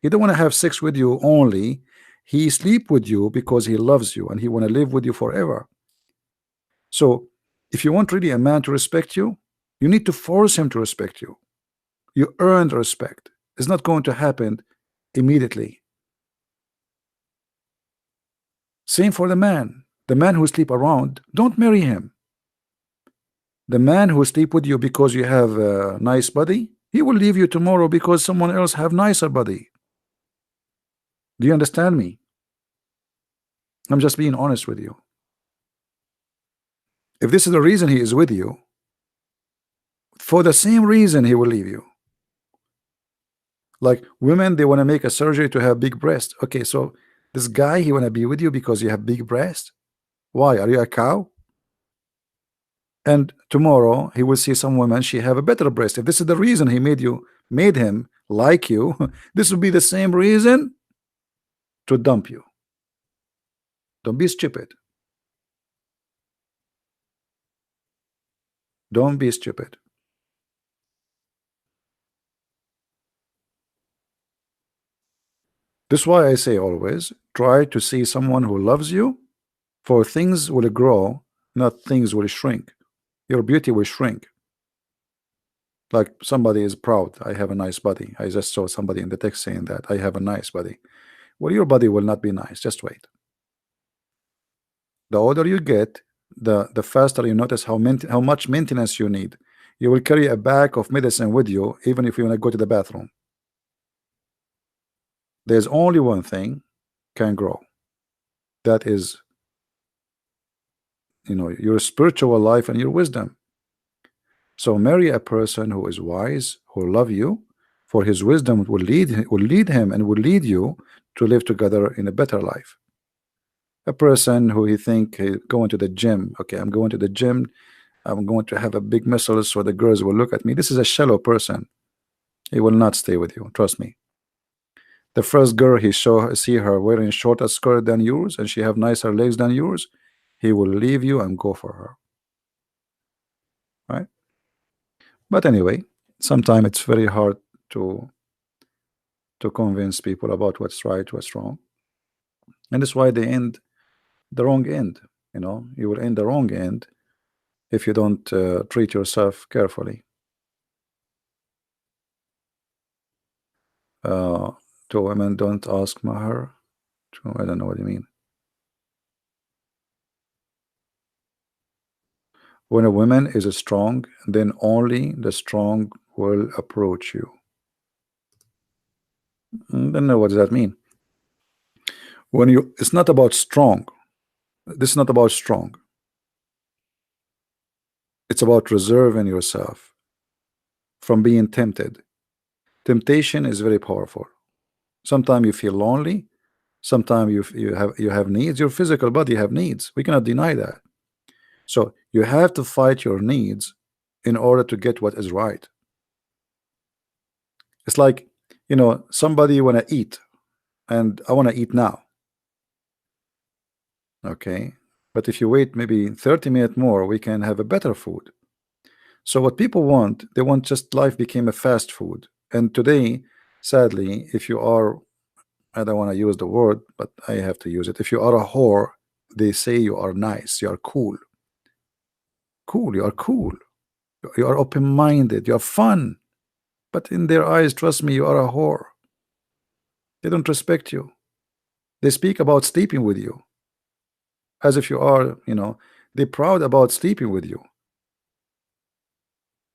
Speaker 1: He don't want to have sex with you only. He sleep with you because he loves you and he want to live with you forever. So if you want really a man to respect you, you need to force him to respect you. You earn respect. It's not going to happen immediately. Same for the man. The man who sleep around, don't marry him. The man who sleep with you because you have a nice body, he will leave you tomorrow because someone else have nicer body. Do you understand me? I'm just being honest with you. If this is the reason he is with you, for the same reason he will leave you. Like women, they want to make a surgery to have big breast. Okay, so this guy, he want to be with you because you have big breast. Why? Are you a cow? And tomorrow he will see some woman, she have a better breast. If this is the reason he made him like you, this will be the same reason to dump you. Don't be stupid. Don't be stupid. This is why I say always try to see someone who loves you, for things will grow, not things will shrink. Your beauty will shrink. Like somebody is proud, I have a nice body. I just saw somebody in the text saying that I have a nice body. Well, your body will not be nice. Just wait. The older you get, the faster you notice how much maintenance you need. You will carry a bag of medicine with you, even if you want to go to the bathroom. There's only one thing can grow. That is, your spiritual life and your wisdom. So marry a person who is wise, who love you, for his wisdom will lead him and will lead you to live together in a better life. A person who he think he going to the gym, okay, I'm going to the gym, I'm going to have a big muscles so the girls will look at me. This is a shallow person. He will not stay with you, trust me. The first girl he see her wearing shorter skirt than yours and she have nicer legs than yours, he will leave you and go for her. Right? But anyway, sometimes it's very hard to convince people about what's right, what's wrong. And that's why they end the wrong end. You will end the wrong end if you don't treat yourself carefully. To women, don't ask mahar. I don't know what you mean. When a woman is strong, then only the strong will approach you. I don't know what does that mean. It's not about strong. This is not about strong. It's about reserving yourself from being tempted. Temptation is very powerful. Sometimes you feel lonely. Sometimes you have needs. Your physical body have needs. We cannot deny that. So you have to fight your needs in order to get what is right. It's like, somebody want to eat and I want to eat now. Okay. But if you wait maybe 30 minutes more, we can have a better food. So what people want, they want just life became a fast food. And today, sadly, if you are, I don't want to use the word, but I have to use it. If you are a whore, they say you are nice, you are cool. Cool, you are cool. You are open-minded, you are fun. But in their eyes, trust me, you are a whore. They don't respect you. They speak about sleeping with you as if you are, they're proud about sleeping with you.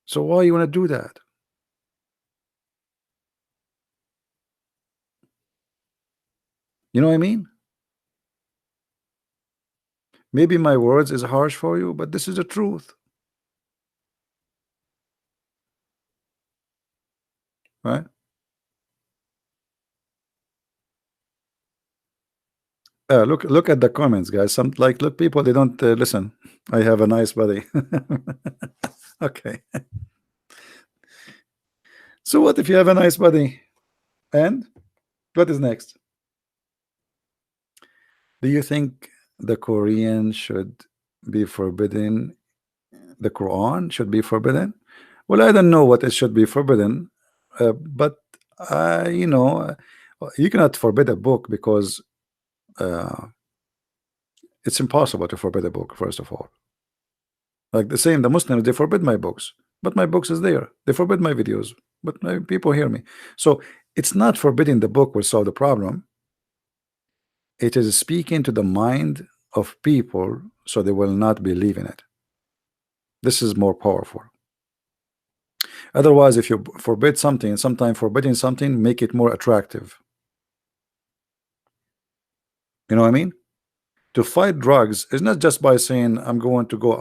Speaker 1: So why you want to do that? You know what I mean? Maybe my words is harsh for you, but this is the truth. Right? Look at the comments, guys. Look, people, they don't listen. I have a nice body. Okay. So what if you have a nice body? And what is next? Do you think the Korean should be forbidden? The Quran should be forbidden? Well, I don't know what it should be forbidden, but you cannot forbid a book because it's impossible to forbid a book, first of all. Like the Muslims, they forbid my books, but my books is there. They forbid my videos, but my people hear me. So it's not forbidding the book will solve the problem. it is speaking to the mind of people so they will not believe in it. This is more powerful. Otherwise, if you forbid something, sometimes forbidding something make it more attractive. You know what I mean? To fight drugs is not just by saying I'm going to go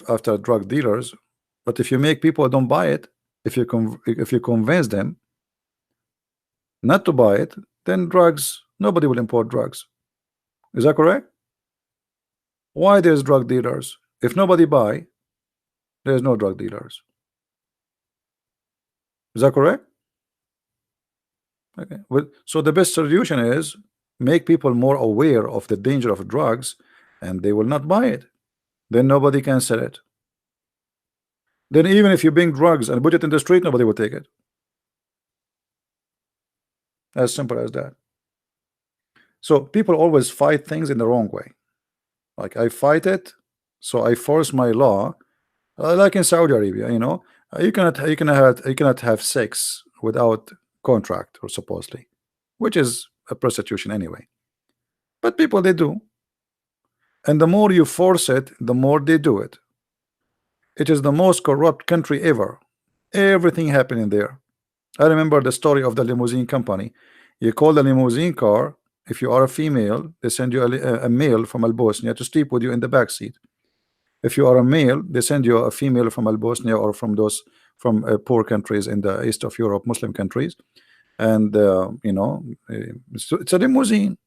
Speaker 1: after drug dealers, but if you make people don't buy it, if you convince them not to buy it, then drugs, nobody will import drugs. Is that correct? Why there's drug dealers? If nobody buy, there's no drug dealers. Is that correct? Okay. Well, so the best solution is make people more aware of the danger of drugs, and they will not buy it. Then nobody can sell it. Then even if you bring drugs and put it in the street, nobody will take it. As simple as that. So people always fight things in the wrong way. Like I fight it, so I force my law, like in Saudi Arabia, you know, you cannot have sex without contract, or supposedly, which is a prostitution anyway. But people, they do, and the more you force it, the more they do it. It is the most corrupt country ever. Everything happening there. I remember the story of the limousine company. You call the limousine car. If you are a female, they send you a male from Bosnia to sleep with you in the back seat. If you are a male, they send you a female from Bosnia or from those poor countries in the east of Europe, Muslim countries, and you know, it's a limousine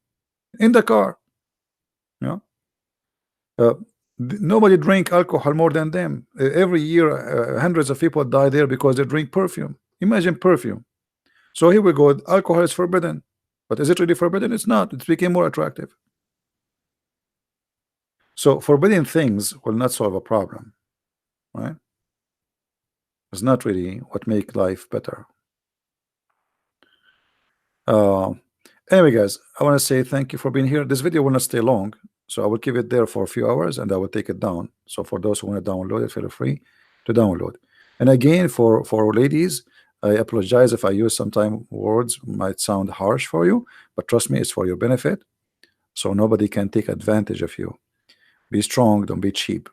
Speaker 1: in the car. You know, nobody drink alcohol more than them. Every year, hundreds of people die there because they drink perfume. Imagine perfume. So here we go. Alcohol is forbidden, but is it really forbidden? It's not. It became more attractive. So forbidding things will not solve a problem, right? It's not really what make life better. Anyway, guys, I want to say thank you for being here. This video will not stay long, so I will keep it there for a few hours and I will take it down. So for those who want to download it, feel free to download. And again, for ladies, I apologize if I use sometimes words might sound harsh for you, but trust me, it's for your benefit. So nobody can take advantage of you. Be strong, don't be cheap.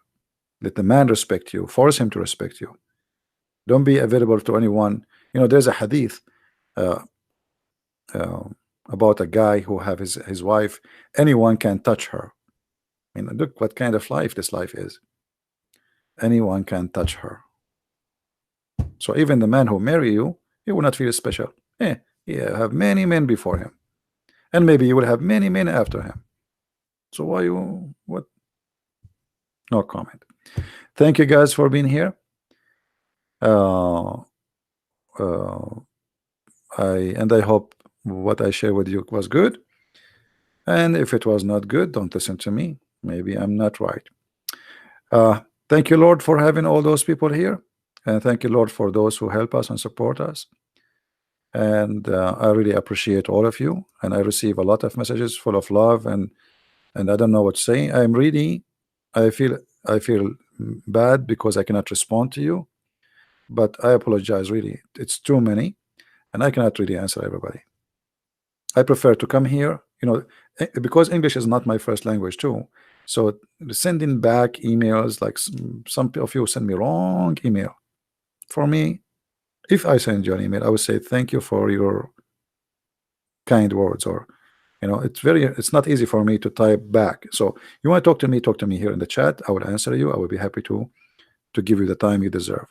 Speaker 1: Let the man respect you, force him to respect you. Don't be available to anyone. You know, there's a hadith about a guy who have his wife, anyone can touch her. I mean, look what kind of life this life is. Anyone can touch her. So even the man who marry you, he will not feel special. You have many men before him, and maybe you will have many men after him. So why you what? No comment. Thank you guys for being here. I hope what I shared with you was good. And if it was not good, don't listen to me. Maybe I'm not right. Thank you, Lord, for having all those people here. And thank you, Lord, for those who help us and support us. And I really appreciate all of you. And I receive a lot of messages full of love, and I don't know what to say. I feel bad because I cannot respond to you, but I apologize. Really, it's too many, and I cannot really answer everybody. I prefer to come here, you know, because English is not my first language too. So sending back emails, like some of you send me wrong email. For me, if I send you an email, I would say thank you for your kind words, or you know, it's not easy for me to type back. So you want to talk to me here in the chat. I will answer you. I will be happy to give you the time you deserve.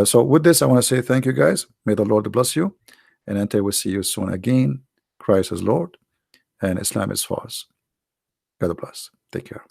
Speaker 1: So with this, I want to say thank you, guys. May the Lord bless you, and until we see you soon again, Christ is Lord and Islam is false. God bless. Take care.